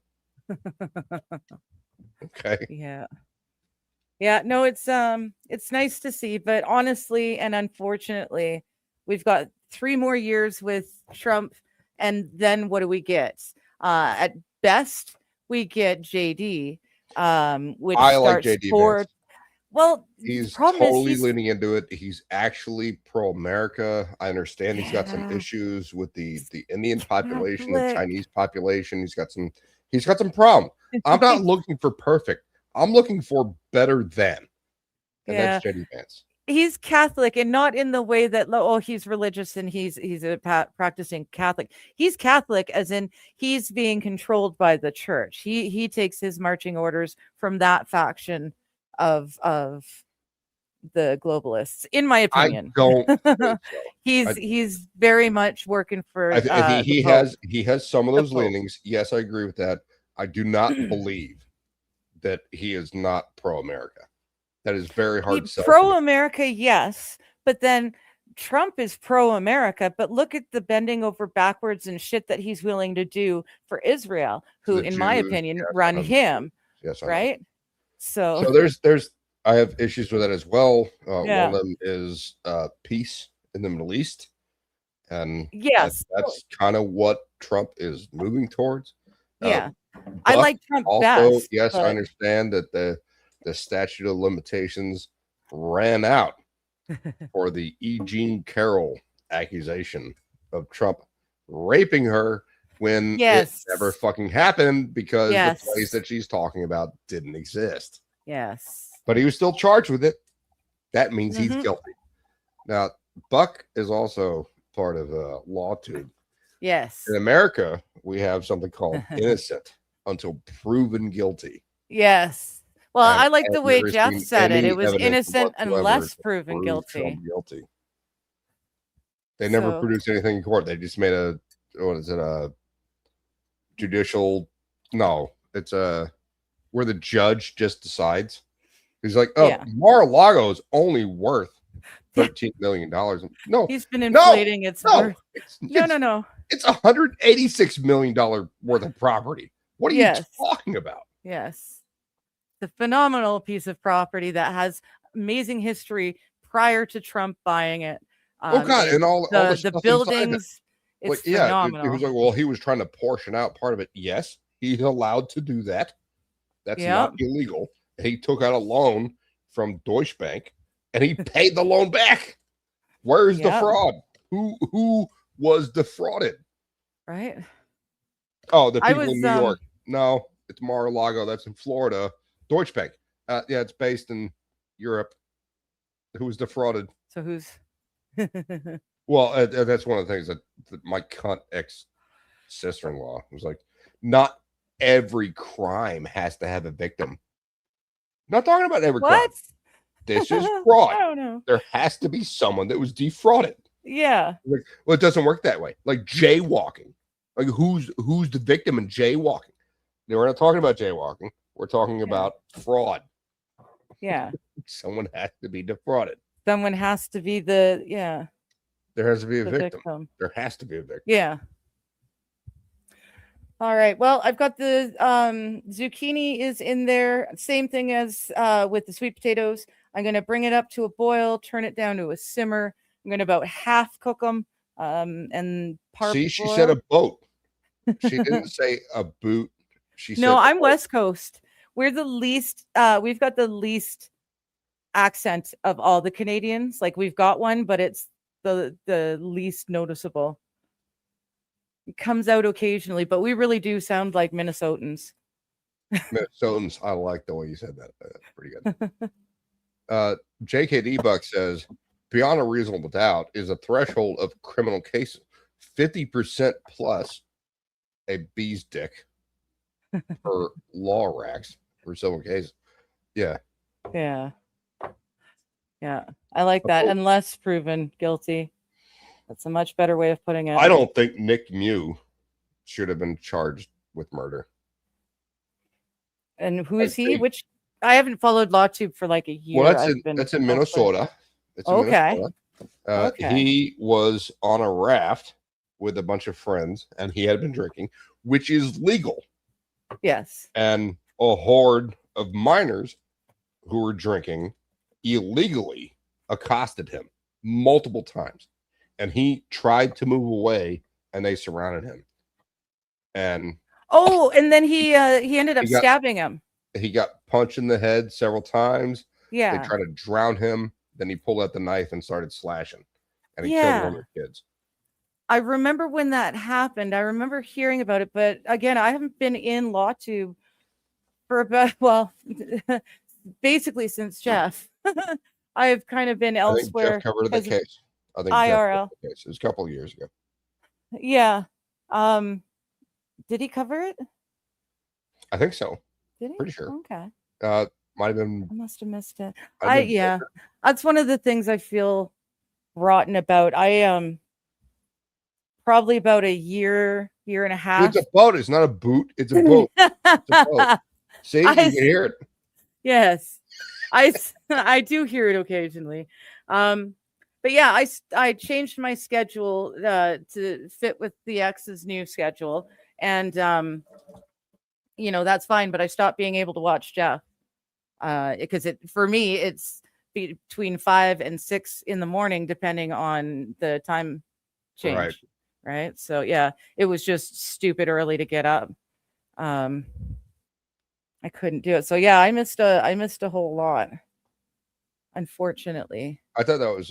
Okay. Yeah. Yeah, no, it's nice to see, but honestly and unfortunately, we've got 3 more years with Trump, and then what do we get? At best, we get JD, which I like starts JD for Vance. well, He's problem is totally he's- leaning into it. He's actually pro-America. I understand he's got some Yeah. issues with the Indian population, the Catholic. Chinese population. He's got some problem. I'm not looking for perfect. I'm looking for better than. And that's JD Vance. He's Catholic, and not in the way that he's religious and he's a practicing Catholic. He's Catholic as in he's being controlled by the church. He takes his marching orders from that faction of the globalists, in my I opinion. don't think so. He's very much working for I think the Pope. he has some of The those Pope. leanings. Yes, I agree with that. I do not believe that he is not pro-America. That is very hard to sell. Pro-America, yes, but then Trump is pro-America, but look at the bending over backwards and shit that he's willing to do for Israel, who, The in my Jews, opinion, yes, run 100%. him, Yes, I know. right? So, So there's I have issues with that as well. Yeah. One of them is peace in the Middle East, and yes, that's kind of what Trump is moving towards. yeah, I but like Trump also, best. yes, I but- understand that the statute of limitations ran out for the E. Jean Carroll accusation of Trump raping her when Yes. it never fucking happened because Yes. the place that she's talking about didn't exist. Yes, But he was still charged with it. That means he's Mhm. guilty. Now, Buck is also part of LawTube. yes, In America, we have something called innocent until proven guilty. yes. Well, And I like I've the way never Jeff seen said it. any It was evidence innocent whatsoever unless to proven prove Trump guilty. guilty. They never So produced anything in court. They just made a what is it, a judicial, no, it's a where the judge just decides. He's like, oh, yeah, Mar-a-Lago is only worth Yeah. $13 million. No, he's been no, inflating its no, worth. No. it's $186 million worth of property. What are you Yes. talking about? Yes. The phenomenal piece of property that has amazing history prior to Trump buying it. Oh God, and all the stuff the inside of it. buildings, it's Like, yeah, it phenomenal. was like, well, he was trying to portion out part of it. Yes, he's allowed to do that. That's not illegal. He took out a loan from Deutsche Bank and he paid the loan back. Where's the fraud? Who was defrauded? Right. Oh, the people in New York. No, it's Mar-a-Lago. That's in Florida. Deutsche Bank. Yeah, it's based in Europe. Who was defrauded? So who's Well, that's one of the things that my cunt ex-sister-in-law was like, not every crime has to have a victim. Not talking about every crime. what? This is fraud. I don't know. There has to be someone that was defrauded. Yeah. Like, well, it doesn't work that way. Like jaywalking. Like who's the victim in jaywalking? No, we're not talking about jaywalking. We're talking about fraud. Yeah. Someone has to be defrauded. Someone has to be the There has to be a the victim. There has to be a victim. Yeah. All right. Well, I've got the zucchini is in there. Same thing as with the sweet potatoes. I'm going to bring it up to a boil, turn it down to a simmer. I'm going to about half cook them and See, she said a boat. She didn't say a boot. She said no, I'm boat. West Coast. We're the least we've got the least accent of all the Canadians. Like we've got one, but it's the least noticeable. It comes out occasionally, but we really do sound like Minnesotans. Minnesotans. I like the way you said that. That's pretty good. JKD Buck says, beyond a reasonable doubt is a threshold of criminal cases. 50% plus a bee's dick for law racks for civil cases. Yeah. Yeah. I like that. Unless proven guilty. That's a much better way of putting it. I don't think Nick Mew should have been charged with murder. And who is he? Which I haven't followed LawTube for like a year. Well, that's in Minnesota. It's in Minnesota. He was on a raft with a bunch of friends and he had been drinking, which is legal. Yes. And a horde of minors who were drinking illegally accosted him multiple times. And he tried to move away and they surrounded him. And and then he ended up stabbing him. He got punched in the head several times. Yeah. They tried to drown him. Then he pulled out the knife and started slashing. And he killed one of the kids. I remember when that happened. I remember hearing about it, but again, I haven't been in LawTube for about basically since Jeff. I've kind of been elsewhere. Jeff covered the case. I think IRL. It was a couple of years ago. Yeah. Did he cover it? I think so. Did he? Pretty sure. Okay. Might have been. I must have missed it. That's one of the things I feel rotten about. I probably about a year and a half. It's a boat. It's not a boot. It's a boat. It's a boat. See, you can hear it. Yes, I do hear it occasionally. But yeah, I changed my schedule to fit with the ex's new schedule, and that's fine. But I stopped being able to watch Jeff because for me it's between 5 and 6 in the morning, depending on the time change. Right. So yeah, it was just stupid early to get up. I couldn't do it. So yeah, I missed a whole lot. Unfortunately. I thought that was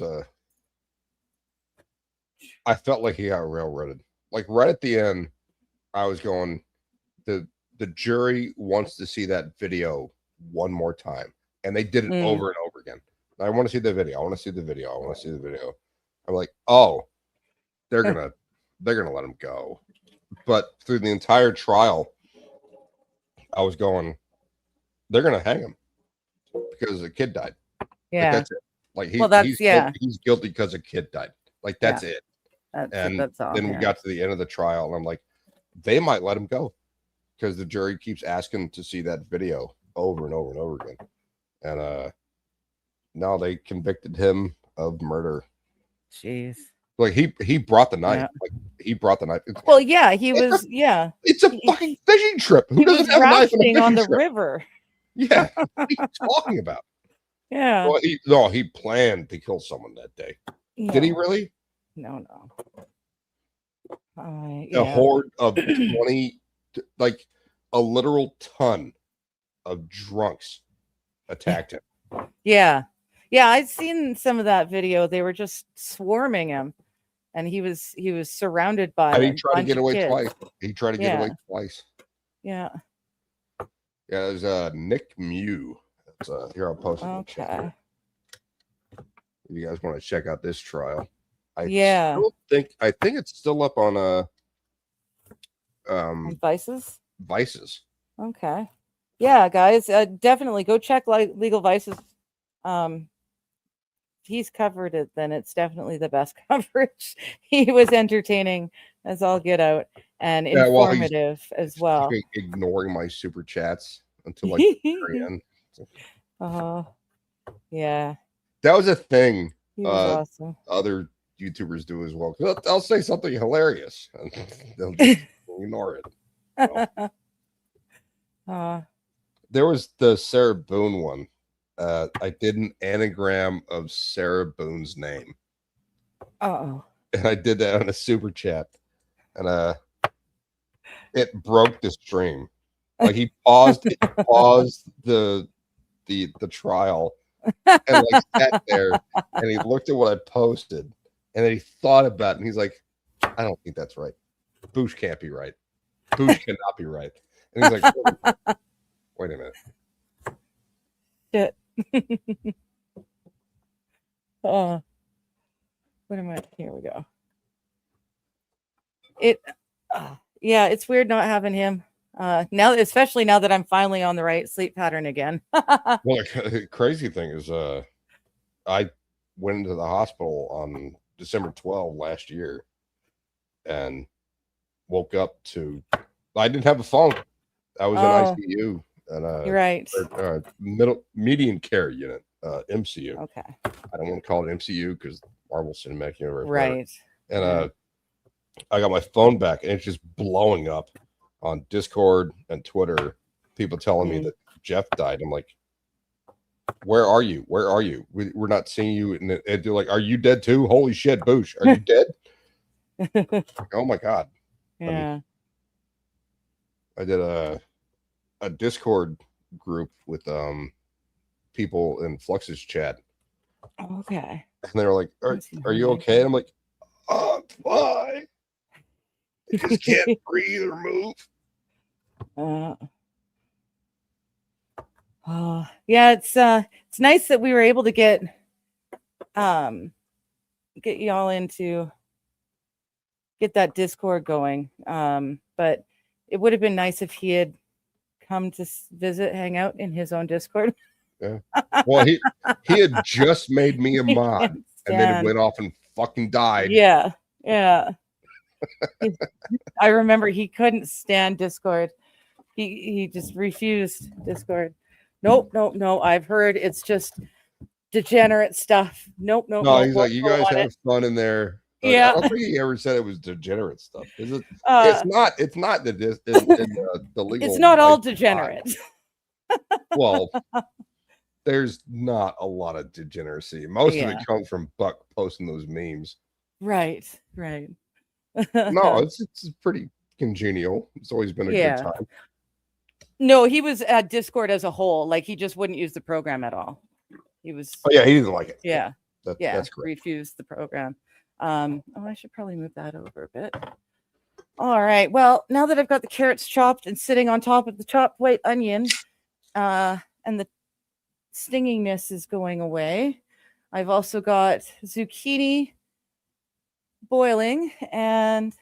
I felt like he got railroaded. Like right at the end, I was going, the jury wants to see that video one more time. And they did it over and over again. I want to see the video. I want to see the video. I want to see the video. I'm like, oh, they're gonna let him go. But through the entire trial, I was going, they're gonna hang him. because a kid died. Like, Yeah. that's it. Like Well, that's- he's guilty because a kid died. Like that's it. And That's all. then we got to the end of the trial, and I'm like, they might let him go because the jury keeps asking to see that video over and over and over again. And now they convicted him of murder. Jeez. Like he brought the knife. Yeah. Like he brought the knife. Well, yeah, he It's a- was. Yeah, It's a he- fucking fishing trip. Who he was doesn't have a knife on a rafting fishing on the trip? river. Yeah, what are you talking about? Yeah. Well, he planned to kill someone that day. Did he No. really? No. A Yeah. horde of 20, like a literal ton of drunks attacked him. Yeah. I'd seen some of that video. They were just swarming him, and he was surrounded by. And he a tried to bunch get of away kids. twice. He tried to get away Yeah. twice. Yeah. Yeah, there's Nick Mew. That's here, I'll post it. in the chat. Okay. If you guys want to check out this trial. I think it's still up on Vices. Vices. Okay. Yeah, guys, definitely go check Legal Vices. He's covered it, then it's definitely the best coverage. He was entertaining as all get out and Yeah, well, he's- informative as well. Ignoring my super chats until like the very end. Yeah, That was a thing he was awesome. other YouTubers do as well. 'Cause I'll say something hilarious and they'll just ignore it. There was the Sarah Boone one. I did an anagram of Sarah Boone's name. Oh, And I did that on a super chat. And it broke the stream. Like he paused the trial and like sat there and he looked at what I posted and then he thought about it and he's like, I don't think that's right. Boosh can't be right. Boosh cannot be right. And he's like, wait a minute. shit. What am I? Here we go. Yeah, it's weird not having him. Now, especially now that I'm finally on the right sleep pattern again. Well, the crazy thing is, I went into the hospital on December 12 last year and woke up to, I didn't have a phone. I was in ICU and You're right. median care unit, MCU. Okay. I don't want to call it MCU because Marvel Cinematic Universe. Right. And I got my phone back and it's just blowing up on Discord and Twitter. People telling me that Jeff died. I'm like, where are you? Where are you? We're not seeing you. And they're like, are you dead too? Holy shit, Boosh. Are you dead? Like, oh my God. Yeah. I did a Discord group with people in Flux's chat. Okay. And they were like, are you okay? And I'm like, I'm fine. I just can't breathe or move. Yeah, it's nice that we were able to get y'all into get that Discord going. But it would have been nice if he had come to visit, hang out in his own Discord. Yeah. Well, he had just made me a mod and then stand. went off and fucking died. Yeah. I remember he couldn't stand Discord. He just refused Discord. Nope. I've heard it's just degenerate stuff. Nope. No, he's like, you guys have fun in there. Yeah. I don't think he ever said it was degenerate stuff. Is it? It's not the legal. It's not all degenerate. Well, there's not a lot of degeneracy. Most of it comes from Buck posting those memes. Right. No, it's pretty congenial. It's always been a good time. No, he was at Discord as a whole. Like he just wouldn't use the program at all. He was. Oh yeah, he didn't like it. Yeah. That's correct. Refused the program. I should probably move that over a bit. All right. Well, now that I've got the carrots chopped and sitting on top of the chopped white onion, and the stinginess is going away, I've also got zucchini boiling and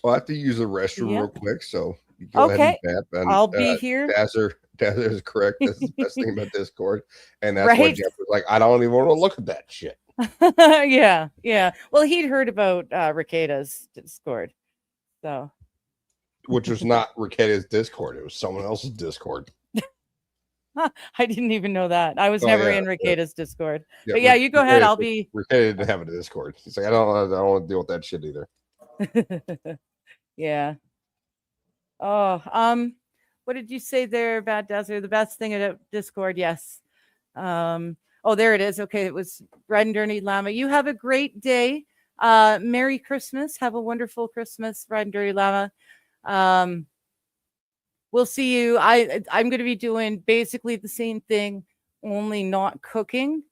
I'll have to use the restroom real quick, so Go ahead and Okay, chat. And I'll be here. Dazzler is correct. That's the best thing about Discord. And that's why Right? Jeff was like, I don't even want to look at that shit. Yeah, yeah. Well, he'd heard about Riqueda's Discord, so Which was not Riquetta's Discord. It was someone else's Discord. I didn't even know that. I was Oh, never yeah, in yeah. Riqueda's Discord. But yeah, you go ahead. I'll be. Riquetta didn't have a Discord. He's like, I don't want to deal with that shit either. Yeah. Oh, what did you say there, Bad Desert? The best thing about Discord, yes. Oh, there it is. Okay, it was Red and Dirty Llama. You have a great day. Merry Christmas. Have a wonderful Christmas, Red and Dirty Llama. We'll see you. I'm going to be doing basically the same thing, only not cooking.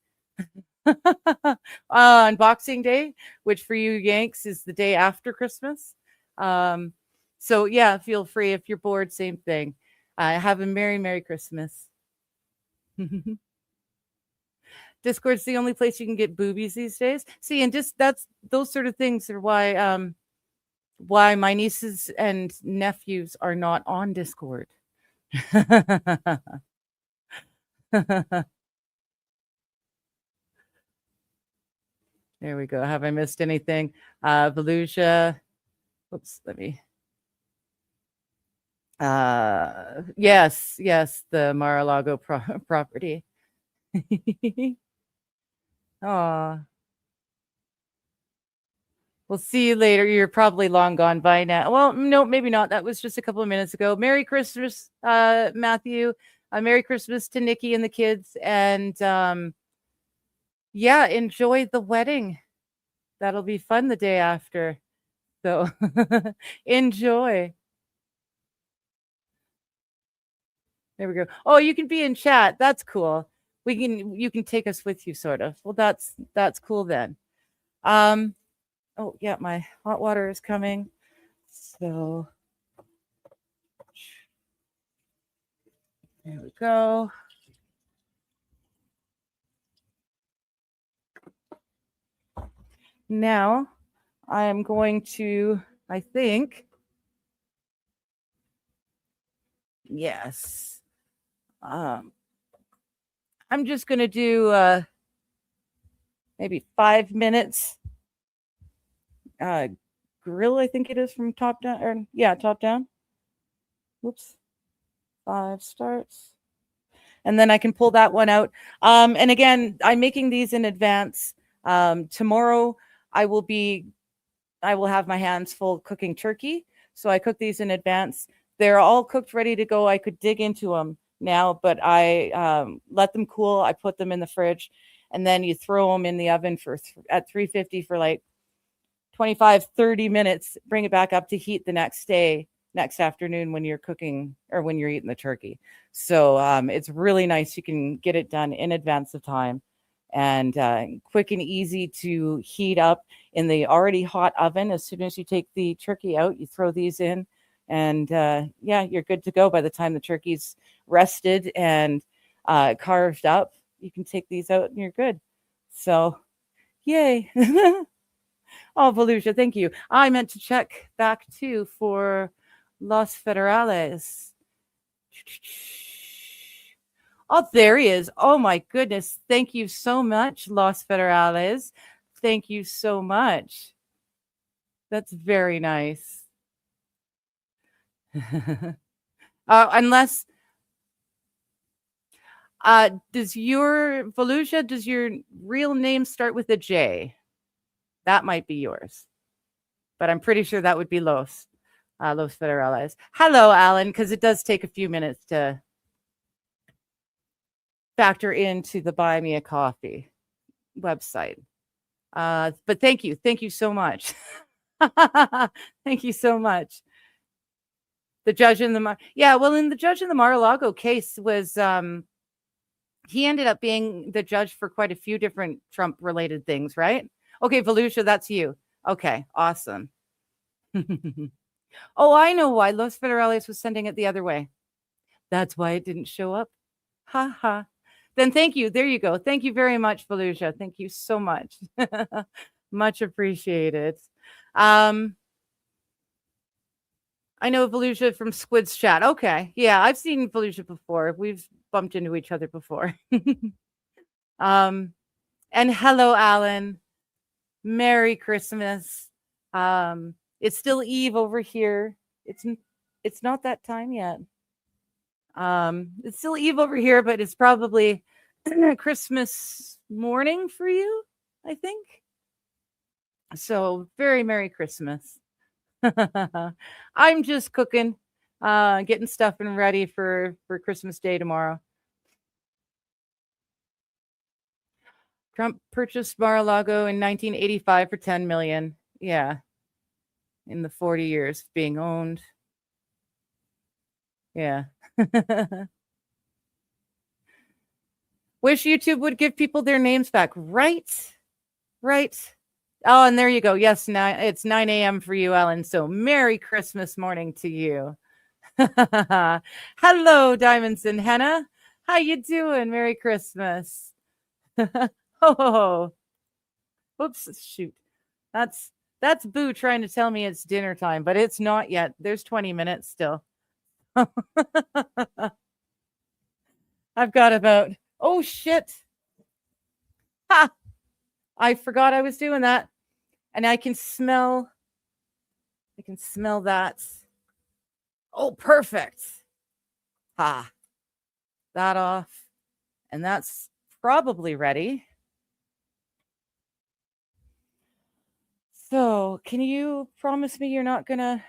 On Boxing Day, which for you Yanks is the day after Christmas. So yeah, feel free if you're bored, same thing. Have a Merry Christmas. Discord's the only place you can get boobies these days. See, and just that's those sort of things are why my nieces and nephews are not on Discord. There we go. Have I missed anything? Volusia. Oops, let me. Yes, the Mar-a-Lago property. Aw. We'll see you later. You're probably long gone by now. Well, no, maybe not. That was just a couple of minutes ago. Merry Christmas, Matthew. Merry Christmas to Nikki and the kids. And yeah, enjoy the wedding. That'll be fun the day after. So enjoy. There we go. Oh, you can be in chat. That's cool. You can take us with you, sort of. Well, that's cool then. Oh yeah, my hot water is coming. So there we go. Now I am going to, I think, yes. I'm just going to do maybe 5 minutes grill, I think it is from top down, or yeah, top down. Whoops. 5 starts. And then I can pull that one out. And again, I'm making these in advance. Tomorrow I will have my hands full cooking turkey. So I cook these in advance. They're all cooked, ready to go. I could dig into them now, but I let them cool. I put them in the fridge, and then you throw them in the oven at 350 for like 25-30 minutes. Bring it back up to heat the next afternoon when you're cooking or when you're eating the turkey. So it's really nice. You can get it done in advance of time, and quick and easy to heat up in the already hot oven. As soon as you take the turkey out, you throw these in, and yeah, you're good to go. By the time the turkey's rested and carved up, you can take these out and you're good. So yay. Oh, Volusia, thank you. I meant to check back too for Los Federales. Oh, there he is. Oh my goodness. Thank you so much, Los Federales. Thank you so much. That's very nice. Unless does your Volusia, does your real name start with a J? That might be yours, but I'm pretty sure that would be Los Federales. Hello, Alan, because it does take a few minutes to factor into the Buy Me a Coffee website. But thank you so much. Thank you so much. The judge in the the judge in the Mar-a-Lago case was he ended up being the judge for quite a few different Trump-related things, right? Okay, Volusia, that's you. Okay, awesome. Oh, I know why. Los Federales was sending it the other way. That's why it didn't show up. Ha ha. Then thank you. There you go. Thank you very much, Volusia. Thank you so much. Much appreciated. I know Volusia from Squid's chat. Okay. Yeah, I've seen Volusia before. We've bumped into each other before. And hello, Alan. Merry Christmas. It's still Eve over here. It's not that time yet. It's still Eve over here, but it's probably Christmas morning for you, I think. So very Merry Christmas. I'm just cooking, getting stuff and ready for Christmas Day tomorrow. Trump purchased Mar-a-Lago in 1985 for 10 million. Yeah. In the 40 years being owned. Yeah. Wish YouTube would give people their names back. Right. Oh, and there you go. Yes, it's 9 a.m. for you, Ellen. So Merry Christmas morning to you. Hello, Diamonds and Henna. How you doing? Merry Christmas. Oh, whoops, shoot. That's Boo trying to tell me it's dinner time, but it's not yet. There's 20 minutes still. I've got about, oh shit. Ha! I forgot I was doing that. And I can smell that. Oh, perfect. Ha. That off. And that's probably ready. So, can you promise me you're not gonna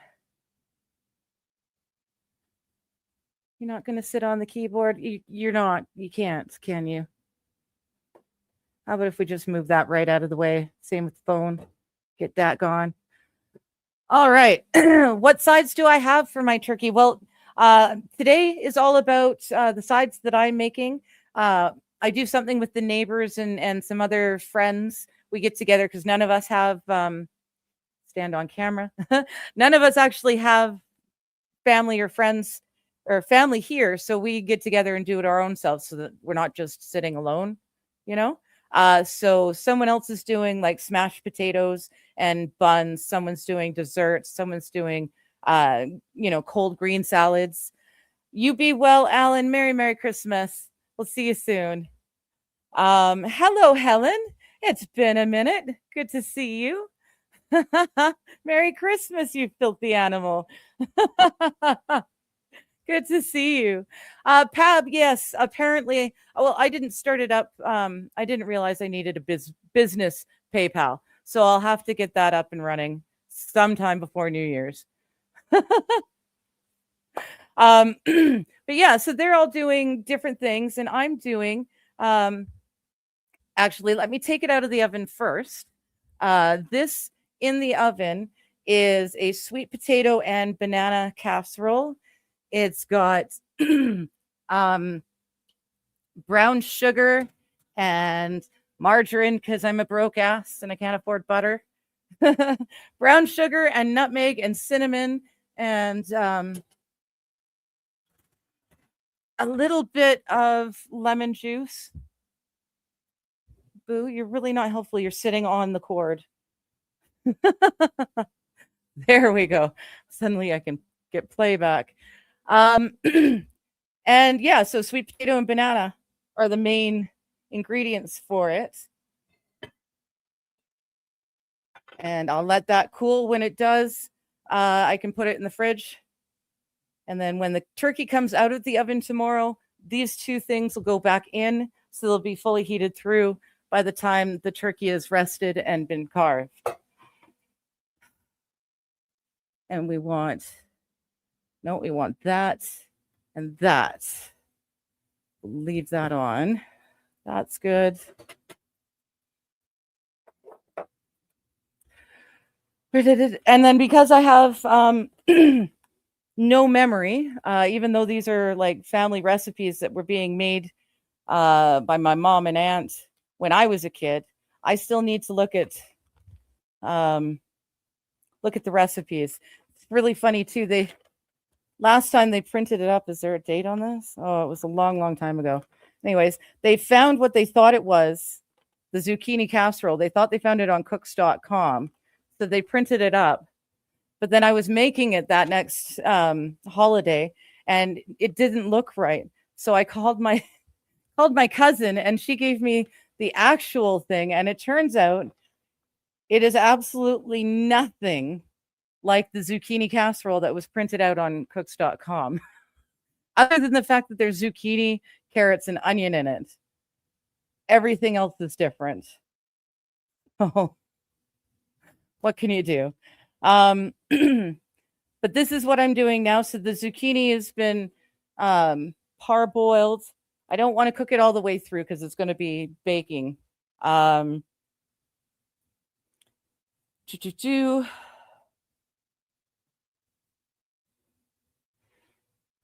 sit on the keyboard? You're not. You can't, can you? How about if we just move that right out of the way? Same with the phone. Get that gone. All right. What sides do I have for my turkey? Well, today is all about the sides that I'm making. I do something with the neighbors and some other friends. We get together because none of us have stand on camera. None of us actually have family or friends or family here. So we get together and do it our own selves so that we're not just sitting alone, you know? So someone else is doing like smashed potatoes and buns. Someone's doing desserts. Someone's doing, cold green salads. You be well, Alan. Merry Christmas. We'll see you soon. Hello, Helen. It's been a minute. Good to see you. Merry Christmas, you filthy animal. Good to see you. Pab, yes, apparently. Well, I didn't start it up. I didn't realize I needed a business PayPal. So I'll have to get that up and running sometime before New Year's. But yeah, so they're all doing different things. And I'm doing, actually, let me take it out of the oven first. This in the oven is a sweet potato and banana casserole. It's got brown sugar and margarine because I'm a broke ass and I can't afford butter. Brown sugar and nutmeg and cinnamon and a little bit of lemon juice. Boo, you're really not helpful. You're sitting on the cord. There we go. Suddenly I can get playback. And yeah, so sweet potato and banana are the main ingredients for it. And I'll let that cool. When it does, I can put it in the fridge. And then when the turkey comes out of the oven tomorrow, these two things will go back in. So they'll be fully heated through by the time the turkey is rested and been carved. And we want that and that. Leave that on. That's good. And then because I have no memory, even though these are like family recipes that were being made by my mom and aunt when I was a kid, I still need to look at the recipes. It's really funny too. Last time they printed it up, is there a date on this? Oh, it was a long time ago. Anyways, they found what they thought it was, the zucchini casserole. They thought they found it on cooks.com. So they printed it up. But then I was making it that next holiday, and it didn't look right. So I called my called my cousin, and she gave me the actual thing, and it turns out it is absolutely nothing like the zucchini casserole that was printed out on cooks.com, other than the fact that there's zucchini, carrots, and onion in it. Everything else is different. Oh, what can you do? But this is what I'm doing now. So the zucchini has been parboiled. I don't want to cook it all the way through because it's going to be baking. Or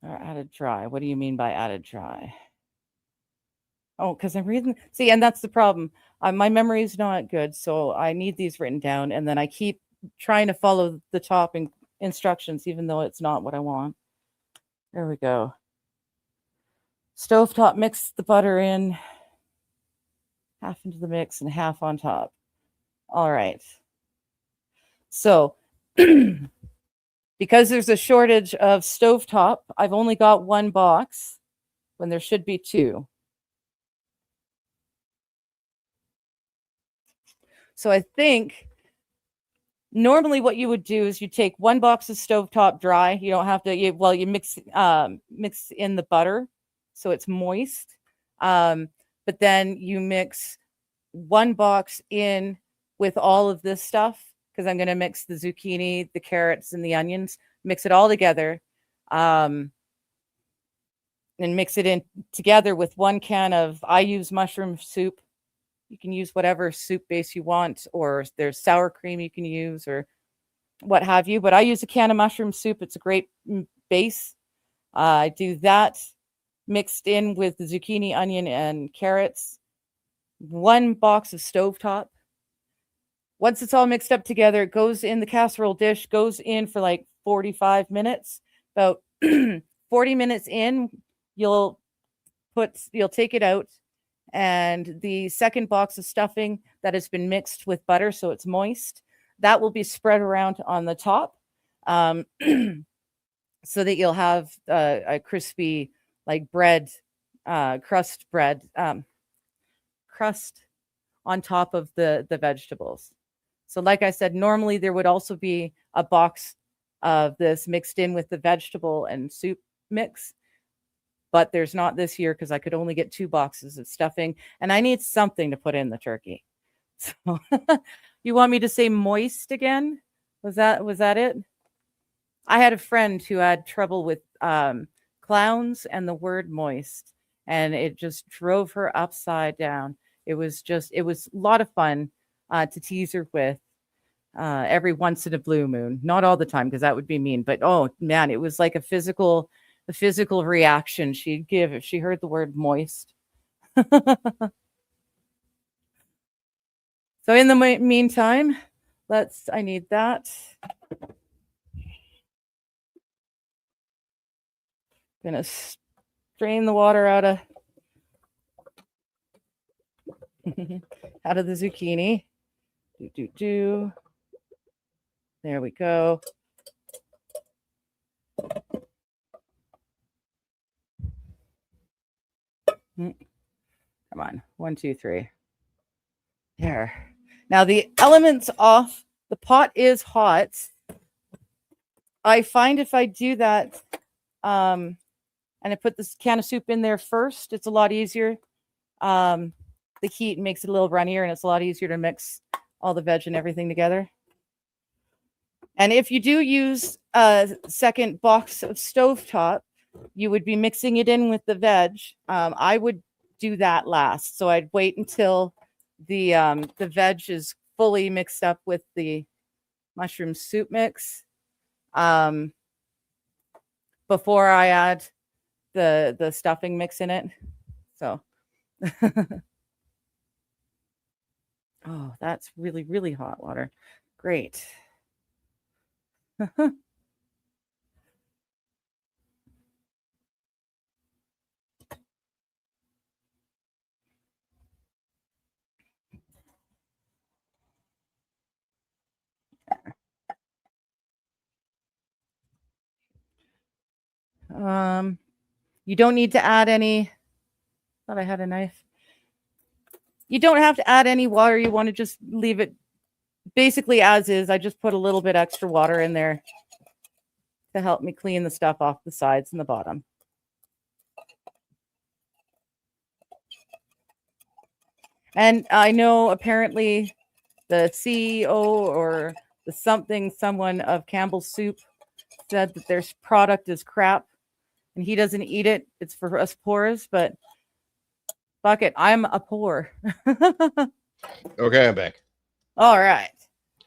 added dry. What do you mean by added dry? Oh, because I'm reading. See, and that's the problem. My memory is not good, so I need these written down, and then I keep trying to follow the topping instructions, even though it's not what I want. There we go. Stovetop, mix the butter in, half into the mix and half on top. All right. So, because there's a shortage of stovetop, I've only got one box when there should be two. So I think normally what you would do is you take one box of stovetop dry. You don't have to, you mix in the butter so it's moist. But then you mix one box in with all of this stuff, because I'm going to mix the zucchini, the carrots, and the onions, mix it all together, and mix it in together with 1 can of, I use mushroom soup. You can use whatever soup base you want, or there's sour cream you can use, or what have you. But I use a can of mushroom soup. It's a great base. I do that mixed in with the zucchini, onion, and carrots. 1 box of stovetop. Once it's all mixed up together, it goes in the casserole dish, goes in for like 45 minutes. About 40 minutes in, you'll take it out, and the second box of stuffing that has been mixed with butter so it's moist, that will be spread around on the top, so that you'll have a crispy, like bread, crust on top of the vegetables. So like I said, normally there would also be a box of this mixed in with the vegetable and soup mix, but there's not this year because I could only get 2 boxes of stuffing, and I need something to put in the turkey. So you want me to say moist again? Was that it? I had a friend who had trouble with clowns and the word moist, and it just drove her upside down. It was a lot of fun to tease her with every once in a blue moon. Not all the time, because that would be mean, but oh man, it was like a physical reaction she'd give if she heard the word moist. So in the meantime, I need that. Gonna strain the water out of out of the zucchini. There we go. Come on, 1, 2, 3. There. Now the element's off. The pot is hot. I find if I do that, and I put this can of soup in there first, it's a lot easier. The heat makes it a little runnier, and it's a lot easier to mix all the veg and everything together. And if you do use a second box of stovetop, you would be mixing it in with the veg. I would do that last. So I'd wait until the veg is fully mixed up with the mushroom soup mix before I add the stuffing mix in it. So oh, that's really, really hot water. Great. You don't need to add any. Thought I had a knife. You don't have to add any water. You want to just leave it basically as is. I just put a little bit extra water in there to help me clean the stuff off the sides and the bottom. And I know apparently the CEO or someone of Campbell's Soup said that their product is crap and he doesn't eat it. It's for us poors, but fuck it. I'm a poor. Okay, I'm back. All right.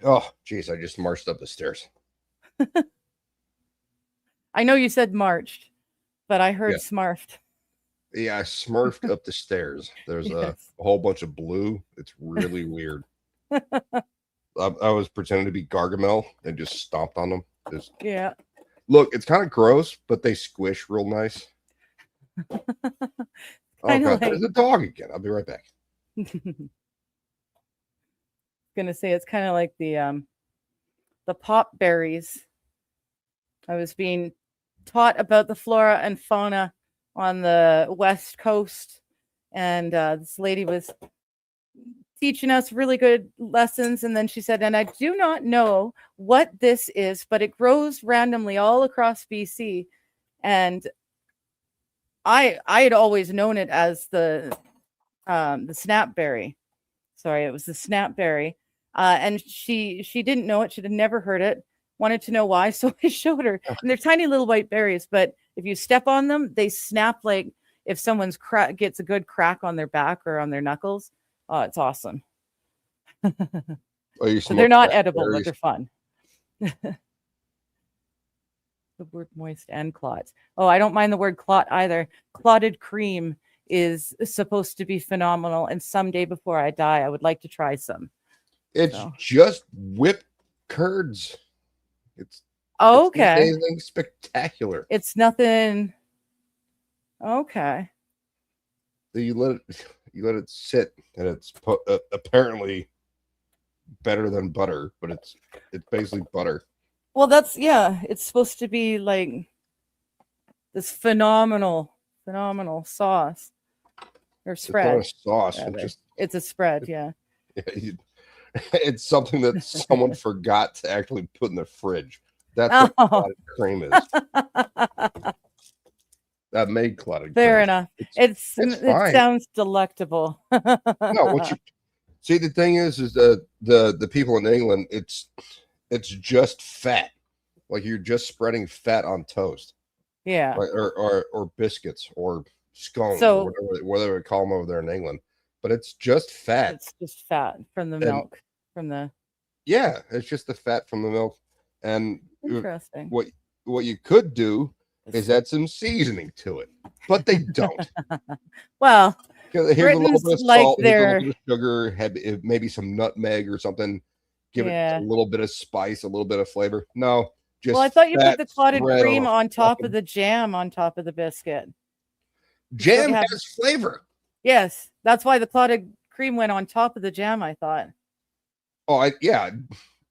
Oh, geez, I just marched up the stairs. I know you said marched, but I heard Yeah. smarfed. Yeah, I smurfed up the stairs. There's Yes. a whole bunch of blue. It's really weird. I was pretending to be Gargamel and just stomped on them. Just Yeah. look, it's kind of gross, but they squish real nice. Oh Kinda god, there's a dog again. I'll be right back. Gonna say it's kind of like the pop berries. I was being taught about the flora and fauna on the West Coast, and this lady was teaching us really good lessons, and then she said, and I do not know what this is, but it grows randomly all across BC. And I had always known it as the snapberry. Sorry, it was the snapberry. And she didn't know it. She'd never heard it. Wanted to know why, so I showed her. And they're tiny little white berries, but if you step on them, they snap like if someone's gets a good crack on their back or on their knuckles. Oh, it's awesome. Oh, you So they're not smoked edible, but blackberries? they're fun. The word moist and clot. Oh, I don't mind the word clot either. Clotted cream is supposed to be phenomenal, and someday before I die, I would like to try some. It's So. just whipped curds. It's Oh, it's not okay. anything spectacular. It's nothing. Okay. You let it sit, and it's apparently better than butter, but it's basically butter. Well, it's supposed to be like this phenomenal sauce or It's not spread. a sauce. rather. It just It's a spread, yeah. it's something that someone forgot to actually put in the fridge. That's what Oh, clotted cream is. That made clotted fair cream. enough. It's It fine. sounds delectable. No, what you see, the thing is the people in England, it's just fat. Like you're just spreading fat on toast, Yeah. like, or biscuits or scones, So- or whatever they call them over there in England. But it's just fat. It's just fat from the And- milk. From the Yeah, it's just the fat from the milk. And interesting. what you could do is add some seasoning to it, but they don't. Well, Here's a little Britain's bit of like salt, here's a their- little bit of sugar, maybe some nutmeg or something. Give it Yeah. a little bit of spice, a little bit of flavor. No, just well, I thought you put fat the clotted spread cream a on top fucking- of the jam on top of the biscuit. jam have- has flavor. Yes, that's why the clotted cream went on top of the jam, I thought. Oh, yeah.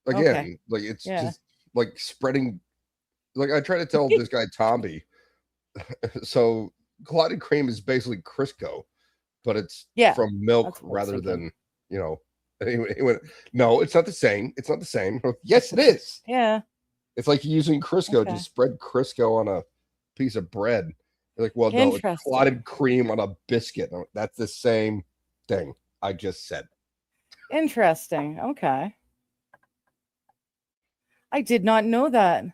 Again, Okay. like it's Yeah. just like spreading. Like I try to tell this guy Tomby. So clotted cream is basically Crisco, but it's Yeah, from milk that's what I was rather thinking. than Anyway, he went, no, it's not the same. It's not the same. Yes, it is. Yeah. It's like using Crisco Okay. to spread Crisco on a piece of bread. You're like, well, no, it's Interesting. clotted cream on a biscuit. No, that's the same thing I just said. Interesting. Okay. I did not know that.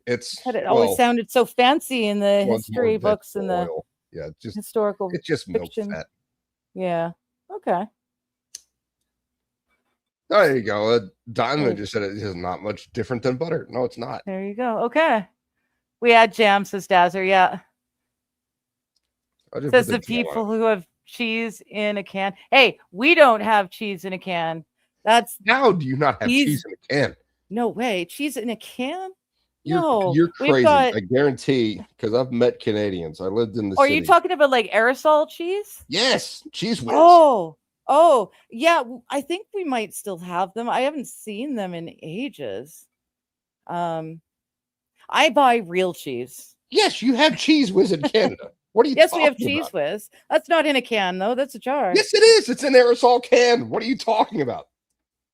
It's But it always sounded so fancy in the well, it's more history books and the vegetable oil. Yeah, historical. it's just milk fiction. fat. Yeah. Okay. Oh, there you go. Donovan Oh. just said it is not much different than butter. No, it's not. There you go. Okay. We had jam, says Dazzer. Yeah. I just Says put the jam on people who have cheese in a can. Hey, we don't have cheese in a can. That's it. How do you not have Cheese- cheese in a can? no way. Cheese in a can? You're, No, you're we've crazy. got- I guarantee, because I've met Canadians. I lived in the Or are city. you talking about like aerosol cheese? Yes, cheese whiz. Oh, yeah. I think we might still have them. I haven't seen them in ages. I buy real cheese. Yes, you have Cheese Whiz in Canada. What are you Yes, we have talking Cheese about? Whiz. That's not in a can though. That's a jar. Yes, it is. It's an aerosol can. What are you talking about?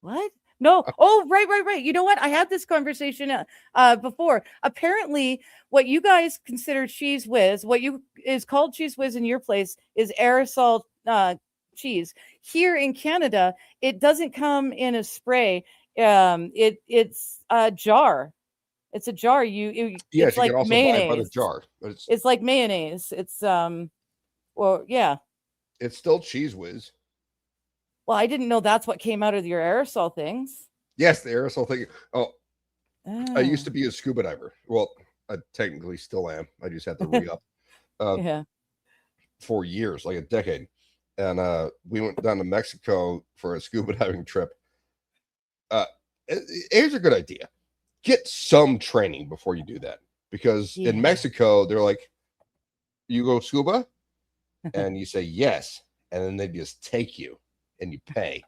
What? No. Oh, right. You know what? I had this conversation before. Apparently, what you guys consider Cheese Whiz, what you is called Cheese Whiz in your place, is aerosol cheese. Here in Canada, it doesn't come in a spray. It's a jar. It's a jar. Yes, It's you can like also buy it by the mayonnaise. jar, but It's like mayonnaise. It's well, yeah. it's still Cheese Whiz. Well, I didn't know that's what came out of your aerosol things. Yes, the aerosol thing. Oh, I used to Oh, be a scuba diver. Well, I technically still am. I just had to re-up yeah. for years, like a decade. And we went down to Mexico for a scuba diving trip. Here's a good idea. Get some training before you do that. Because in Yeah. Mexico, they're like, you go scuba? And you say yes. And then they just take you and you pay.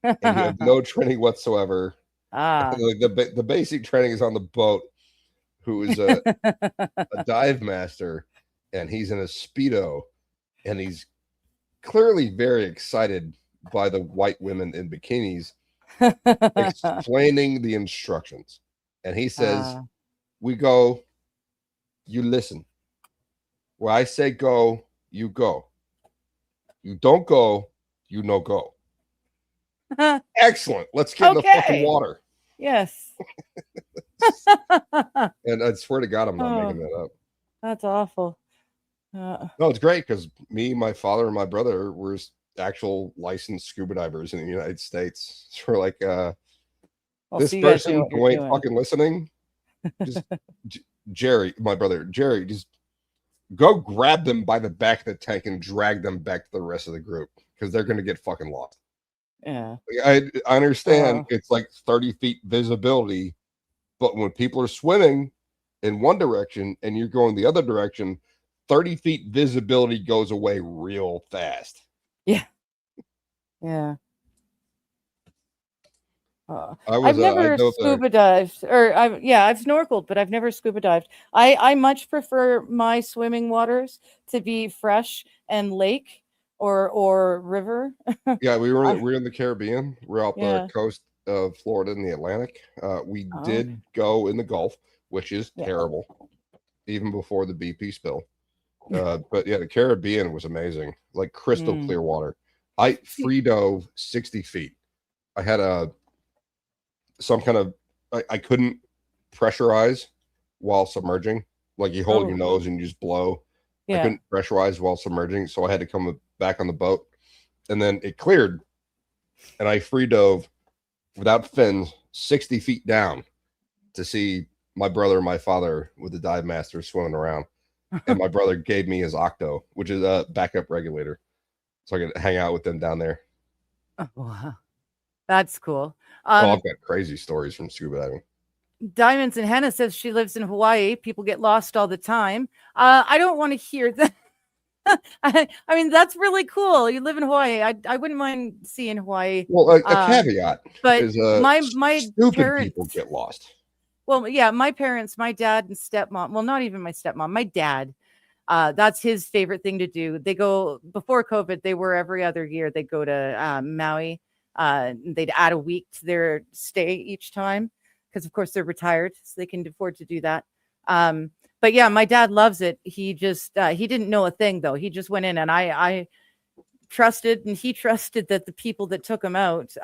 And you have no training whatsoever. Ah. Like the basic training is on the boat, who is a dive master, and he's in a Speedo, and he's clearly very excited by the white women in bikinis explaining the instructions. And he says, Ah. we go, you listen. Where I say go, you go. You don't go, you no go. Excellent. Let's get in the fucking Okay. water. Yes. And I swear to God, I'm not Oh. making that up. That's awful. No, it's great because me, my father, and my brother were actual licensed scuba divers in the United States. So we're like, Well, this so you guys person know what who you're ain't doing. fucking listening, just Jerry, my brother, Jerry, just go grab them by the back of the tank and drag them back to the rest of the group because they're going to get fucking lost. Yeah. I understand Oh. it's like 30 feet visibility, but when people are swimming in one direction and you're going the other direction, 30 feet visibility goes away real fast. Yeah. I've I never know the scuba dived, or I've snorkeled, but I've never scuba dived. I much prefer my swimming waters to be fresh and lake or river. yeah, we I- were in the Caribbean. We're off Yeah. the coast of Florida in the Atlantic. We Oh, did go in the Gulf, which is Yeah. terrible, even before the BP spill. But yeah, the Caribbean was amazing, like crystal Mm. clear water. I free dove 60 feet. I had some kind of I couldn't pressurize while submerging. Like you hold your Oh. nose and you just blow. I Yeah. couldn't pressurize while submerging, so I had to come back on the boat. And then it cleared, and I free dove without fins 60 feet down to see my brother and my father with the dive master swimming around. And my brother gave me his Octo, which is a backup regulator, so I could hang out with them down there. Oh, wow. That's cool. Oh, I've got crazy stories from scuba diving. Diamonds and Hannah says she lives in Hawaii. People get lost all the time. I don't want to hear that. I mean, that's really cool. You live in Hawaii. I wouldn't mind seeing Hawaii. Well, a caveat But is my stupid parents, people get lost. well, yeah, my parents, my dad and stepmom. Well, not even my stepmom. My dad. That's his favorite thing to do. They go before COVID. They were every other year. They go to Maui. They'd add a week to their stay each time because, of course, they're retired, so they can afford to do that. But yeah, my dad loves it. He just he didn't know a thing though. He just went in, and I trusted, and he trusted that the people that took him out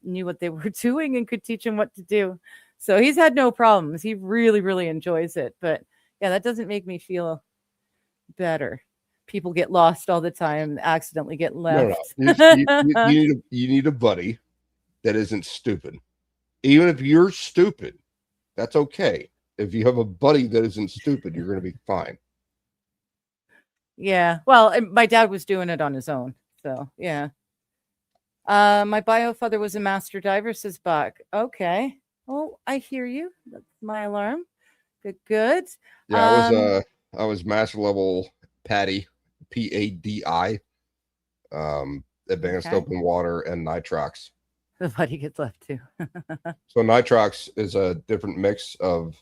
knew what they were doing and could teach him what to do. So he's had no problems. He really, really enjoys it. But yeah, that doesn't make me feel better. People get lost all the time, accidentally get left. No. You need a buddy that isn't stupid. Even if you're stupid, that's okay. If you have a buddy that isn't stupid, you're going to be fine. Yeah. Well, and my dad was doing it on his own. So yeah. My bio father was a master diver, says Buck. Okay. Oh, I hear you. That's my alarm. Good. Yeah, I was master level PADI, PADI, advanced Okay. open water and nitrox. The buddy gets left too. So nitrox is a different mix of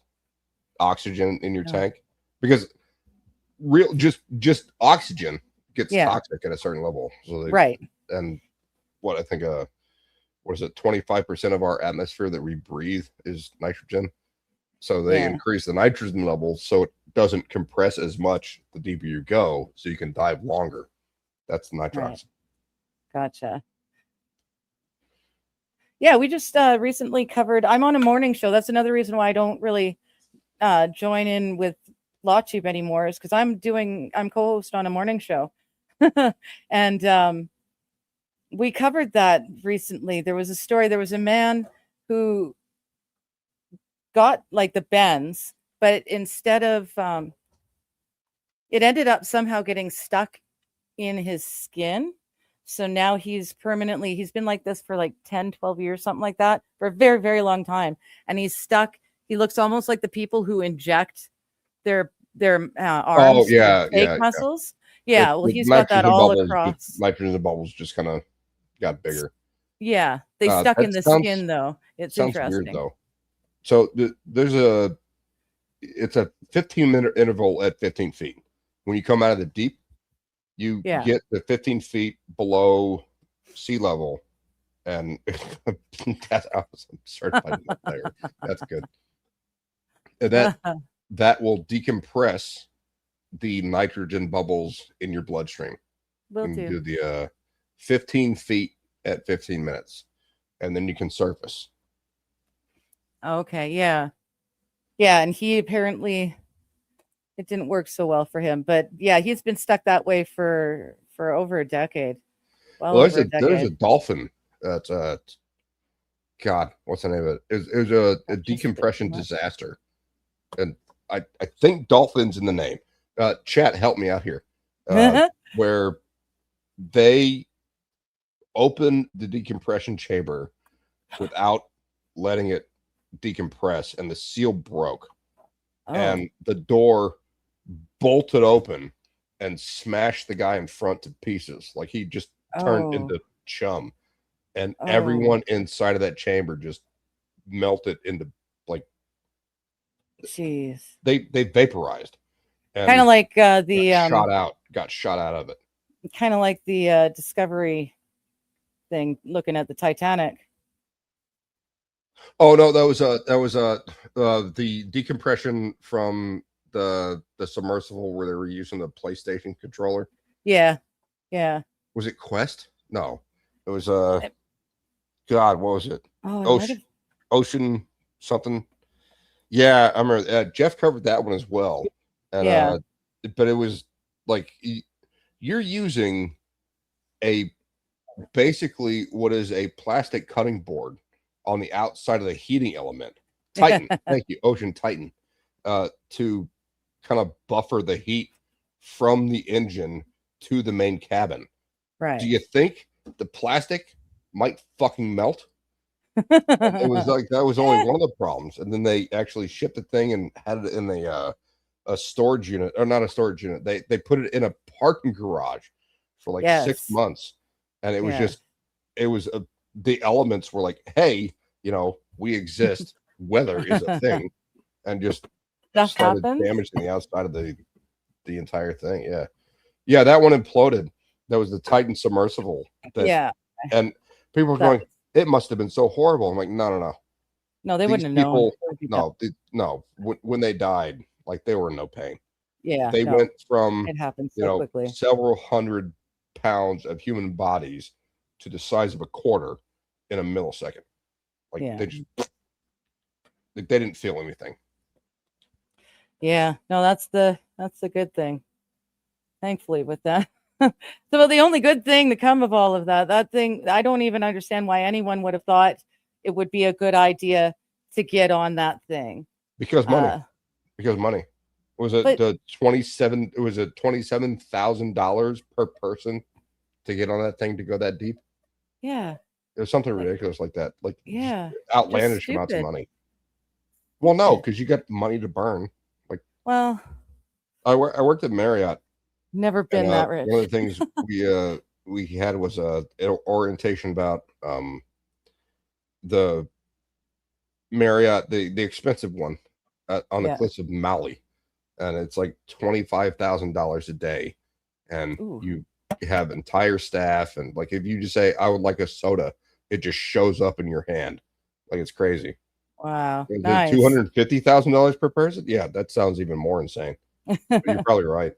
oxygen in your Oh. tank. because real just oxygen gets Yeah. toxic at a certain level. So they, Right. and what I think what is it, 25% of our atmosphere that we breathe is nitrogen. So they Yeah. increase the nitrogen level so it doesn't compress as much the deeper you go, so you can dive longer. That's the nitrox. Right. Gotcha. Yeah, we just recently covered. I'm on a morning show. That's another reason why I don't really join in with LawTube anymore, is because I'm co-host on a morning show, and we covered that recently. There was a story. There was a man who got like the bends, but instead of it ended up somehow getting stuck in his skin. So now he's been like this for like 10, 12 years, something like that, for a very, very long time. And he's stuck. He looks almost like the people who inject their arms, yeah, fake yeah. muscles. Yeah, well, The he's got that all across. Nitrogen bubbles just kind of got bigger. Yeah, they stuck in the skin though. It's sounds interesting. weird though. So it's a 15-minute interval at 15 feet. When you come out of the deep, you get the 15 feet below sea level, and that's awesome. Certified player. That's good. And that will decompress the nitrogen bubbles in your bloodstream. Will do the 15 feet at 15 minutes, and then you can surface. Okay, yeah. And he apparently, it didn't work so well for him, but yeah, he's been stuck that way for over a decade. Well, there's a dolphin that's God, what's the name of it? It was a decompression disaster, and I think dolphins in the name. Chat, help me out here. Where they open the decompression chamber without letting it decompress, and the seal broke, and the door bolted open and smashed the guy in front to pieces. Like he just turned into chum, and everyone inside of that chamber just melted into like, jeez, they vaporized, kind of like the got shot out of it, kind of like the Discovery thing looking at the Titanic. Oh no, that was the decompression from the submersible where they were using the PlayStation controller. Yeah. Was it Quest? No, it was God, what was it? Ocean something. Yeah, I remember Jeff covered that one as well. And but it was like you're using basically what is a plastic cutting board on the outside of the heating element. Titan, thank you, Ocean Titan, to kind of buffer the heat from the engine to the main cabin. Right. Do you think the plastic might fucking melt? It was like that was only one of the problems. And then they actually shipped the thing and had it in a storage unit, or not a storage unit. They put it in a parking garage for like 6 months. And it was just, the elements were like, hey, we exist. Weather is a thing. And just started damaging the outside of the entire thing. Yeah, that one imploded. That was the Titan submersible. And people were going, it must have been so horrible. I'm like, no. No, they wouldn't have known. No. When they died, like they were in no pain. Yeah. They went from, it happened so quickly. several hundred pounds of human bodies to the size of a quarter in a millisecond. Like they didn't feel anything. Yeah, no, that's the good thing. Thankfully, with that. So the only good thing to come of all of that thing, I don't even understand why anyone would have thought it would be a good idea to get on that thing. Because money. Was it $27,000 per person to get on that thing to go that deep? Yeah. It was something ridiculous like that. Like outlandish amounts of money. Well, no, because you got money to burn. Like, well, I worked at Marriott. Never been that rich. One of the things we had was an orientation about the Marriott, the expensive one on the cliffs of Maui. and it's like $25,000 a day, and Ooh. you have entire staff, and like if you just say I would like a soda, it just shows up in your hand, like it's crazy. Wow. Is it Nice. $250,000 per person? Yeah, that sounds even more insane. But you're probably right.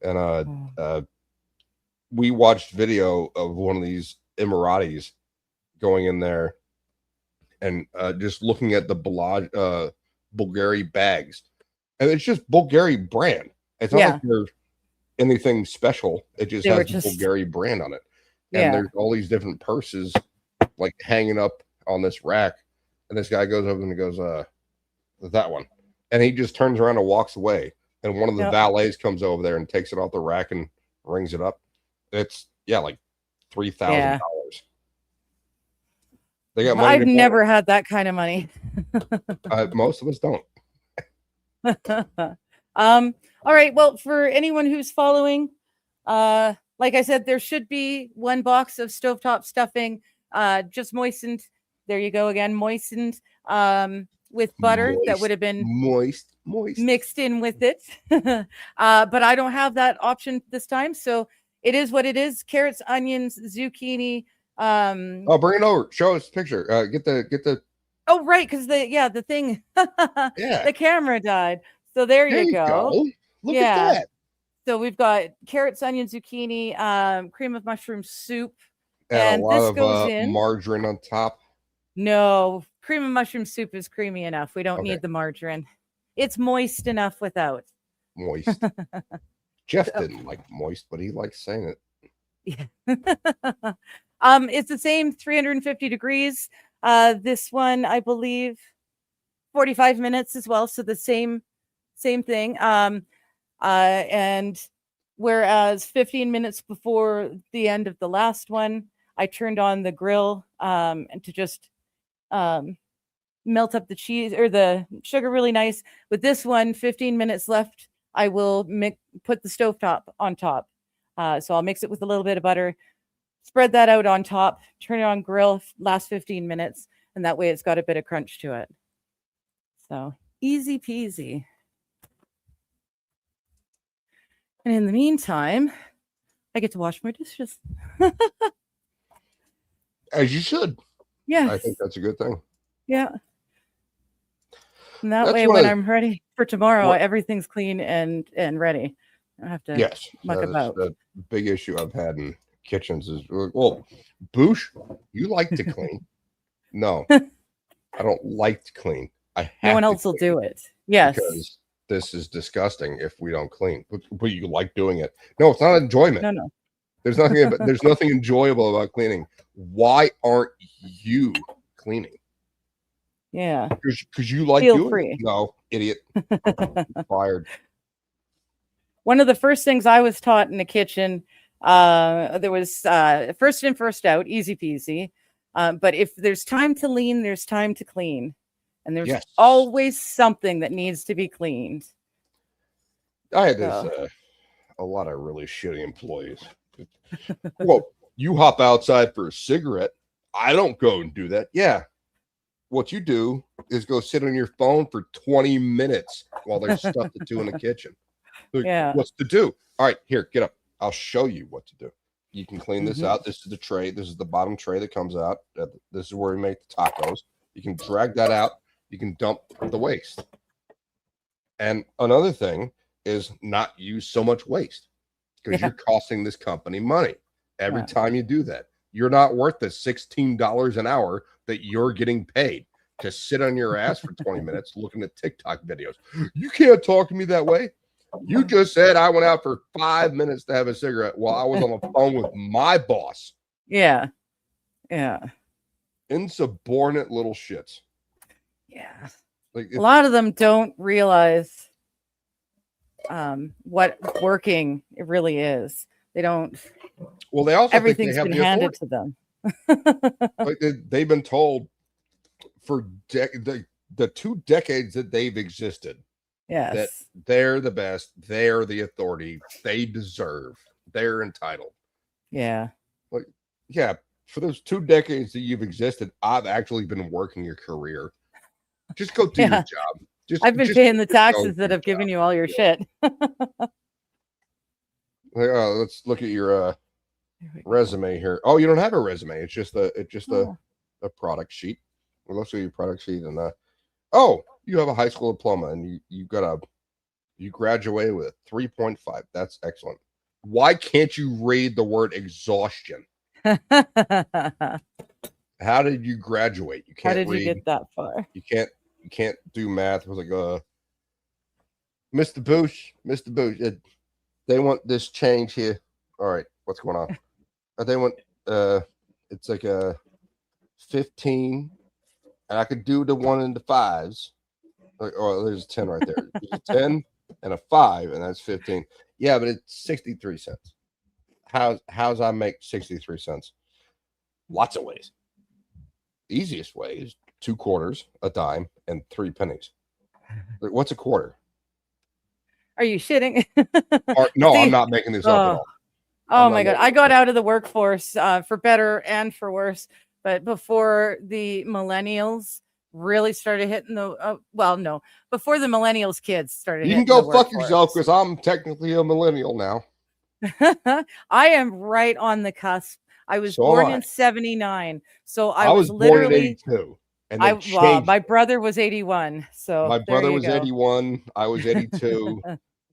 And we watched video of one of these Emiratis going in there and just looking at the Bulgari bags, and it's just Bulgari brand. It's not Yeah. like they're anything special. It just They were has the just- Bulgari brand on it, and Yeah. there's all these different purses like hanging up on this rack. And this guy goes over and he goes, that one, and he just turns around and walks away. And one of the Yep. valets comes over there and takes it off the rack and rings it up. It's like $3,000. They got money. I've to blow. never had that kind of money. Most of us don't. All right. Well, for anyone who's following, like I said, there should be one box of stovetop stuffing, just moistened. There you go again, moistened with butter that would have been moist. mixed in with it. But I don't have that option this time. So it is what it is. Carrots, onions, zucchini. Oh, bring it over. Show us a picture. Get the. Oh, right. Because the thing, Yeah. the camera died. So there you go. Look Yeah. at that. So we've got carrots, onion, zucchini, cream of mushroom soup. And a lot this of goes in. margarine on top. No, cream of mushroom soup is creamy enough. We don't Okay. need the margarine. It's moist enough without. Moist. Jeff didn't like moist, but he likes saying it. It's the same 350 degrees. This one, I believe, 45 minutes as well. So the same thing. And whereas 15 minutes before the end of the last one, I turned on the grill and to just melt up the cheese or the sugar really nice. With this one, 15 minutes left, I will put the stovetop on top. So I'll mix it with a little bit of butter, spread that out on top, turn it on grill, last 15 minutes, and that way it's got a bit of crunch to it. So easy peasy. And in the meantime, I get to wash my dishes. As you should. Yeah. I think that's a good thing. Yeah. And that That's way, one when of- I'm ready for tomorrow, What- everything's clean and ready. I don't have to. Yes. muck That is about. the big issue I've had in kitchens is, well, Boosh, you like to clean. No, I don't like to clean. I have No one to else will clean do it. Yes. because this is disgusting if we don't clean. But you like doing it. No, it's not enjoyment. No. There's nothing enjoyable about cleaning. Why aren't you cleaning? Yeah. Because you like Feel doing free. it. No, idiot. Fired. One of the first things I was taught in the kitchen, there was first in, first out, easy peasy. But if there's time to lean, there's time to clean. And there's Yes. always something that needs to be cleaned. I had this So- a lot of really shitty employees. Well, you hop outside for a cigarette. I don't go and do that. Yeah. What you do is go sit on your phone for 20 minutes while there's stuff to do in the kitchen. Like, Yeah. What's to do? All right, here, get up. I'll show you what to do. You can clean this Mhm. out. This is the tray. This is the bottom tray that comes out. This is where we make the tacos. You can drag that out. You can dump the waste. And another thing is not use so much waste because Yeah. you're costing this company money every Yeah. time you do that. You're not worth the $16 an hour that you're getting paid to sit on your ass for 20 minutes looking at TikTok videos. You can't talk to me that way. You just said I went out for 5 minutes to have a cigarette while I was on the phone with my boss. Yeah. Yeah. Insubordinate little shits. Yeah. Like A lot of them don't realize what working it really is. They don't. well, they also Everything's think been they have the handed authority. to them. Like they've been told for the 2 decades that they've existed that Yes. they're the best, they're the authority, they deserve, they're entitled. Yeah. Yeah, for those 2 decades that you've existed, I've actually been working your career. Just go do your Yeah. job. I've been just paying the do your taxes go-to that have given job. you all your shit. Let's look at your There we go. resume here. Oh, you don't have a resume. It's just Oh. a product sheet. Well, let's see your product sheet and oh, you have a high school diploma and you graduated with a 3.5. That's excellent. Why can't you read the word exhaustion? How did you graduate? You How can't did you read. get that far? You can't do math. It was like Mr. Boosh, they want this change here. All right, what's going on? They want it's like a 15, and I could do the 1 and the 5s. Oh, there's a 10 right there. There's a 10 and a 5, and that's 15. Yeah, but it's 63 cents. How's I make 63 cents? Lots of ways. Easiest way is 2 quarters, a dime, and 3 pennies. What's a quarter? Are you shitting? No, See? I'm not making this up at all. Oh I'm my not God. I got out of the workforce for better and for worse. But before the millennials really started hitting the, before the millennials kids started You can hitting go the fuck yourself workforce. because I'm technically a millennial now. I am right on the cusp. I was So born am I. in 79. So I was born in literally, 82. And they changed my it. brother was 81. So My there brother you was go. 81. I was 82.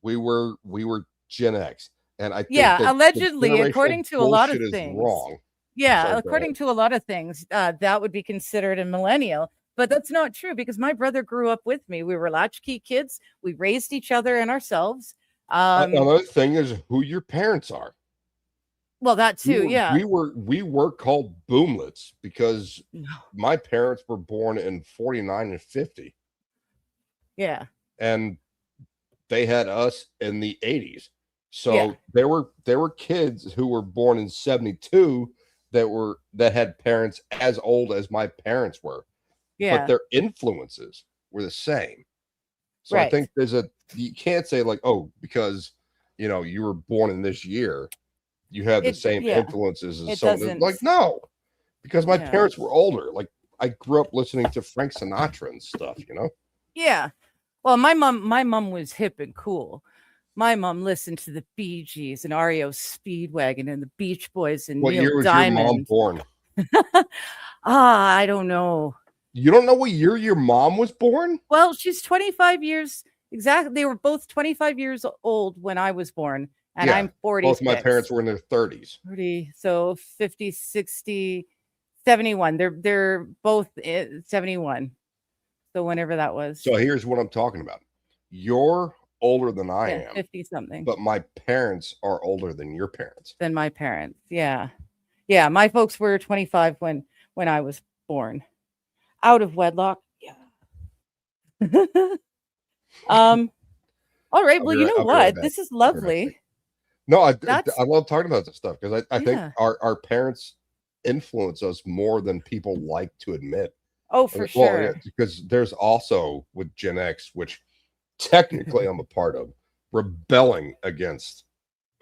we were Gen X. And I think Yeah, that allegedly, generational according to a lot of bullshit is things. wrong. Yeah, Sorry, go according to a lot of things, that would be considered a millennial. But that's not true because my brother grew up with me. We were latchkey kids. We raised each other and ourselves. Another thing is who your parents are. Well, that too, yeah. We were called boomlets because No. my parents were born in 49 and 50. Yeah. And they had us in the 80s. So Yeah. there were kids who were born in 72 that had parents as old as my parents were. Yeah. But their influences were the same. So I Right. think you can't say like, oh, because you were born in this year, you have the same influences as It someone. doesn't. Like, no, because my Yeah. parents were older. Like I grew up listening to Frank Sinatra and stuff, Yeah. Well, my mom was hip and cool. My mom listened to the Bee Gees and REO Speedwagon and the Beach Boys and What Neil year was Diamond. your mom born? I don't know. You don't know what year your mom was born? Well, she's 25 years exactly. They were both 25 years old when I was born, and Yeah, I'm 40. Both my parents were in their 30s. 30, so 50, 60, 71. They're both 71. So whenever that was. So here's what I'm talking about. You're older than I am, 50 something. but my parents are older than your parents. Than my parents. Yeah. Yeah, my folks were 25 when I was born. Out of wedlock. Yeah. All right. Well, you know what? This is lovely. No, I love talking about this stuff because I think Yeah. our parents influence us more than people like to admit. Oh, for sure. Because there's also with Gen X, which technically I'm a part of, rebelling against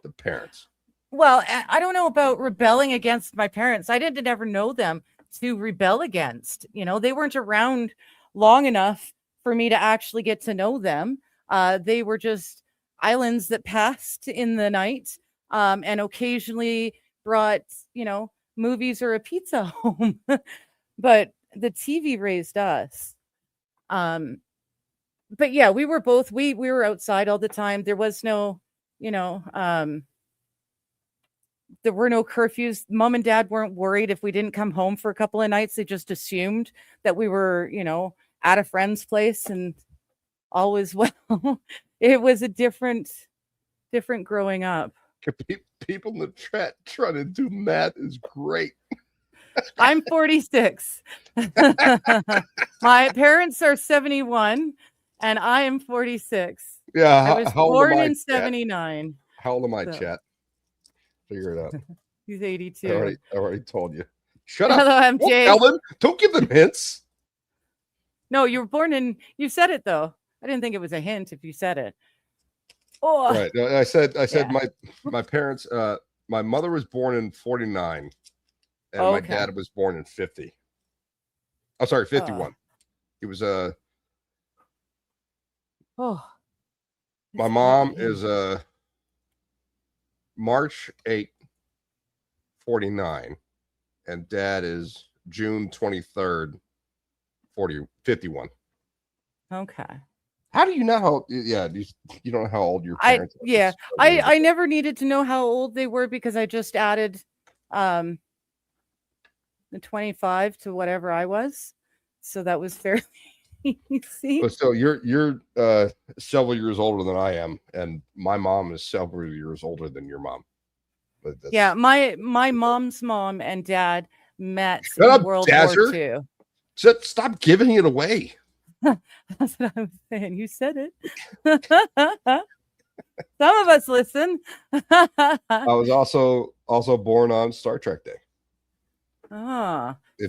the parents. Well, I don't know about rebelling against my parents. I didn't ever know them to rebel against. They weren't around long enough for me to actually get to know them. They were just islands that passed in the night and occasionally brought, movies or a pizza home. But the TV raised us. But yeah, we were both, we were outside all the time. There was no, there were no curfews. Mom and dad weren't worried if we didn't come home for a couple of nights. They just assumed that we were, at a friend's place and all was well. It was a different growing up. People in the chat trying to do math is great. I'm 46. My parents are 71 and I am 46. Yeah. I was born in 79. How old am I, chat? Figure it out. He's 82. I already told you. Shut up. Hello, MJ. Don't tell them. Don't give them hints. No, you were born in, you said it though. I didn't think it was a hint if you said it. Oh, Right. I said my parents, my mother was born in 49 and my dad was born in 50. Oh, sorry, 51. He was Oh, My it's mom late. is March 8, 49, and dad is June 23rd, 51. Okay. How do you know how? Yeah, you don't know how old your parents are. Yeah, It's so weird. I never needed to know how old they were because I just added the 25 to whatever I was. So that was fairly easy. But still, you're several years older than I am, and my mom is several years older than your mom. But Yeah, my mom's mom and dad met Shut in up, World Dazzer. War II. Stop giving it away. That's what I was saying. You said it. Some of us listen. I was also born on Star Trek Day.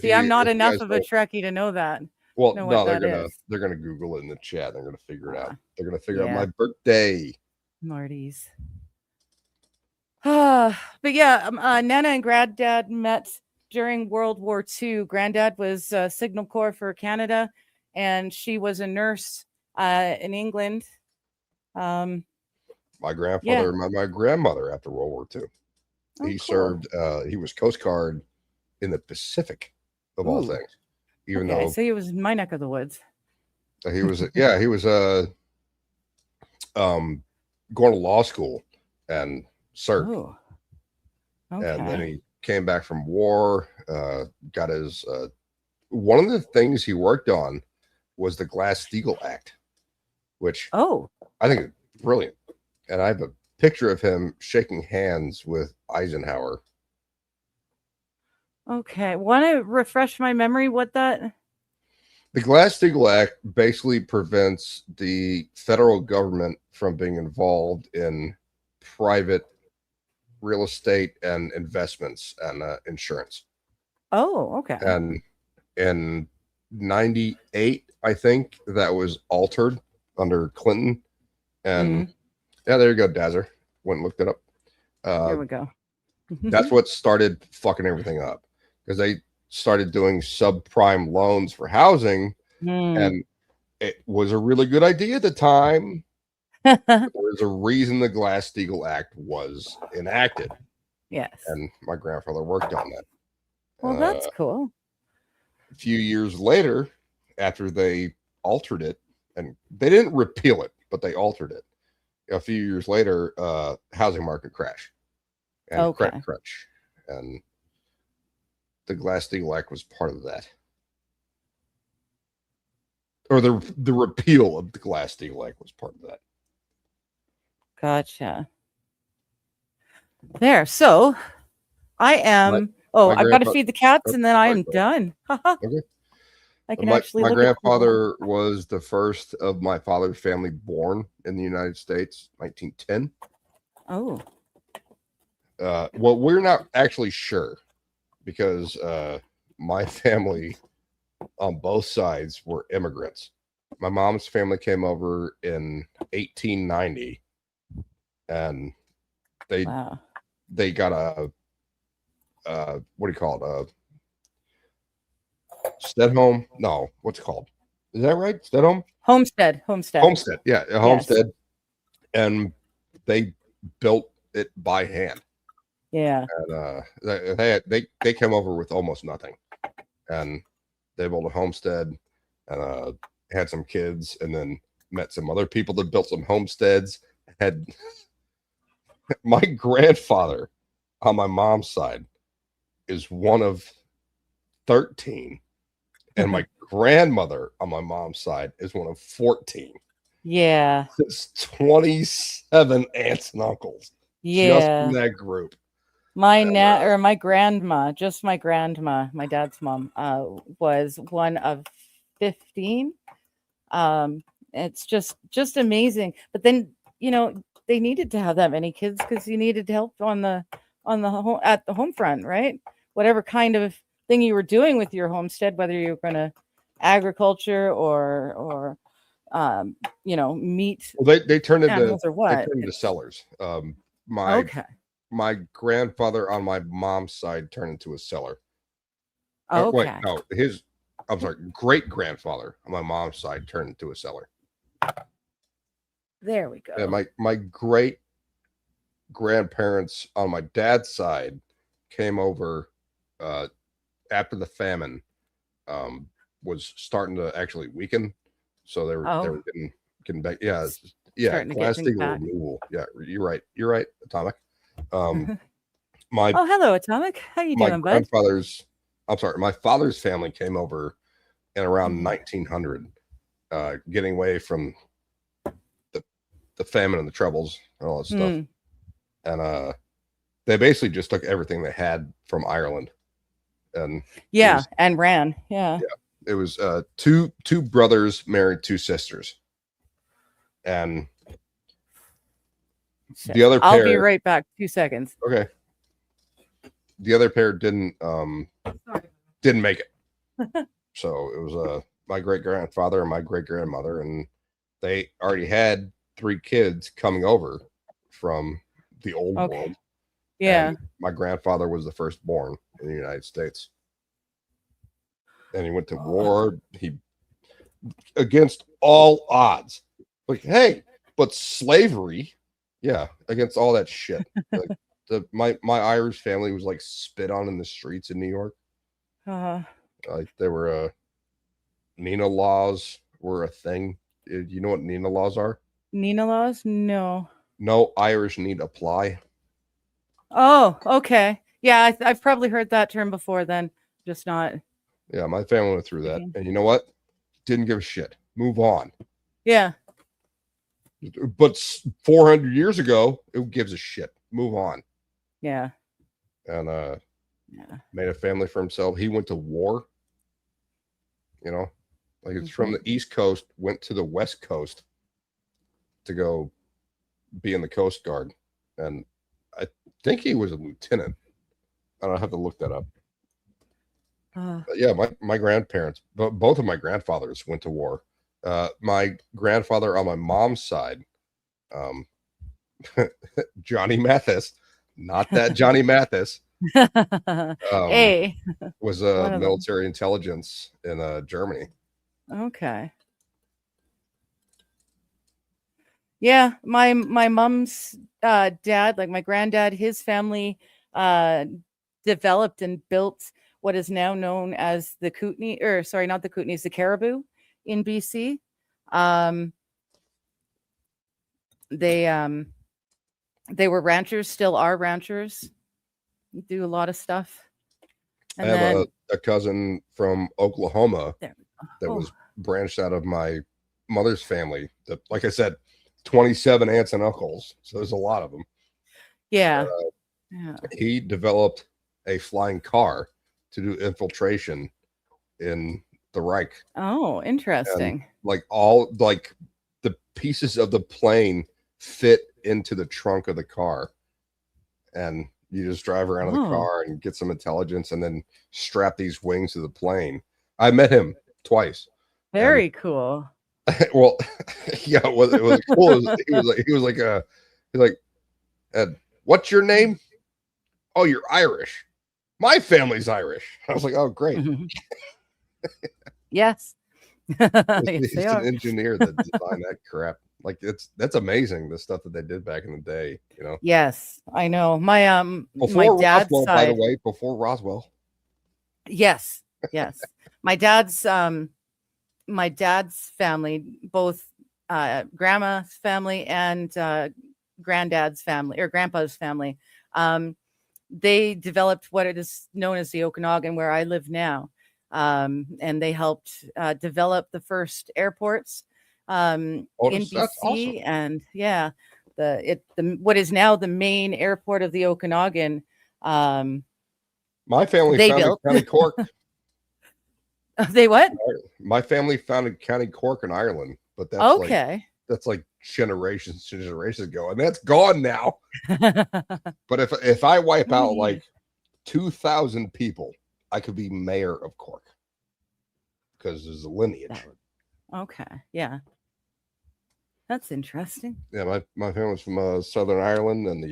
See, I'm not enough of a Trekkie to know that. Well, know no, what that is. they're gonna Google it in the chat. They're gonna figure it out. They're gonna figure out yeah. my birthday. Marty's. But yeah, Nana and Granddad met during World War II. Granddad was Signal Corps for Canada, and she was a nurse in England. My grandfather and my grandmother after World War II. He served. He was Coast Guard in the Pacific, of all things. Even though I say it was in my neck of the woods. he was, he was going to law school and served. And then he came back from war. Got his. One of the things he worked on was the Glass-Steagall Act, which I think is brilliant. And I have a picture of him shaking hands with Eisenhower. Okay. Want to refresh my memory what that? The Glass-Steagall Act basically prevents the federal government from being involved in private real estate and investments and insurance. Okay. And in 98, I think that was altered under Clinton. And yeah, there you go, Dazzer. Went and looked it up. There we go. That's what started fucking everything up, because they started doing subprime loans for housing, and it was a really good idea at the time. There's a reason the Glass-Steagall Act was enacted. Yes. And my grandfather worked on that. Well, that's cool. A few years later, after they altered it, and they didn't repeal it, but they altered it. A few years later, housing market crash and credit crunch, and the Glass-Steagall Act was part of that, or the repeal of the Glass-Steagall Act was part of that. Gotcha. There. So I am. I've got to feed the cats, and then I am done. Okay. I can My grandfather was the first of my father's family born in the United States, 1910. Well, we're not actually sure, because my family on both sides were immigrants. My mom's family came over in 1890, and they got a what do you call it? Stedhome? No, what's it called? Is that right? Stedhome? Homestead. Yeah, a homestead. Yes. And they built it by hand. Yeah. And they came over with almost nothing, and they built a homestead, and had some kids, and then met some other people that built some homesteads. Had my grandfather on my mom's side is one of 13. And my grandmother on my mom's side is one of 14. Yeah. It's 27 aunts and uncles. Yeah. Just from that group. My grandma, just my grandma, my dad's mom, was one of 15. It's just amazing. But then, they needed to have that many kids because you needed help at the home front, right? Whatever kind of thing you were doing with your homestead, whether you were going to agriculture or meat. Well, they turned into or what? They turned into sellers. My grandfather on my mom's side turned into a seller. Great grandfather on my mom's side turned into a seller. There we go. And my great grandparents on my dad's side came over after the famine was starting to actually weaken, so they were getting back. Yeah, Starting to get things Glass-Steagall back. removal. Yeah, you're right, Atomic. My Oh, hello, Atomic. How you my doing, bud? my father's family came over in around Mhm. 1900, getting away from the famine and the troubles and all that stuff. Mm. And they basically just took everything they had from Ireland, and Yeah, and ran. Yeah. it was two brothers married two sisters, and Shit. the other I'll be pair. right back. 2 seconds. Okay, the other pair didn't make it. So it was my great grandfather and my great grandmother, and they already had 3 kids coming over from the old world. Yeah. And my grandfather was the firstborn in the United States, and he went to war. He against all odds, like, hey, but slavery, yeah, against all that shit. Like my Irish family was like spit on in the streets in New York. Like there were Nina laws were a thing. You know what Nina laws are? Nina laws? No. No Irish need apply. Oh, okay. Yeah, I've probably heard that term before then. Just not. Yeah, my family went through that. Okay. And you know what? Didn't give a shit. Move on. Yeah. But 400 years ago, who gives a shit? Move on. Yeah. And Yeah. made a family for himself. He went to war. You know, like it's from the East Coast, went to the West Coast to go be in the Coast Guard. And I think he was a lieutenant. I don't have to look that up. But yeah, my grandparents, both of my grandfathers went to war. My grandfather on my mom's side, Johnny Mathis, not that Johnny Mathis, Hey. was One of military intelligence in Germany. Okay. Yeah, my mom's dad, like my granddad, his family developed and built what is now known as the Kootenay, or sorry, not the Kootenays, the Caribou in BC. They were ranchers, still are ranchers, do a lot of stuff. And I have then a cousin from Oklahoma There that Oh. was branched out of my mother's family. That, like I said, 27 aunts and uncles. So there's a lot of them. yeah. Yeah. He developed a flying car to do infiltration in the Reich. Oh, interesting. Like all like the pieces of the plane fit into the trunk of the car, and you just drive around in the Oh. car and get some intelligence, and then strap these wings to the plane. I met him twice. Very cool. Well, yeah, it was cool. He was like, what's your name? Oh, you're Irish. My family's Irish. I was like, oh, great. Yes. Yes, He's they an are. engineer that designed that crap. Like that's amazing, the stuff that they did back in the day, you know. Yes, I know. My Before my dad's Roswell, by the side. way, before Roswell. Yes, yes. My dad's family, both grandma's family and granddad's family or grandpa's family, they developed what it is known as the Okanagan, where I live now. And they helped develop the first airports in That's BC, awesome. and yeah, what is now the main airport of the Okanagan. My family They founded built. County Cork. They what? My family founded County Cork in Ireland, but that's Okay. that's like generations ago, and that's gone now. But if I wipe out like 2,000 people, I could be mayor of Cork because there's a lineage. Okay. Yeah. That's interesting. Yeah, my family's from Southern Ireland, and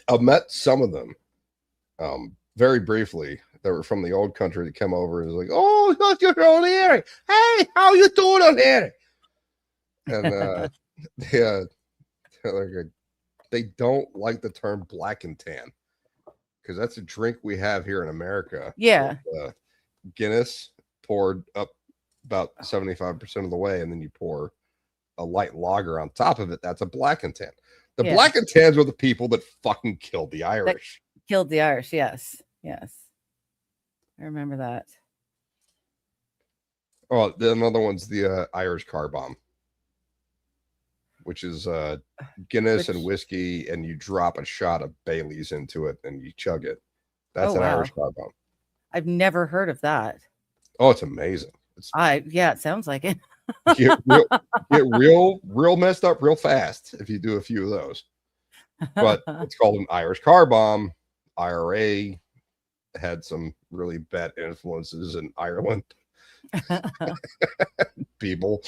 I've met some of them very briefly that were from the old country that come over and was like, "Oh, look, you're O'Leary. Hey, how you doing, O'Leary?" And they don't like the term black and tan because that's a drink we have here in America. Yeah. With, Guinness poured up about 75% of the way, and then you pour a light lager on top of it. That's a black and tan. The Yeah. black and tans were the people that fucking killed the Irish. Killed the Irish. Yes. Yes. I remember that. Oh, the another one's the Irish car bomb, which is Guinness and whiskey, and you drop a shot of Bailey's into it and you chug it. That's an Irish car bomb. I've never heard of that. Oh, it's amazing. Yeah, it sounds like it. get real messed up real fast if you do a few of those. But it's called an Irish car bomb. IRA had some really bad influences in Ireland. people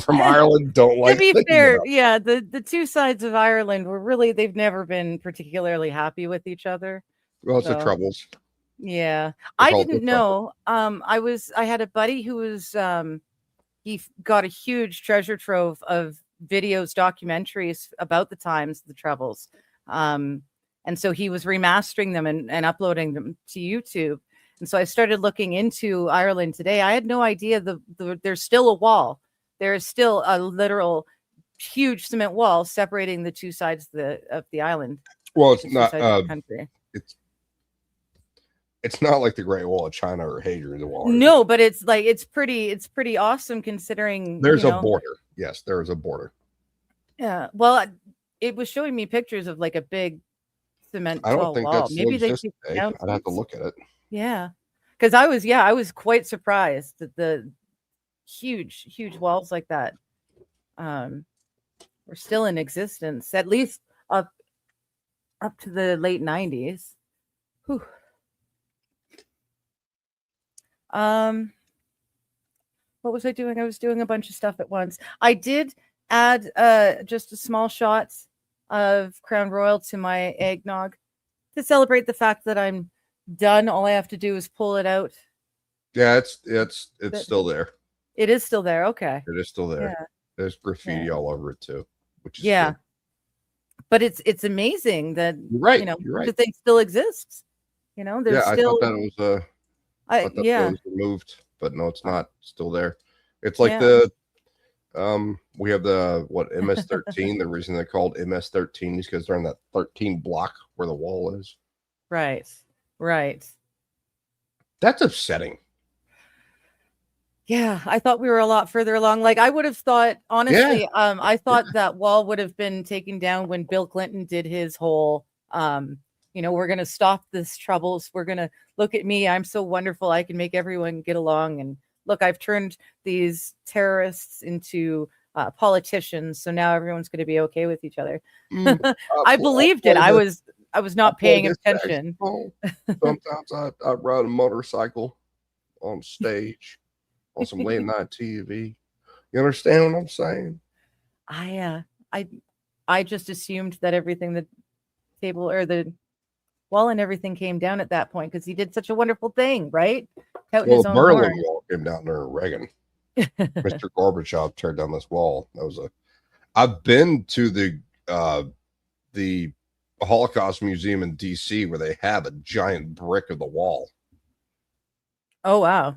from Ireland don't like. To be fair, yeah, the two sides of Ireland were really, they've never been particularly happy with each other. Well, it's the troubles. Yeah, I didn't know. I had a buddy who was he got a huge treasure trove of videos, documentaries about the times, the troubles. And so he was remastering them and uploading them to YouTube. And so I started looking into Ireland today. I had no idea there's still a wall. There is still a literal huge cement wall separating the two sides of the island. Well, it's not country. It's not like the Great Wall of China or Hadrian's Wall. No, but it's pretty awesome considering there's a border. Yes, there is a border. Yeah. Well, it was showing me pictures of like a big cement I don't think wall. that's Maybe they I'd have to look at it. Yeah. Because I was quite surprised that the huge walls like that were still in existence, at least up to the late 90s. Whew. What was I doing? I was doing a bunch of stuff at once. I did add just a small shot of Crown Royal to my eggnog to celebrate the fact that I'm done. All I have to do is pull it out. Yeah, it's still there. It is still there. Okay. It is still there. Yeah. There's graffiti all over it too, which is good. But it's amazing that you're right. The thing still exists. There's still. I thought that was that was removed, but no, it's not. Still there. It's like we have the MS-13. The reason they're called MS-13 is because they're on that 13 block where the wall is. Right. That's upsetting. Yeah, I thought we were a lot further along. Like I would have thought, honestly, I thought that wall would have been taken down when Bill Clinton did his whole, we're going to stop this troubles. We're going to look at me. I'm so wonderful. I can make everyone get along. And look, I've turned these terrorists into politicians. So now everyone's going to be okay with each other. I believed it. I was not paying attention. Sometimes I ride a motorcycle on stage on some late night TV. You understand what I'm saying? I just assumed that everything, the table or the wall and everything came down at that point because he did such a wonderful thing, right? Well, the Berlin Wall came down during Reagan. Mr. Gorbachev teared down this wall. I've been to the Holocaust Museum in DC where they have a giant brick of the wall. Oh wow.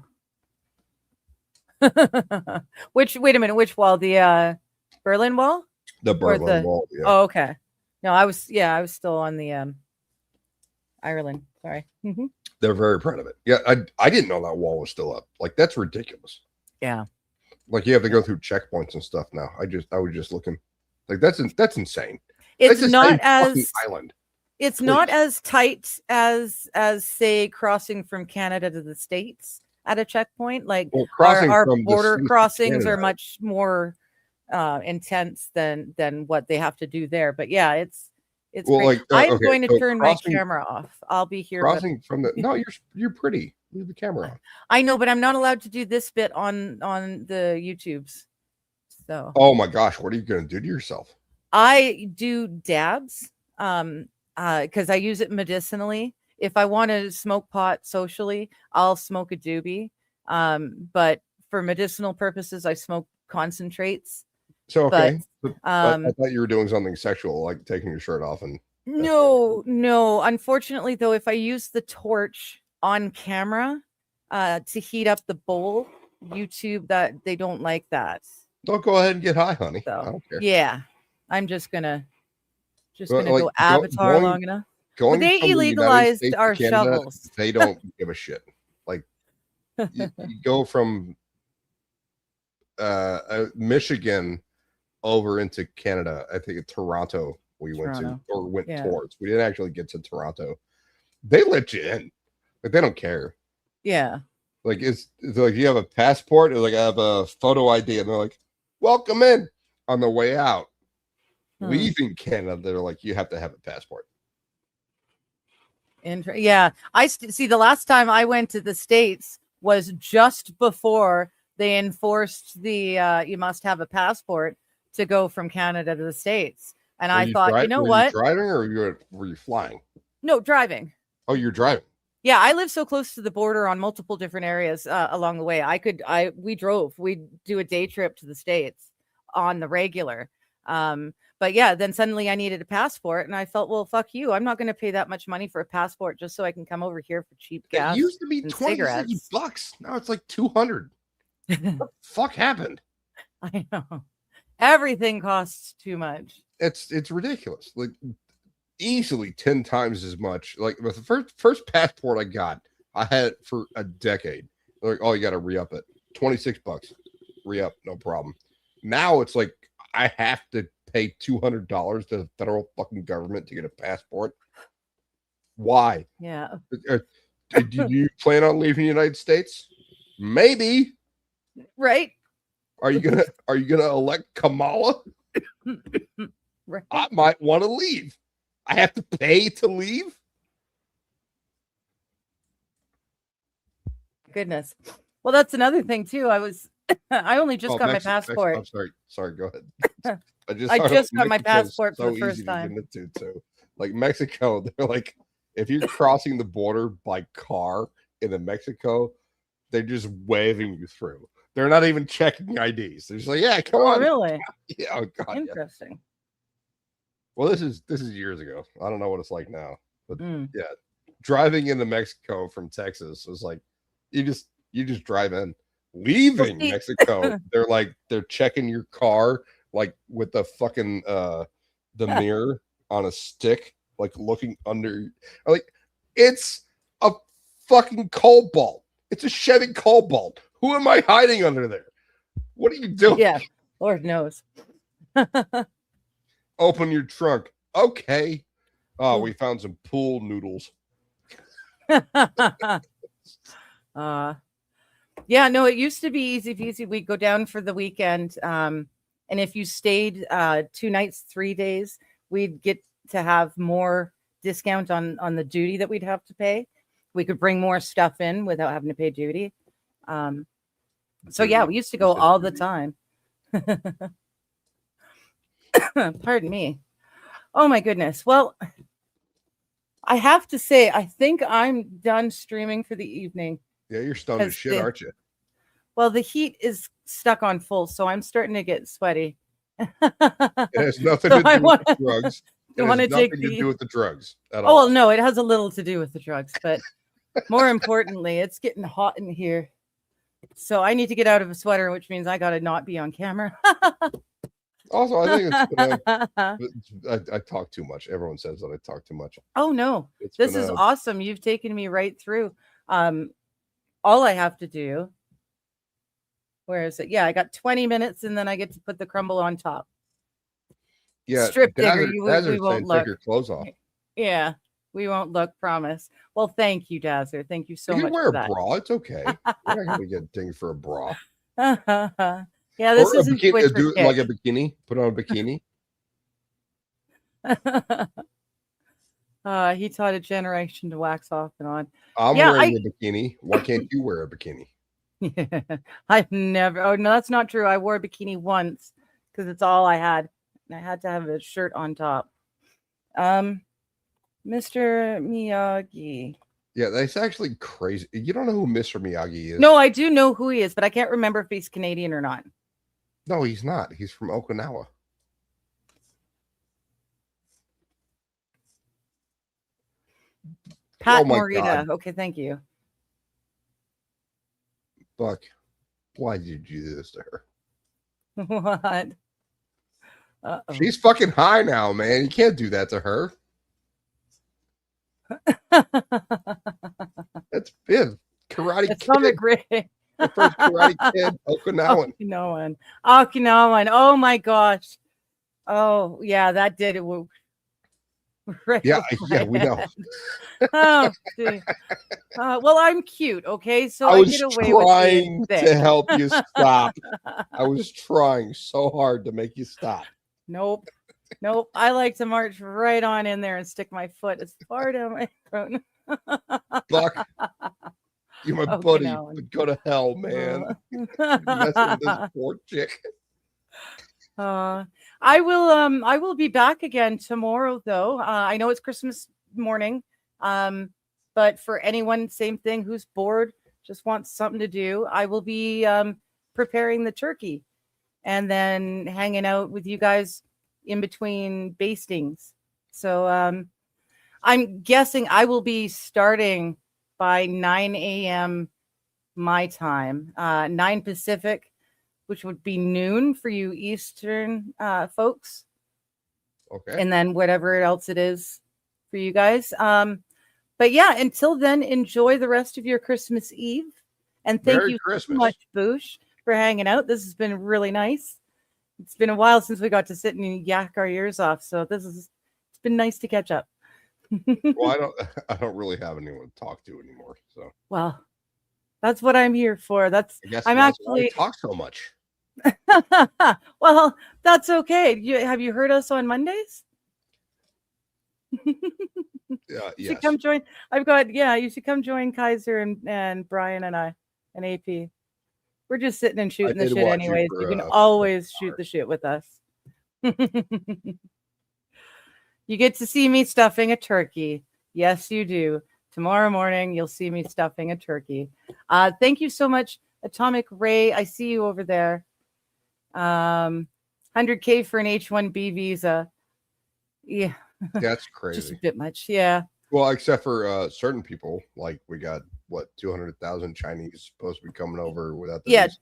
Wait a minute, which wall? The Berlin Wall? The Berlin Wall, yeah. Oh, okay. No, I was still on the Ireland. Sorry. Mm-hmm. They're very proud of it. Yeah, I didn't know that wall was still up. Like that's ridiculous. Yeah. Like you have to go through checkpoints and stuff now. I was just looking. Like that's insane. It's not as island. It's not as tight as say crossing from Canada to the States at a checkpoint. Like our border crossings are much more intense than what they have to do there. But yeah, it's great. I'm going to turn my camera off. I'll be here. Crossing from the you're pretty. Leave the camera on. I know, but I'm not allowed to do this bit on the YouTubes. So. Oh my gosh, what are you going to do to yourself? I do dabs because I use it medicinally. if I want to smoke pot socially, I'll smoke a doobie. But for medicinal purposes, I smoke concentrates. So But okay, but I um, thought you were doing something sexual, like taking your shirt off and. no. Unfortunately, though, if I use the torch on camera to heat up the bowl, YouTube that they don't like that. Don't go ahead and get high, honey. I So don't care. yeah, I'm just gonna Well, like, go Avatar long enough. Well, Going they from the United illegalized States to our Canada, shovels. they don't give a shit. Like you go from Michigan over into Canada. I think Toronto we went to Toronto. or went Yeah. towards. We didn't actually get to Toronto. They let you in. Like they don't care. Yeah. Like it's like you have a passport, or like I have a photo ID, and they're like, welcome in. On the way out, leaving Canada, they're like, you have to have a passport. Yeah. See, the last time I went to the States was just before they enforced the you must have a passport to go from Canada to the States. And I thought, you know were what? you driving or were you flying? No, driving. Oh, you're driving. Yeah, I live so close to the border on multiple different areas along the way. We drove. We'd do a day trip to the States on the regular. But yeah, then suddenly I needed a passport, and I felt, well, fuck you. I'm not going to pay that much money for a passport just so I can come over here for cheap gas. It used to be and 26 bucks. Now it's like 200. What the fuck happened? I know. Everything costs too much. It's ridiculous. Like easily 10 times as much. Like with the first passport I got, I had it for a decade. They're like, oh, you got to re-up it. 26 bucks. Re-up, no problem. Now it's like I have to pay $200 to the federal fucking government to get a passport. Why? Yeah. Do you plan on leaving the United States? Maybe. Right. Are you gonna elect Kamala? Right. I might want to leave. I have to pay to leave. Goodness. Well, that's another thing too. I only just got my passport. I'm sorry. Sorry, go ahead. I just got my passport for the first time. Too. Like Mexico, they're like, if you're crossing the border by car into Mexico, they're just waving you through. They're not even checking IDs. They're just like, yeah, come on. Really? Yeah, oh god. Yeah. Interesting. Well, this is years ago. I don't know what it's like now. But Mm. yeah, driving into Mexico from Texas was like you just drive in. Leaving see- Mexico, they're checking your car like with the fucking the mirror on a stick, like looking under. Like it's a fucking Cobalt. It's a Chevy Cobalt. Who am I hiding under there? What are you doing? Yeah, Lord knows. Open your trunk. Okay. Oh, we found some pool noodles. Yeah, no, it used to be easy peasy. We'd go down for the weekend. And if you stayed 2 nights, 3 days, we'd get to have more discount on the duty that we'd have to pay. We could bring more stuff in without having to pay duty. So yeah, we used to go all the time. Pardon me. Oh my goodness. Well, I have to say, I think I'm done streaming for the evening. Yeah, you're stoned as shit, aren't you? Well, the heat is stuck on full, so I'm starting to get sweaty. It has nothing to do with the drugs. It has nothing to do with the drugs at all. Oh, well, no, it has a little to do with the drugs, but more importantly, it's getting hot in here. So I need to get out of a sweater, which means I got to not be on camera. Also, I think I talk too much. Everyone says that I talk too much. Oh no, this is awesome. You've taken me right through. All I have to do. Where is it? Yeah, I got 20 minutes, and then I get to put the crumble on top. Yeah, strip digger. We won't look. Take your clothes off. Yeah, we won't look. Promise. Well, thank you, Dazzer. Thank you so much. You can wear a bra. It's okay. You're not gonna get dinged for a bra. Yeah, this is like a bikini. Put on a bikini. He taught a generation to wax off and on. I'm wearing a bikini. Why can't you wear a bikini? Yeah, I've never. Oh no, that's not true. I wore a bikini once because it's all I had, and I had to have a shirt on top. Mr. Miyagi. Yeah, that's actually crazy. You don't know who Mr. Miyagi is? No, I do know who he is, but I can't remember if he's Canadian or not. No, he's not. He's from Okinawa. Pat Oh my Morita. God. Okay, thank you. Buck, why did you do this to her? What? Uh-oh. She's fucking high now, man. You can't do that to her. That's big. Karate Atomic Kid. Ray. The first Karate Kid, Okinawan. Okinawan. Oh my gosh. Oh yeah, that did it. Right. Yeah, over yeah, my we know. head. Oh, gee. Well, I'm cute, okay? So I I was get away with being trying to thick. help you stop. I was trying so hard to make you stop. Nope. I like to march right on in there and stick my foot as far down my throat. Buck, you're my buddy, Okinawan. but go to hell, man. You're messing with this poor chick. I will be back again tomorrow though. I know it's Christmas morning. But for anyone, same thing, who's bored, just wants something to do, I will be preparing the turkey and then hanging out with you guys in between bastings. So I'm guessing I will be starting by 9 a.m. my time, 9 Pacific, which would be noon for you Eastern folks. Okay. And then whatever else it is for you guys. But yeah, until then, enjoy the rest of your Christmas Eve. And thank Merry you Christmas. so much, Boosh, for hanging out. This has been really nice. It's been a while since we got to sit and yak our ears off. So it's been nice to catch up. Well, I don't really have anyone to talk to anymore. So Well, that's what I'm here for. I guess I'm that's why I actually talk so much. well, that's okay. Have you heard us on Mondays? You Yes. should come join. You should come join Kaiser and Brian and I and AP. We're just sitting and shooting the did shit watch you anyways. for, You can for always an shoot hour. the shit with us. You get to see me stuffing a turkey. Yes, you do. Tomorrow morning, you'll see me stuffing a turkey. Thank you so much, Atomic Ray. I see you over there. 100K for an H-1B visa. Yeah, That's just a crazy. bit much. Yeah. Well, except for certain people, like we got what 200,000 Chinese supposed to be coming over without the Yeah. visa.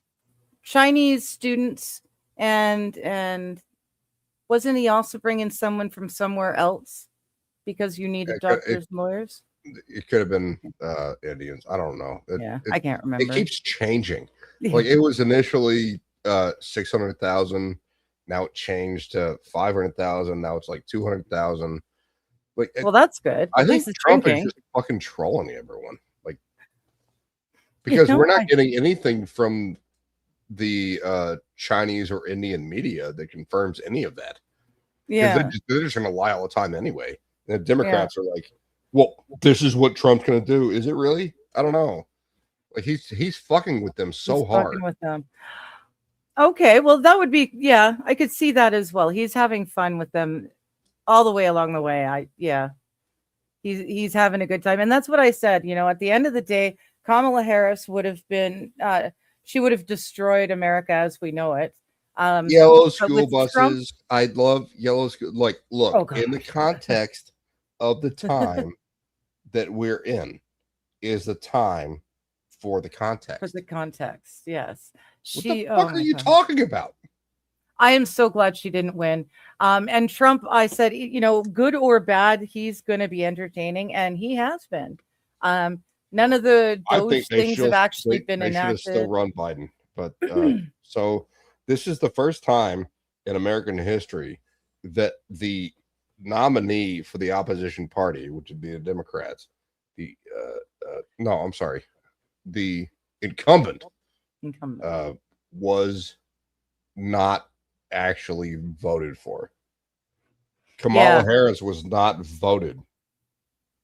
Chinese students and wasn't he also bringing someone from somewhere else because you needed Yeah, doctors and lawyers? It could have been Indians. I don't know. I can't It remember. keeps changing. Like it was initially 600,000. Now it changed to 500,000. Now it's like 200,000. Like Well, that's good. I At think least it's Trump is drinking. just fucking trolling everyone. Like because we're not getting anything from the Chinese or Indian media that confirms any of that. Yeah. They're just going to lie all the time anyway. And the Democrats are like, well, this is what Trump's going to do. Is it really? I don't know. Like he's fucking with them so He's hard. fucking with them. Okay, well, that would be, yeah, I could see that as well. He's having fun with them all the way along the way. He's having a good time. And that's what I said, at the end of the day, Kamala Harris would have been, she would have destroyed America as we know it. Yellow but school with buses. Trump- I love yellow school. Like, look, Oh, God. in the context of the time that we're in, is the time for the context. For the context, yes. What the fuck are you talking about? I am so glad she didn't win. And Trump, I said, good or bad, he's going to be entertaining, and he has been. None of the Doge things have actually been they enacted. should have still run Biden. But so this is the first time in American history that the nominee for the opposition party, which would be the Democrats, the incumbent was not actually voted for. Kamala Harris was not voted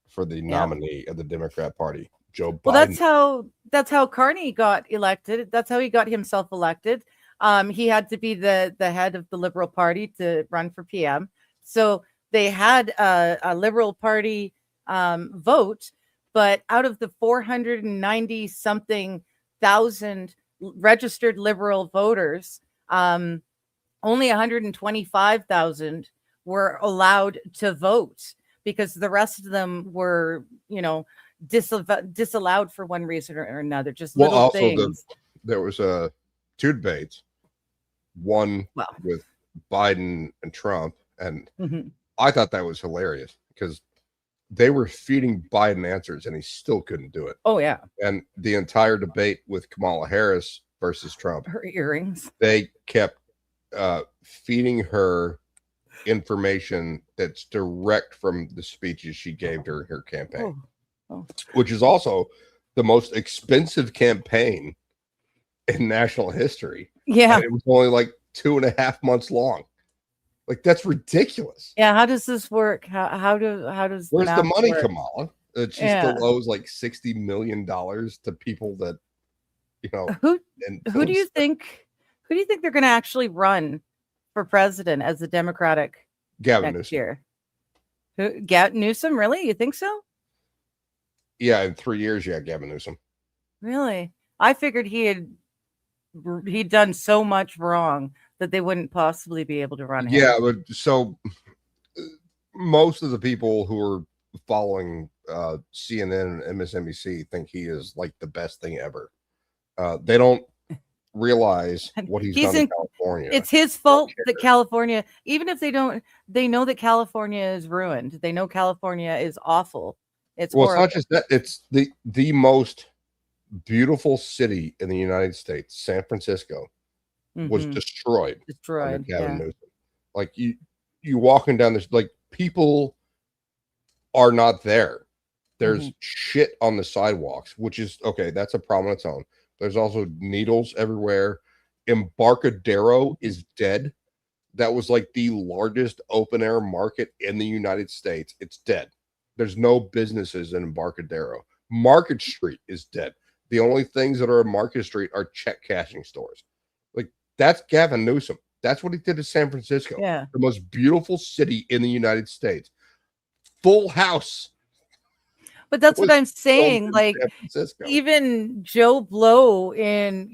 for the nominee of the Democrat Party, Joe Biden. Well, that's how Carney got elected. That's how he got himself elected. He had to be the head of the Liberal Party to run for PM. So they had a Liberal Party vote, but out of the 490 something thousand registered Liberal voters, only 125,000 were allowed to vote because the rest of them were, disallowed for one reason or another. Just Well, little also things. there was two debates, one Well, with Biden and Trump, and mhm. I thought that was hilarious because they were feeding Biden answers and he still couldn't do it. Oh yeah, And the entire debate with Kamala Harris versus Trump, her earrings. they kept feeding her information that's direct from the speeches she gave during her campaign, which is also the most expensive campaign in national history. Yeah. And it was only like 2.5 months long. Like, that's ridiculous. Yeah. How does this work? How does Where's the math money, work? Kamala? That she Yeah. still owes like $60 million to people that, Who and who do you think they're going to actually run for president as the Democratic Gavin next Newsom. year? Newsom? Really? You think so? Yeah, in 3 years, yeah, Gavin Newsom. Really? I figured he'd done so much wrong that they wouldn't possibly be able to run him. Yeah, but so most of the people who are following CNN and MSNBC think he is like the best thing ever. They don't realize what he's done in California. It's his fault that California, even if they don't, they know that California is ruined. They know California is awful. It's horrible. It's not just that. It's the most beautiful city in the United States, San Francisco, was destroyed under Gavin Newsom. Like you walking down this, like people are not there. There's shit on the sidewalks, which is okay. That's a problem on its own. There's also needles everywhere. Embarcadero is dead. That was like the largest open air market in the United States. It's dead. There's no businesses in Embarcadero. Market Street is dead. The only things that are in Market Street are check cashing stores. Like, that's Gavin Newsom. That's what he did to San Francisco. Yeah. The most beautiful city in the United States. Full house. But that's what I'm saying. Like, even Joe Blow in,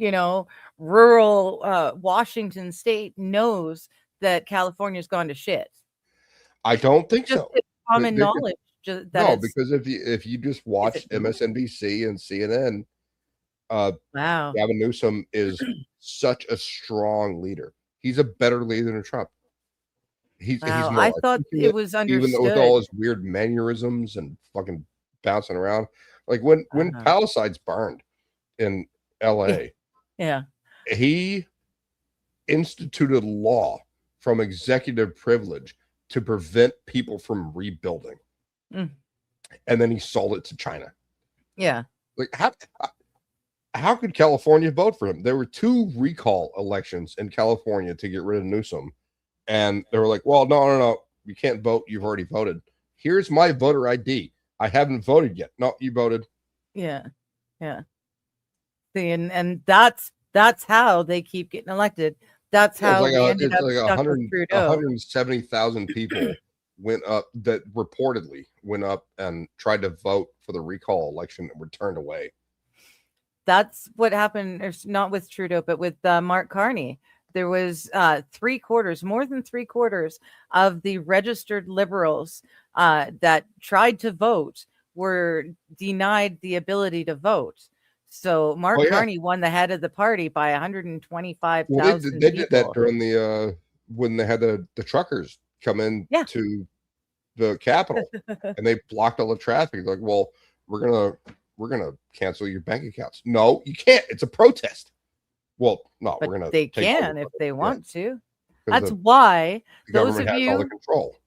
rural Washington State knows that California's gone to shit. I don't think so. Common knowledge. No, because if you just watch MSNBC and CNN, wow, Gavin Newsom is such a strong leader. He's a better leader than Trump. He's more I thought it was understood. Even with all his weird mannerisms and fucking bouncing around. Like when Palisades burned in LA, yeah, he instituted law from executive privilege to prevent people from rebuilding. And then he sold it to China. Yeah. Like how could California vote for him? There were 2 recall elections in California to get rid of Newsom. And they were like, well, no. You can't vote. You've already voted. Here's my voter ID. I haven't voted yet. No, you voted. Yeah. Yeah. See, and that's how they keep getting elected. That's how they ended up stuck with Trudeau. 170,000 people went up that reportedly went up and tried to vote for the recall election and were turned away. That's what happened. Not with Trudeau, but with Mark Carney. There was more than 3/4 of the registered Liberals that tried to vote were denied the ability to vote. So Mark Carney won the head of the party by 125,000. Well, they did that during the when they had the truckers come in to the Capitol and they blocked all the traffic. Like, well, we're gonna cancel your bank accounts. No, you can't. It's a protest. Well, no, but they can if they want to. That's why those of you all the control.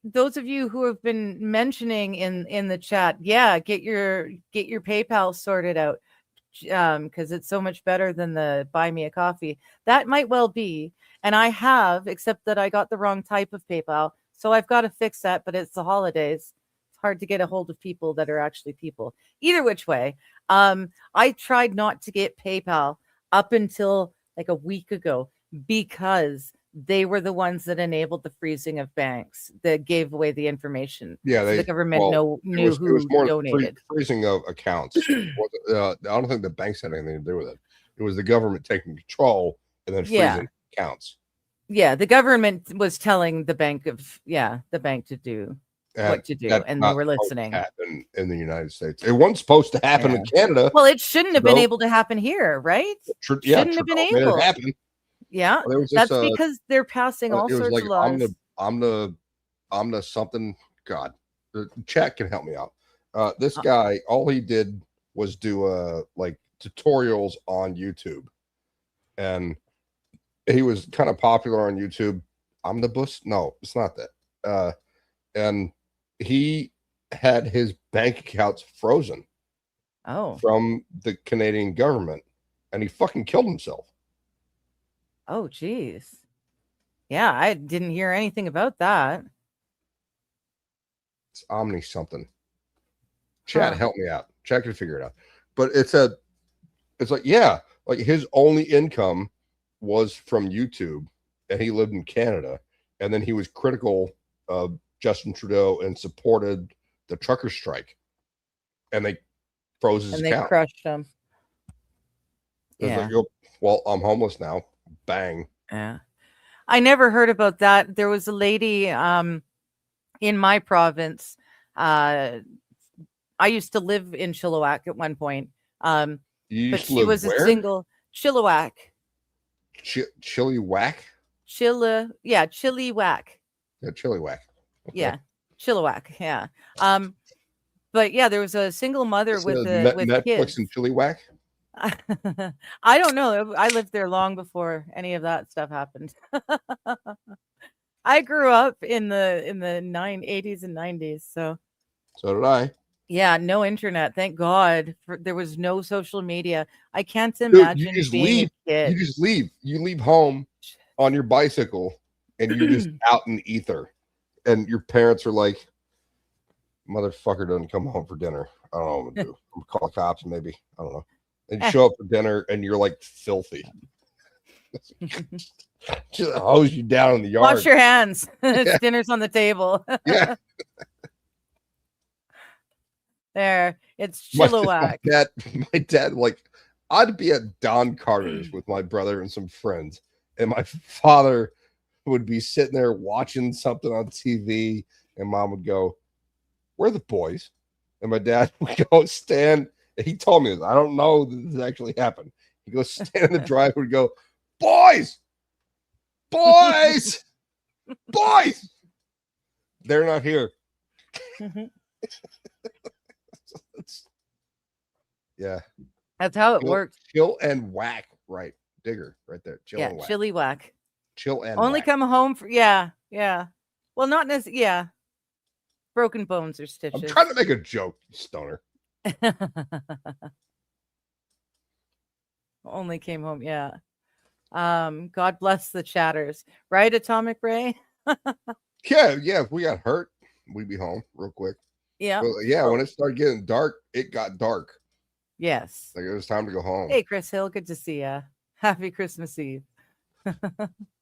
Those of you who have been mentioning in the chat, get your PayPal sorted out, because it's so much better than the buy me a coffee. That might well be, and I have, except that I got the wrong type of PayPal, so I've got to fix that. But it's the holidays; it's hard to get a hold of people that are actually people. Either which way, I tried not to get PayPal up until like a week ago because they were the ones that enabled the freezing of banks, that gave away the information. Yeah, So the government knew it was who more donated. freezing of accounts. I don't think the banks had anything to do with it. It was the government taking control and then freezing accounts. Yeah, the government was telling the bank to do what to do, and they were listening. Happen in the United States. It wasn't supposed to happen in Canada. Well, it shouldn't have been able to happen here, right? Shouldn't have been able. Yeah, that's because they're passing all sorts of laws. I'm the something. God, the chat can help me out. This guy, all he did was do like tutorials on YouTube, and he was kind of popular on YouTube. Omnibus? No, it's not that. And he had his bank accounts frozen. From the Canadian government, and he fucking killed himself. Oh, geez. Yeah, I didn't hear anything about that. It's Omni something. Chat, help me out. Chat can figure it out. But it's like, yeah, like his only income was from YouTube, and he lived in Canada, and then he was critical of Justin Trudeau and supported the trucker strike, and they froze his account. They crushed him. Yeah. Like, well, I'm homeless now. Bang. Yeah. I never heard about that. There was a lady in my province. I used to live in Chilliwack at one point. But she was a single Chilliwack. Chilliwack? Chilliwack. Yeah, Chilliwack. Okay. Yeah, Chilliwack. Yeah. But yeah, there was a single mother with Netflix kids. and Chilliwack. I don't know. I lived there long before any of that stuff happened. I grew up in the 80s and 90s, so did I. Yeah, no internet. Thank God. There was no social media. I can't imagine being a kid. You just leave. You leave home on your bicycle, and you're just out in ether. And your parents are like, "Motherfucker doesn't come home for dinner. I don't know what I'm gonna do. I'm gonna call the cops, maybe. I don't know." And you show up for dinner, and you're like filthy. Just hose you down in the yard. Wash your hands. Dinner's on the table. Yeah. There, it's Chilliwack. My dad, like, I'd be at Don Carter's with my brother and some friends, and my father would be sitting there watching something on TV, and mom would go, "Where are the boys?" And my dad would go stand. And he told me this. I don't know that this actually happened. He goes stand in the driveway and go, "Boys, boys, boys." They're not here. Yeah, that's how it works. Chill and whack, right? Digger, right there. Chill and whack. Chilliwack. Chill and only whack. Come home for yeah. Well, not necessarily. Yeah, broken bones or stitches. I'm trying to make a joke, stoner. Only came home. Yeah. God bless the chatters, right? Atomic Ray. Yeah. If we got hurt, we'd be home real quick. Yeah. But yeah. When it started getting dark, it got dark. Yes. Like it was time to go home. Hey, Chris Hill. Good to see you. Happy Christmas Eve.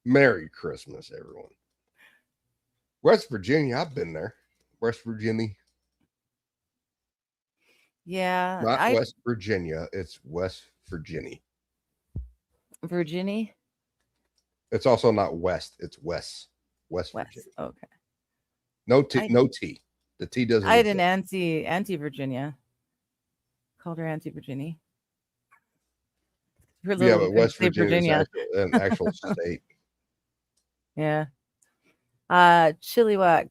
Merry Christmas, everyone. West Virginia. I've been there. West Virginia. Yeah. Not West Virginia. It's West Virginia. Virginia? It's also not West. It's West. West Virginia. Okay. No T. No T. The T doesn't. I had an anti Virginia. Called her Auntie Virginia. Yeah, but West Virginia is an actual state. Yeah. Chilliwack.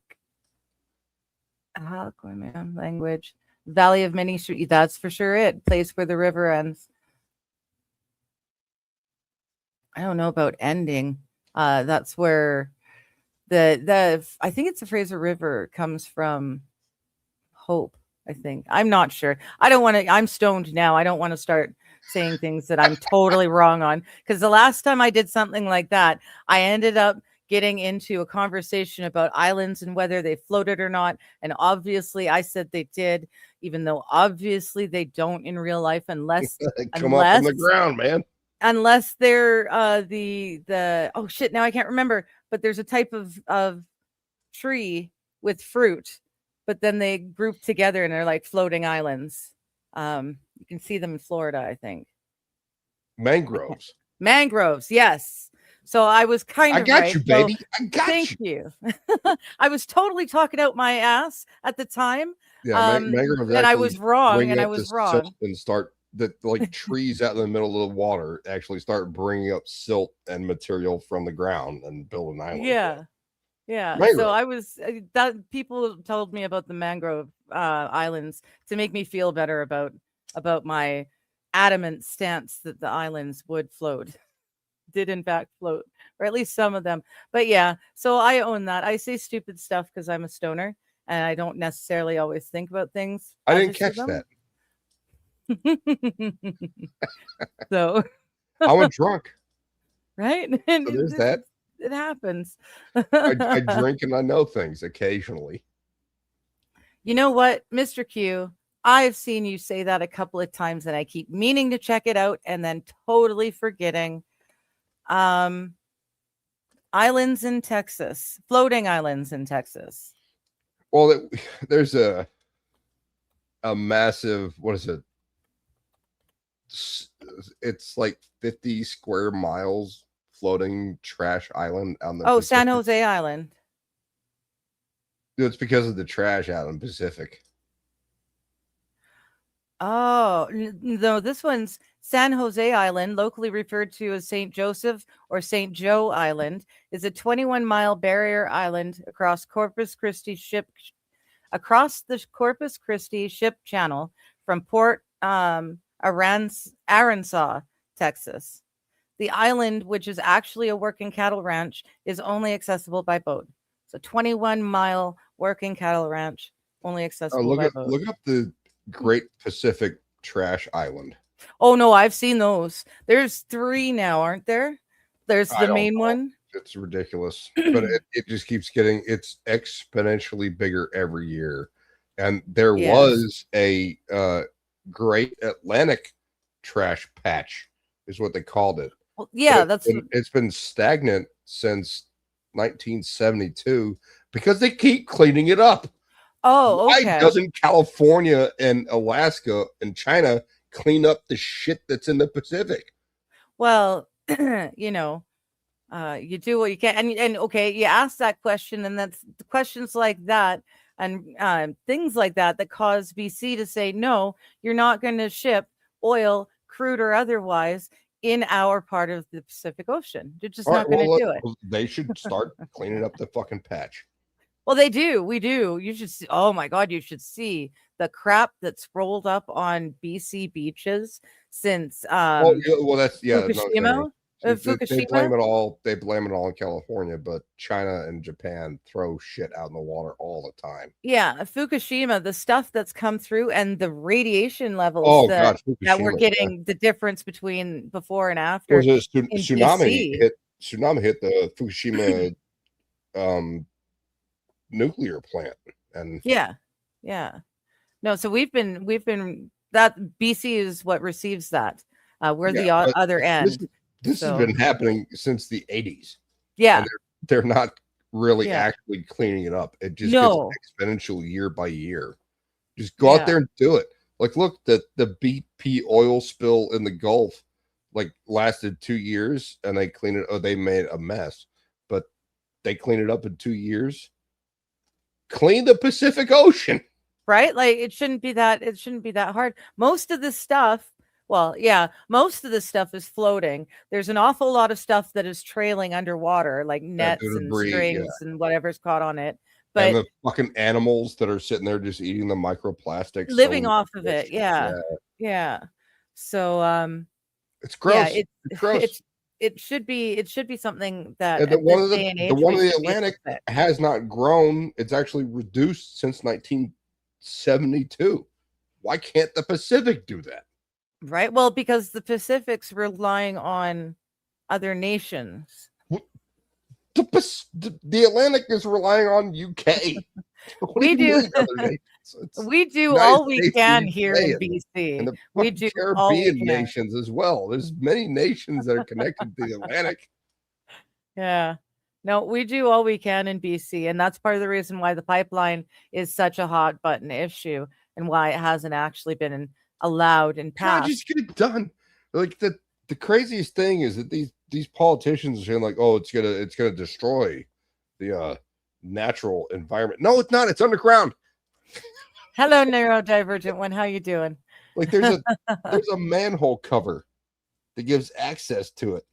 Language. Valley of Many Streets. That's for sure it. Place where the river ends. I don't know about ending. That's where the I think it's the Fraser River comes from. Hope. I think. I'm not sure. I don't want to. I'm stoned now. I don't want to start saying things that I'm totally wrong on, because the last time I did something like that, I ended up getting into a conversation about islands and whether they floated or not. And obviously I said they did, even though obviously they don't in real life unless come up from the ground, man. unless they're the oh shit, now I can't remember, but there's a type of tree with fruit, but then they group together and they're like floating islands. You can see them in Florida, I think. Mangroves. Mangroves, yes. So I was kind I of got right. you, So baby. I got thank you. you. I was totally talking out my ass at the time. Yeah, mangroves And I actually was wrong, bring and I up the was silt wrong. and start the like trees out in the middle of the water actually start bringing up silt and material from the ground and build an island. Yeah. Yeah. So Mangrove. I was that people told me about the mangrove islands to make me feel better about my adamant stance that the islands would float. Did in fact float, or at least some of them. But yeah, so I own that. I say stupid stuff because I'm a stoner and I don't necessarily always think about things. I as didn't see catch them. that. So I went drunk. right, So and there's that. it happens. I drink and I know things occasionally. You know what, Mr. Q? I've seen you say that a couple of times, and I keep meaning to check it out and then totally forgetting. Islands in Texas, floating islands in Texas. Well, there's a massive, what is it? It's like 50 square miles floating trash island on the Oh, San Pacific. Jose Island. It's because of the trash out in the Pacific. Oh, no, this one's San Jose Island, locally referred to as St. Joseph or St. Joe Island, is a 21-mile barrier island across the Corpus Christi ship channel from Port Aransaw, Texas. The island, which is actually a working cattle ranch, is only accessible by boat. So 21-mile working cattle ranch, only accessible by boat. Look up the Great Pacific Trash Island. Oh no, I've seen those. There's 3 now, aren't there? There's I the don't main know. one. It's ridiculous, but it just keeps getting, it's exponentially bigger every year. And there Yes. was a Great Atlantic Trash Patch, is what they called it. Well, yeah, But it's been stagnant since 1972 because they keep cleaning it up. oh, Why okay. doesn't California and Alaska and China clean up the shit that's in the Pacific? Well, you know, you do what you can, and okay, you ask that question, and that's questions like that, and things like that cause BC to say no. You're not going to ship oil, crude or otherwise, in our part of the Pacific Ocean. You're just All not right, going to do it. well, they should start cleaning up the fucking patch. Well, they do. We do. You should see. Oh my God, you should see the crap that's rolled up on BC beaches since Well, that's another thing. Fukushima. They Fukushima. blame it all. They blame it all in California, but China and Japan throw shit out in the water all the time. Yeah, Fukushima, the stuff that's come through and the radiation levels Oh that God, we're Fukushima, getting, the difference between before and yeah. after. There was a in tsunami BC. Tsunami hit the Fukushima nuclear plant, and Yeah. No, so we've been that BC is what receives that. We're the but other end. this So- has been happening since the 80s. Yeah. And they're not really Yeah. actually cleaning it up. It just No. gets exponential year by year. Just go out there and do it. Like, look, the BP oil spill in the Gulf like lasted 2 years, and they cleaned it. Oh, they made a mess, but they cleaned it up in 2 years. Clean the Pacific Ocean. Right? Like it shouldn't be that hard. Most of this stuff, well, yeah, most of this stuff is floating. There's an awful lot of stuff that is trailing underwater, like nets and debris, strings and whatever's caught on it. And But the fucking animals that are sitting there just eating the microplastics, living so off of it, yeah. So it's gross. yeah, it's gross. it should be something that And at one this of the day and age one of we the should be able Atlantic to fix. has not grown. It's actually reduced since 1972. Why can't the Pacific do that? Right? Well, because the Pacific's relying on other nations. The Atlantic is relying on UK. What We you do. mean, other nations? We do United all we States can you here say in it. and BC. the We fucking do all we Caribbean can. nations as well. There's many nations that are connected to the Atlantic. Yeah. No, we do all we can in BC. And that's part of the reason why the pipeline is such a hot button issue and why it hasn't actually been allowed and Can I passed. just get it done? Like the craziest thing is that these politicians are saying like, oh, it's gonna destroy the natural environment. No, it's not. It's underground. Hello, neurodivergent one. How you doing? Like there's a manhole cover that gives access to it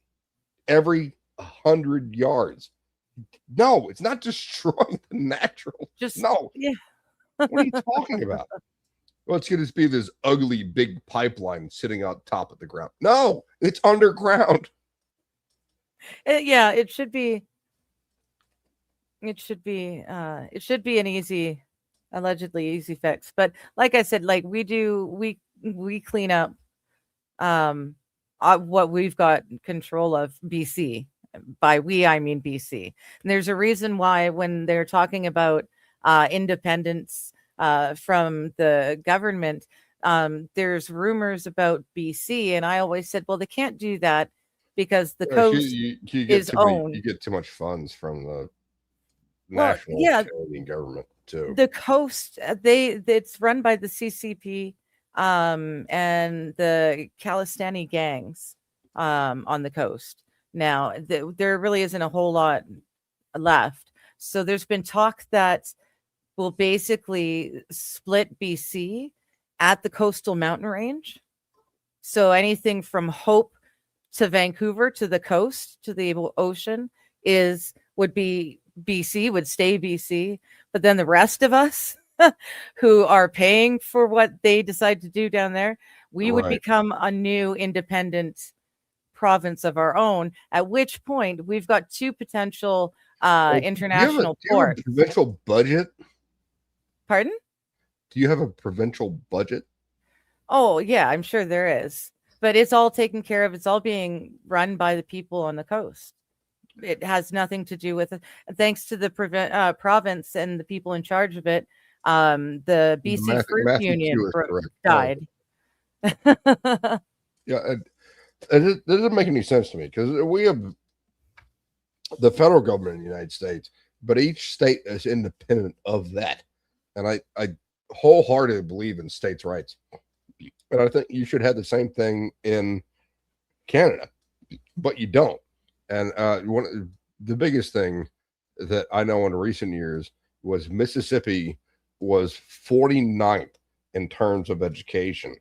every 100 yards. No, it's not destroying the natural. Just No. yeah. What are you talking about? Well, it's going to be this ugly big pipeline sitting on top of the ground. No, it's underground. Yeah, it should be. It should be. It should be an easy, allegedly easy fix. But like I said, like we clean up, what we've got control of. BC. By we, I mean BC. And there's a reason why when they're talking about independence from the government, there's rumors about BC, and I always said, well, they can't do that because the coast You get is too many, owned. you get too much funds from the Well, national yeah, Canadian government too. the coast it's run by the CCP and the Khalistani gangs on the coast. Now there really isn't a whole lot left, so there's been talk that will basically split BC at the coastal mountain range. So anything from Hope to Vancouver to the coast to the ocean would be BC, would stay BC. But then the rest of us who are paying for what they decide to do down there, we would Right. become a new independent province of our own, at which point we've got two potential international Do you have a ports. provincial budget? Pardon? Do you have a provincial budget? Oh, yeah, I'm sure there is. But it's all taken care of. It's all being run by the people on the coast. It has nothing to do with it. Thanks to the province and the people in charge of it, the BC Fruit Matthew Union Q is correct. died. Yeah, it doesn't make any sense to me because we have the federal government in the United States, but each state is independent of that. And I wholeheartedly believe in states' rights. And I think you should have the same thing in Canada, but you don't. And the biggest thing that I know in recent years was Mississippi was 49th in terms of education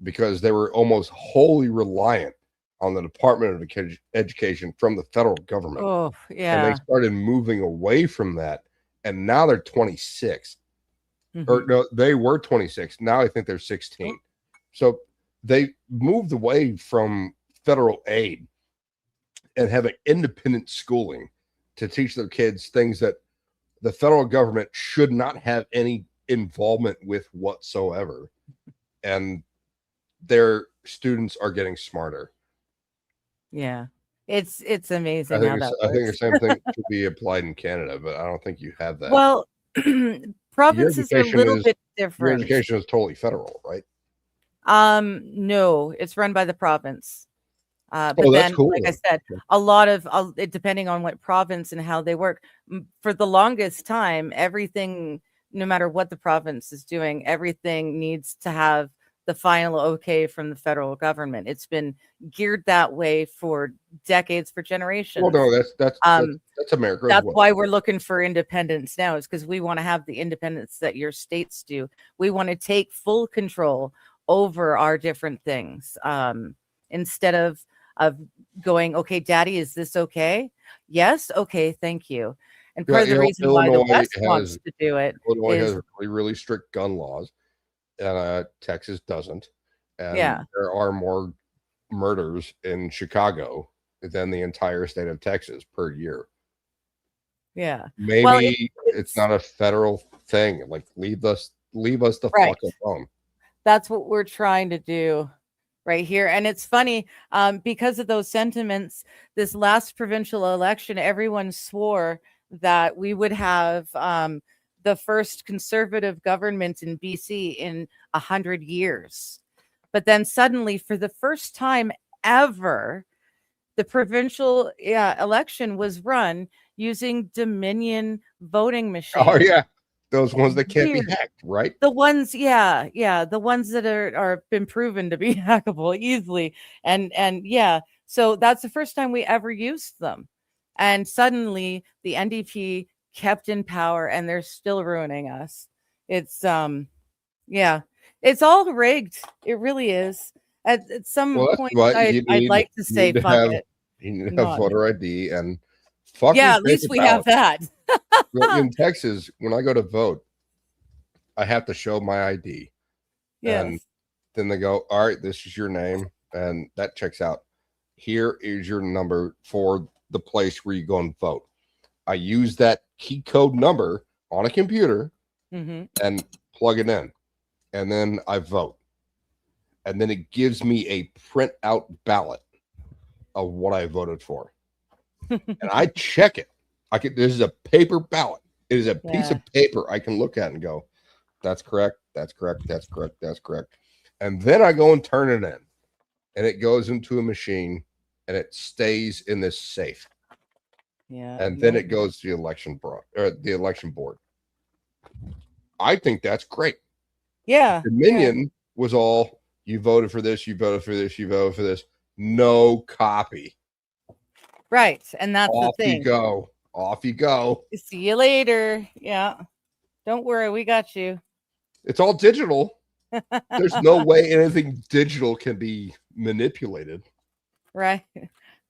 because they were almost wholly reliant on the Department of Education from the federal government. Oh, And yeah. they started moving away from that. And now they're 26. Mhm. Or no, they were 26. Now I think they're 16. So they moved away from federal aid and having independent schooling to teach their kids things that the federal government should not have any involvement with whatsoever. And their students are getting smarter. Yeah. It's amazing I how that think the works. same thing should be applied in Canada, but I don't think you have that. Well, provinces are a education little is- bit Your different. education is totally federal, right? No, it's run by the province. But Oh, that's then, cool like I then. said, a lot of it depending on what province and how they work. For the longest time, everything, no matter what the province is doing, everything needs to have the final okay from the federal government. It's been geared that way for decades, for generations. Well, no, that's America. as That's well. why we're looking for independence now, is because we want to have the independence that your states do. We want to take full control over our different things, instead of going, okay, daddy, is this okay? Yes, okay, thank you. And part of the reason why the Illinois West wants has- to do it Illinois is has really, really strict gun laws, and Texas doesn't. And Yeah. there are more murders in Chicago than the entire state of Texas per year. yeah. Maybe Well, it's not a federal thing. Like leave us the Right. fuck alone. That's what we're trying to do right here. And it's funny, because of those sentiments, this last provincial election, everyone swore that we would have the first conservative government in BC in 100 years. But then suddenly, for the first time ever, the provincial election was run using Dominion voting machines. Oh yeah, those ones that can't Weird. be hacked, right? The ones, the ones that are been proven to be hackable easily, and yeah, so that's the first time we ever used them, and suddenly the NDP kept in power, and they're still ruining us. It's yeah, it's all rigged. It really is. At some Well, that's point, what I'd like to say, need to fuck have. it. You need to have Not. voter ID and fuck Yeah, these at least paper we have ballots. that. Well, in Texas, when I go to vote, I have to show my ID. And Yes. then they go, all right, this is your name. And that checks out. Here is your number for the place where you go and vote. I use that key code number on a computer Hmm. and plug it in. And then I vote. And then it gives me a printout ballot of what I voted for. And I check it. This is a paper ballot. It is a piece Yeah. of paper I can look at and go, that's correct. That's correct. That's correct. That's correct. And then I go and turn it in, and it goes into a machine, and it stays in this safe. Yeah. And then it goes to the election board. I think that's great. Yeah. Dominion was all, you voted for this, you voted for this, you voted for this. No copy. Right. And that's Off the thing. you go. Off you go. See you later. Yeah. Don't worry, we got you. It's all digital. There's no way anything digital can be manipulated. Right.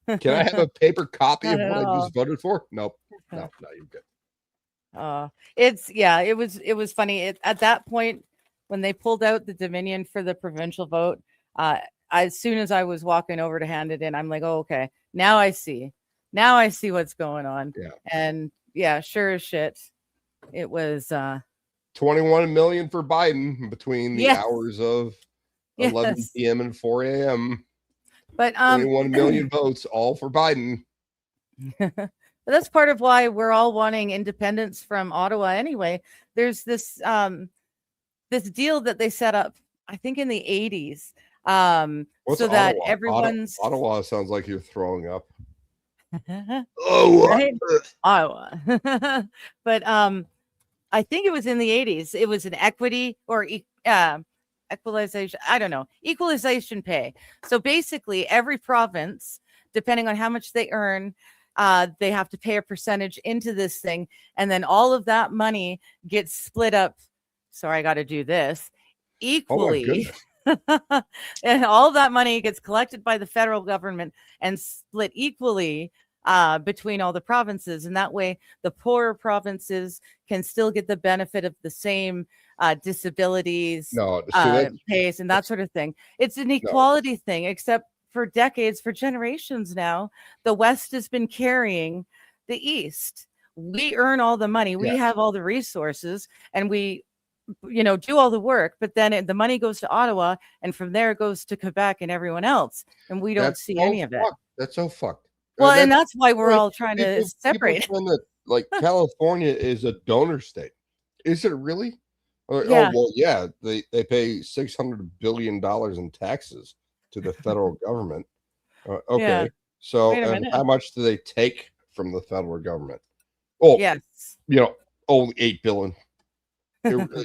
Can I have a paper copy of Not what at I all. just voted for? Nope. No, you're good. It was funny. At that point, when they pulled out the Dominion for the provincial vote, as soon as I was walking over to hand it in, I'm like, oh, okay, now I see what's going on. Yeah. And yeah, sure as shit, it was 21 million for Biden between the Yes. hours of 11 Yes. p.m. and 4 a.m. But 21 million votes, all for Biden. but that's part of why we're all wanting independence from Ottawa anyway. There's this this deal that they set up, I think in the 80s. What's So that Ottawa? everyone's Ottawa sounds like you're throwing up. Oh, right? Ottawa. But I think it was in the 80s. It was an equity or equalization. I don't know. Equalization pay. So basically, every province, depending on how much they earn, they have to pay a percentage into this thing. And then all of that money gets split up. Sorry, I got to do this equally. goodness. And all of that money gets collected by the federal government and split equally between all the provinces. And that way, the poorer provinces can still get the benefit of the same disabilities, No, see, that's, pays, and that sort of thing. It's an equality thing, except for decades, for generations now, the West has been carrying the East. We earn all the money, we Yeah. have all the resources, and we do all the work, but then the money goes to Ottawa, and from there it goes to Quebec and everyone else, and we don't see any of it. fucked. That's so fucked. Well, and that's why we're like, all trying to people separate. saying that, like, California is a donor state. Is it really? Or, Yeah. Oh, well, yeah. They pay $600 billion in taxes to the federal government. Okay. Yeah. So, Wait a and minute. how much do they take from the federal government? Oh, Yes. only $8 billion.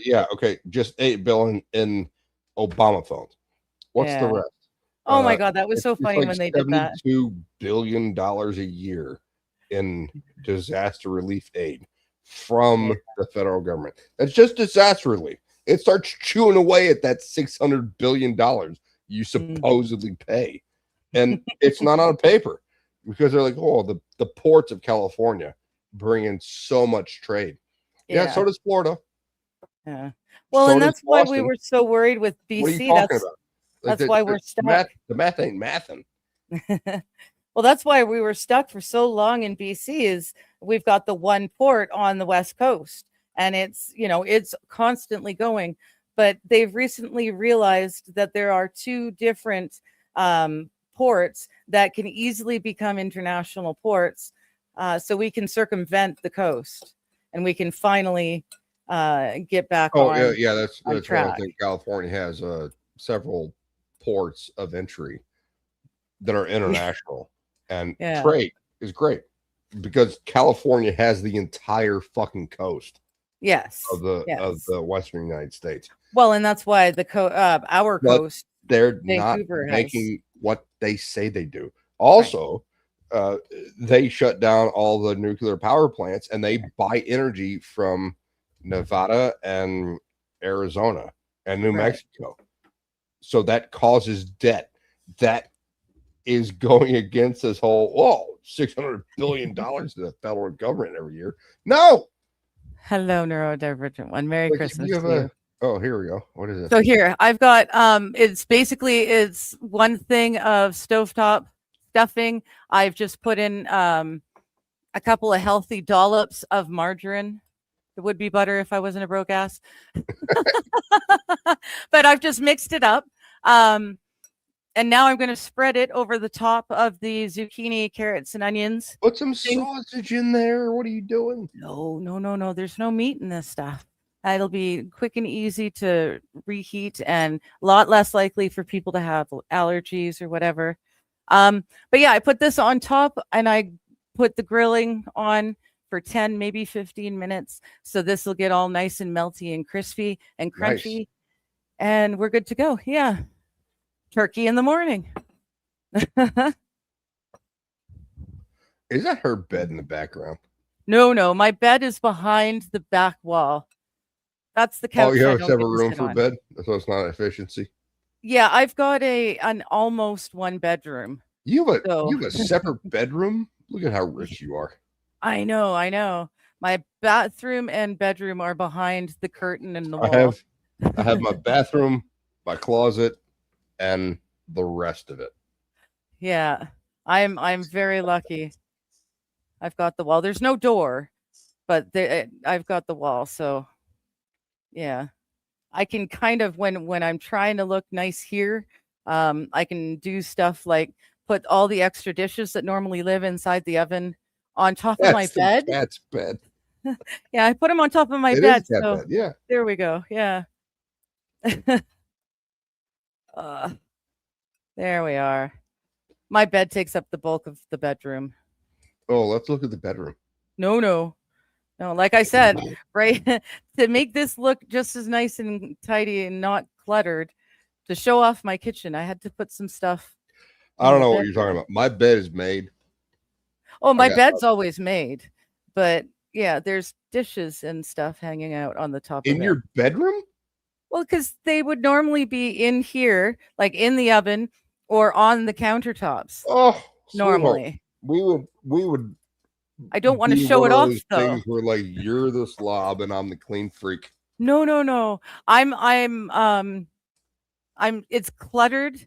Yeah. Okay. Just $8 billion in Obama phones. What's the Yeah. rest? Oh my God, that was so It's funny like when they did that. $72 billion a year in disaster relief aid from the federal government. That's just disaster relief. It starts chewing away at that $600 billion you supposedly pay. And it's not on paper because they're like, oh, the ports of California bring in so much trade. Yeah, so does Florida. Yeah. Well, So and does that's why we Boston. were so worried with BC. What are you talking about? That's why we're stuck. The math ain't mathing. Well, that's why we were stuck for so long in BC is we've got the one port on the West Coast and it's constantly going, but they've recently realized that there are two different ports that can easily become international ports. So we can circumvent the coast and we can finally get back Oh on. yeah, that's on one track. thing. California has several ports of entry that are international, and Yeah. trade is great because California has the entire fucking coast Yes. of the yes. Western United States. Well, and that's why our But coast, they're not Vancouver has. making what they say they do. Also, they shut down all the nuclear power plants and they buy energy from Nevada and Arizona and New Right. Mexico. So that causes debt. That is going against this whole $600 billion to the federal government every year. No. Hello, neurodivergent one. Merry Like, Christmas you have to you. oh, here we go. What is it? So here I've got it's one thing of stovetop stuffing. I've just put in a couple of healthy dollops of margarine. It would be butter if I wasn't a broke ass. But I've just mixed it up. And now I'm going to spread it over the top of the zucchini, carrots, and onions. Put some sausage in there. What are you doing? No. There's no meat in this stuff. It'll be quick and easy to reheat and a lot less likely for people to have allergies or whatever. But yeah, I put this on top and I put the grilling on for 10, maybe 15 minutes. So this will get all nice and melty and crispy and crunchy. Nice. And we're good to go. Yeah. Turkey in the morning. Is that her bed in the background? No. My bed is behind the back wall. That's the couch. Oh, you I have a don't separate get to room sit for on. bed, so it's not efficiency. Yeah, I've got an almost one bedroom. You have So- a separate bedroom. Look at how rich you are. I know. My bathroom and bedroom are behind the curtain and the wall. I have my bathroom, my closet, and the rest of it. Yeah, I'm very lucky. I've got the wall. There's no door, but I've got the wall. So, yeah, I can kind of when I'm trying to look nice here, I can do stuff like put all the extra dishes that normally live inside the oven on top of my bed. That's bed. Yeah, I put them on top of my It bed. is cat So bed. Yeah. there we go. Yeah. There we are. My bed takes up the bulk of the bedroom. Oh, let's look at the bedroom. No. Like I said, right, to make this look just as nice and tidy and not cluttered, to show off my kitchen, I had to put some stuff. I don't in the know what you're talking bedroom. about. My bed is made. Oh, my got bed's always made, but yeah, there's dishes and stuff hanging out on the top of In it. your bedroom? Well, because they would normally be in here, like in the oven or on the countertops. Oh, sweetheart. Normally, we would. I don't want to be show one it of off those though. Things where like you're the slob and I'm the clean freak. No. I'm it's cluttered,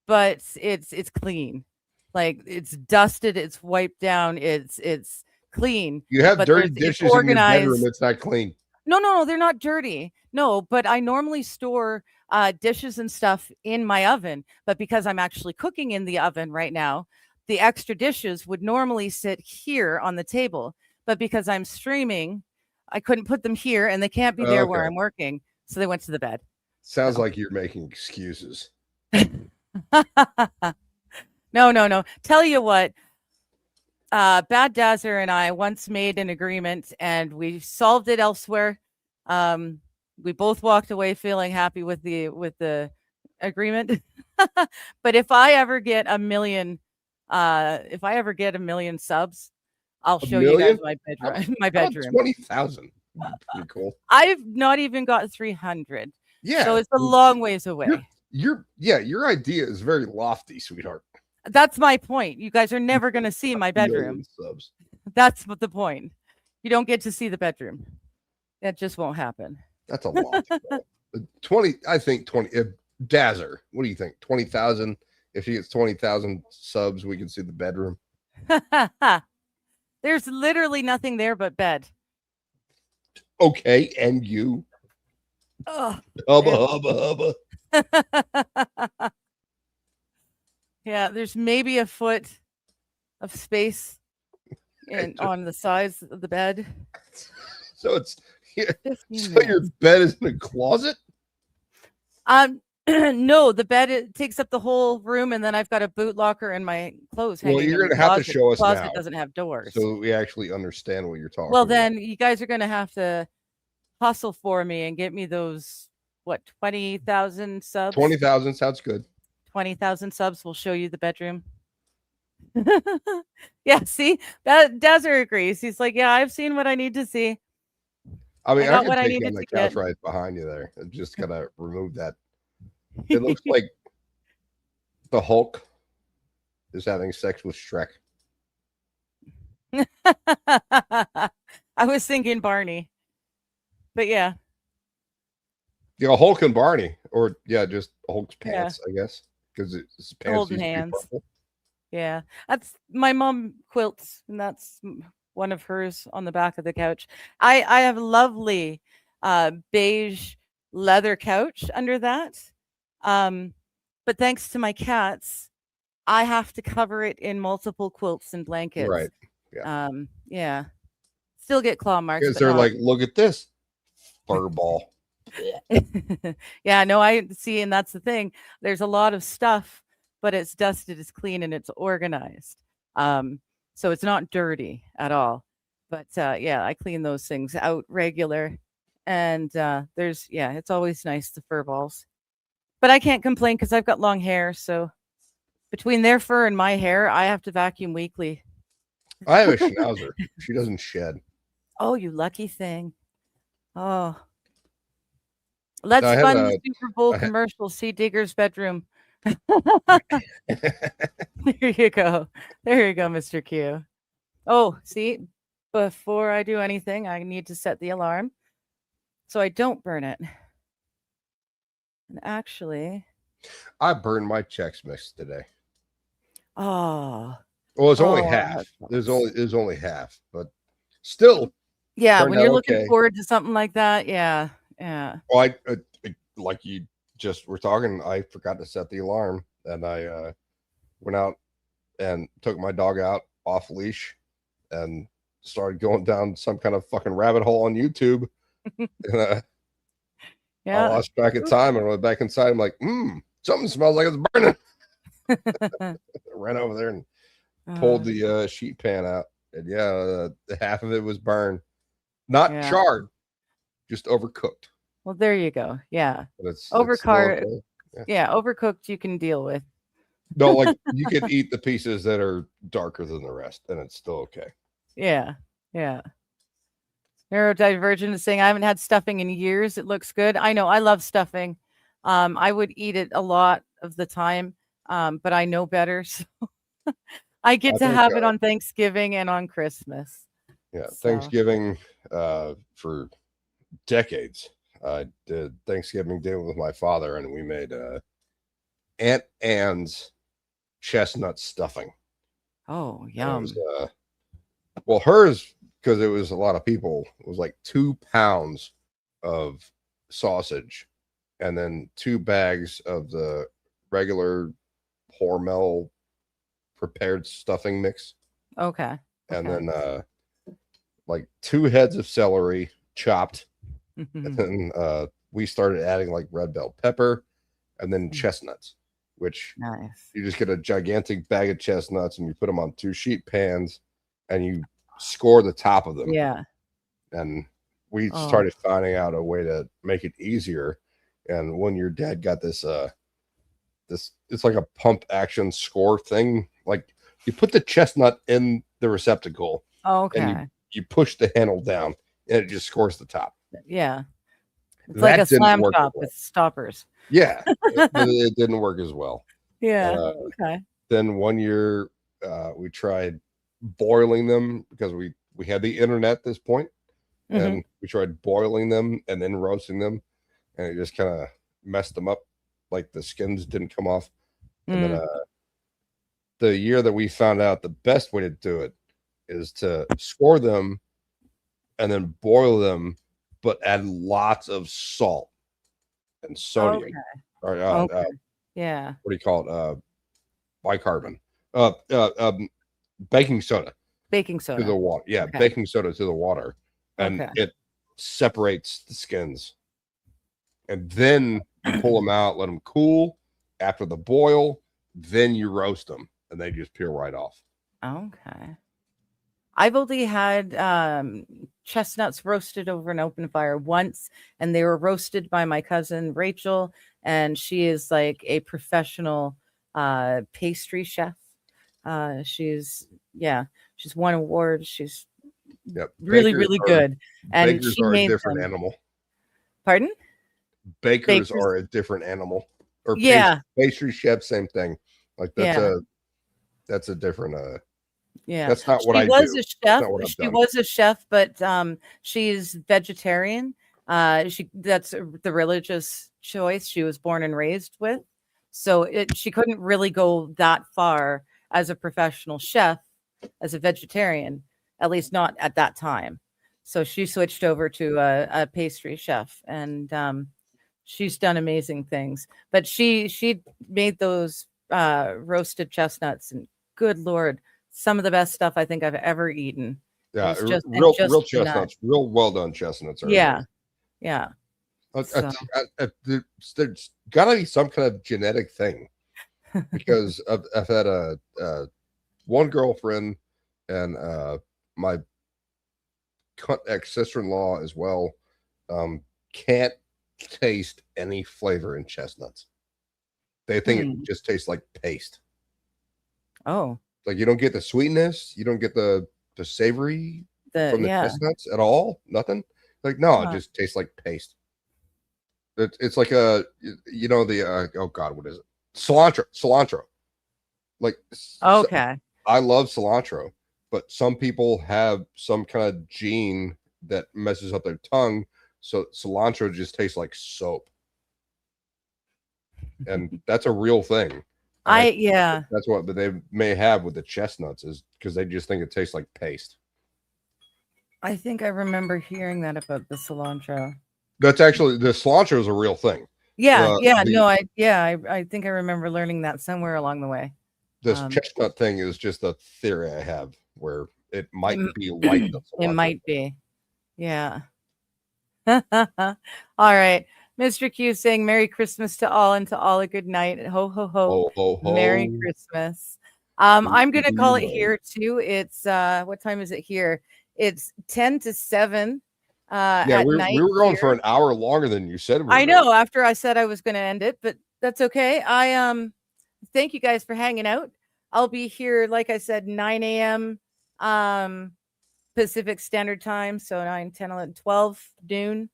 but it's clean. Like it's dusted, it's wiped down, it's clean. You have But dirty it's dishes in your bedroom. organized. It's not clean. No, they're not dirty. No, but I normally store dishes and stuff in my oven. But because I'm actually cooking in the oven right now, the extra dishes would normally sit here on the table. But because I'm streaming, I couldn't put them here and they can't be there where Okay. I'm working. So they went to the bed. Sounds like you're making excuses. No. Tell you what, Bad Dazzer and I once made an agreement and we solved it elsewhere. We both walked away feeling happy with the agreement. But if I ever get a million subs, I'll show you guys my bedroom. My bedroom. 20,000. Pretty cool. I've not even got 300. Yeah. So it's a long ways away. Your idea is very lofty, sweetheart. That's my point. You guys are never going to see my bedroom. Million subs. That's what the point. You don't get to see the bedroom. That just won't happen. That's a lot. 20. I think 20. Dazzer, what do you think? 20,000. If she gets 20,000 subs, we can see the bedroom. There's literally nothing there but bed. Okay, and you. Ugh. Hubba. Yeah, there's maybe a foot of space on the sides of the bed. So it's 15 So your minutes. bed is in a closet? No, the bed it takes up the whole room, and then I've got a boot locker and my clothes Well, hanging you're in the gonna have to closet. show us Closet now, doesn't have doors. so that we actually understand what you're talking Well, about. then you guys are gonna have to hustle for me and get me those 20,000 subs. 20,000 sounds good. 20,000 subs will show you the bedroom. Yeah, see that Desert agrees. He's like, yeah, I've seen what I need to see. I mean, I got I can what I take you on needed the to couch get. right behind you there. I'm just gonna remove that. It looks like the Hulk is having sex with Shrek. I was thinking Barney, but yeah, Yeah, Hulk and Barney, or yeah, just Hulk's Yeah. pants, I guess, because his pants Holding used to be hands. purple. Yeah, that's my mom quilts, and that's one of hers on the back of the couch. I have a lovely beige leather couch under that. But thanks to my cats, I have to cover it in multiple quilts and blankets. Right. Yeah. Still get claw marks. Because But they're not- like, look at this fur ball. Yeah, no, I see, and that's the thing. There's a lot of stuff, but it's dusted, it's clean, and it's organized. So it's not dirty at all. But yeah, I clean those things out regular. And it's always nice, the fur balls. But I can't complain because I've got long hair. So between their fur and my hair, I have to vacuum weekly. I have a schnauzer. She doesn't shed. Oh, you lucky thing. Oh. Let's I have fund a- the Super Bowl I ha- commercial. See Digger's bedroom. There you go. There you go, Mr. Q. Oh, see, before I do anything, I need to set the alarm so I don't burn it. And actually, I burned my Chex Mix today. oh, Well, it's only Oh, half. that There's only half, but still. yeah, Turned when you're out looking okay. forward to something like that, yeah. Well, like you just were talking, I forgot to set the alarm, and I went out and took my dog out off leash and started going down some kind of fucking rabbit hole on YouTube. And I Yeah. lost track of time and went back inside. I'm like, something smells like it's burning. I ran over there and pulled the sheet pan out, and half of it was burned, not Yeah. charred, just overcooked. Well, there you go. Yeah. But it's Overcar- still okay. Yeah. Overcooked, you can deal with. No, like you could eat the pieces that are darker than the rest, and it's still okay. Yeah. Yeah. Neurodivergent is saying, I haven't had stuffing in years. It looks good. I know. I love stuffing. I would eat it a lot of the time, but I know better. So I get I to think, have it on Thanksgiving and on Christmas. Yeah, So- Thanksgiving for decades. I did Thanksgiving dinner with my father, and we made Aunt Anne's chestnut stuffing. Oh, And it yum. was, well, hers, because it was a lot of people, it was like 2 pounds of sausage, and then 2 bags of the regular Hormel prepared stuffing mix, Okay. and Okay. then like 2 heads of celery chopped. Mhm. And then we started adding like red bell pepper and then Mm. chestnuts, which Nice. you just get a gigantic bag of chestnuts and you put them on 2 sheet pans and you score the top of them. Yeah. And we Oh. started finding out a way to make it easier. And when your dad got this it's like a pump action score thing. Like you put the chestnut in the receptacle, Okay. you push the handle down, and it just scores the top. Yeah. It's like a That didn't slam work chop well. with stoppers. Yeah, but it didn't work as well. Yeah. Uh, Okay. Then one year we tried boiling them because we had the internet at this point, Mhm. and we tried boiling them and then roasting them, and it just kind of messed them up. Like the skins didn't come off. And then the year that we found out the best way to do it is to score them and then boil them, but add lots of salt and sodium. Okay. Or, Okay. Yeah. what do you call it? Bicarbonate. Baking soda Baking to soda. the water. Yeah, Okay. baking soda to the water, and Okay. it separates the skins. And then you pull them out, let them cool. After the boil, then you roast them, and they just peel right off. Okay. I've only had chestnuts roasted over an open fire once, and they were roasted by my cousin Rachel, and she is like a professional pastry chef. She's won awards. She's really, Bakers really are- good. And Bakers she are a made different them. animal. Pardon? Bakers Bakers- are a different animal. Or Yeah. pastry chef, same thing. Like that's Yeah. that's a different Yeah. that's not what she I was do. a chef. not what I've She done. was a chef, but she's vegetarian. That's the religious choice she was born and raised with. So she couldn't really go that far as a professional chef as a vegetarian, at least not at that time. So she switched over to a pastry chef, and she's done amazing things. But she made those roasted chestnuts, and good Lord, some of the best stuff I think I've ever eaten. Yeah, It's just- and real just real the nut. chestnuts, real well done chestnuts. Are Yeah. Yeah. There's got to be some kind of genetic thing because I've had one girlfriend and my ex-sister-in-law as well can't taste any flavor in chestnuts. They think it just tastes like paste. Oh, Like you don't get the sweetness, you don't get the savory from the chestnuts at all. Nothing. Like no, it just tastes like paste. It's like the oh god, what is it? Cilantro. Like okay. I love cilantro, but some people have some kind of gene that messes up their tongue, so cilantro just tastes like soap. And that's a real thing. That's what they may have with the chestnuts is because they just think it tastes like paste. I think I remember hearing that about the cilantro. That's actually the cilantro is a real thing. I think I remember learning that somewhere along the way. This chestnut thing is just a theory I have where it might be like the cilantro. It might be. Yeah. All right. Mr. Q saying Merry Christmas to all and to all a good night. Ho, ho, ho. Ho, ho, ho. Merry Christmas. I'm going to call it here too. It's what time is it here? It's 10 to 7. Yeah, we were going for an hour longer than you said. I know after I said I was going to end it, but that's okay. I thank you guys for hanging out. I'll be here, like I said, 9 a.m. Pacific Standard Time. So 9, 10, 11, 12 noon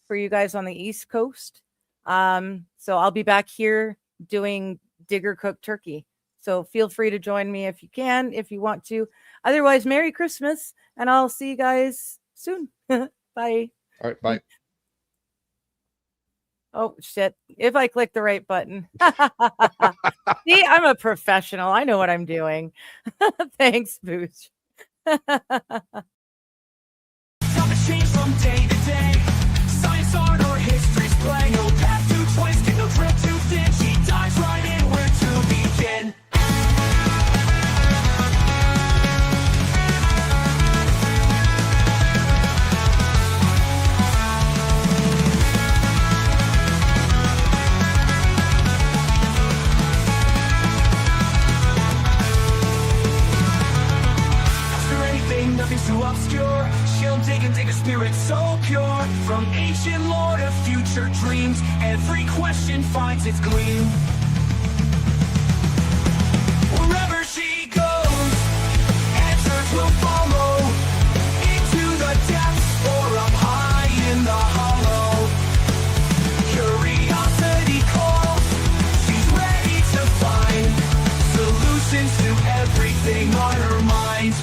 for you guys on the East Coast. So I'll be back here doing Digger Cooked Turkey. So feel free to join me if you can, if you want to. Otherwise, Merry Christmas, and I'll see you guys soon. Bye. All right, bye. Oh, shit. If I click the right button. See, I'm a professional. I know what I'm doing. Thanks, Booch. Topics change from day to day. Science, art, or history's play. No path too twisted, no trail too thin. She dives right in where to begin. Nothing's too obscure. She'll dig and dig a spirit so pure. From ancient lore to future dreams, every question finds its gleam. Wherever she goes, answers will follow. Into the depths or up high in the hollow. Curiosity calls. She's ready to find solutions to everything on her mind.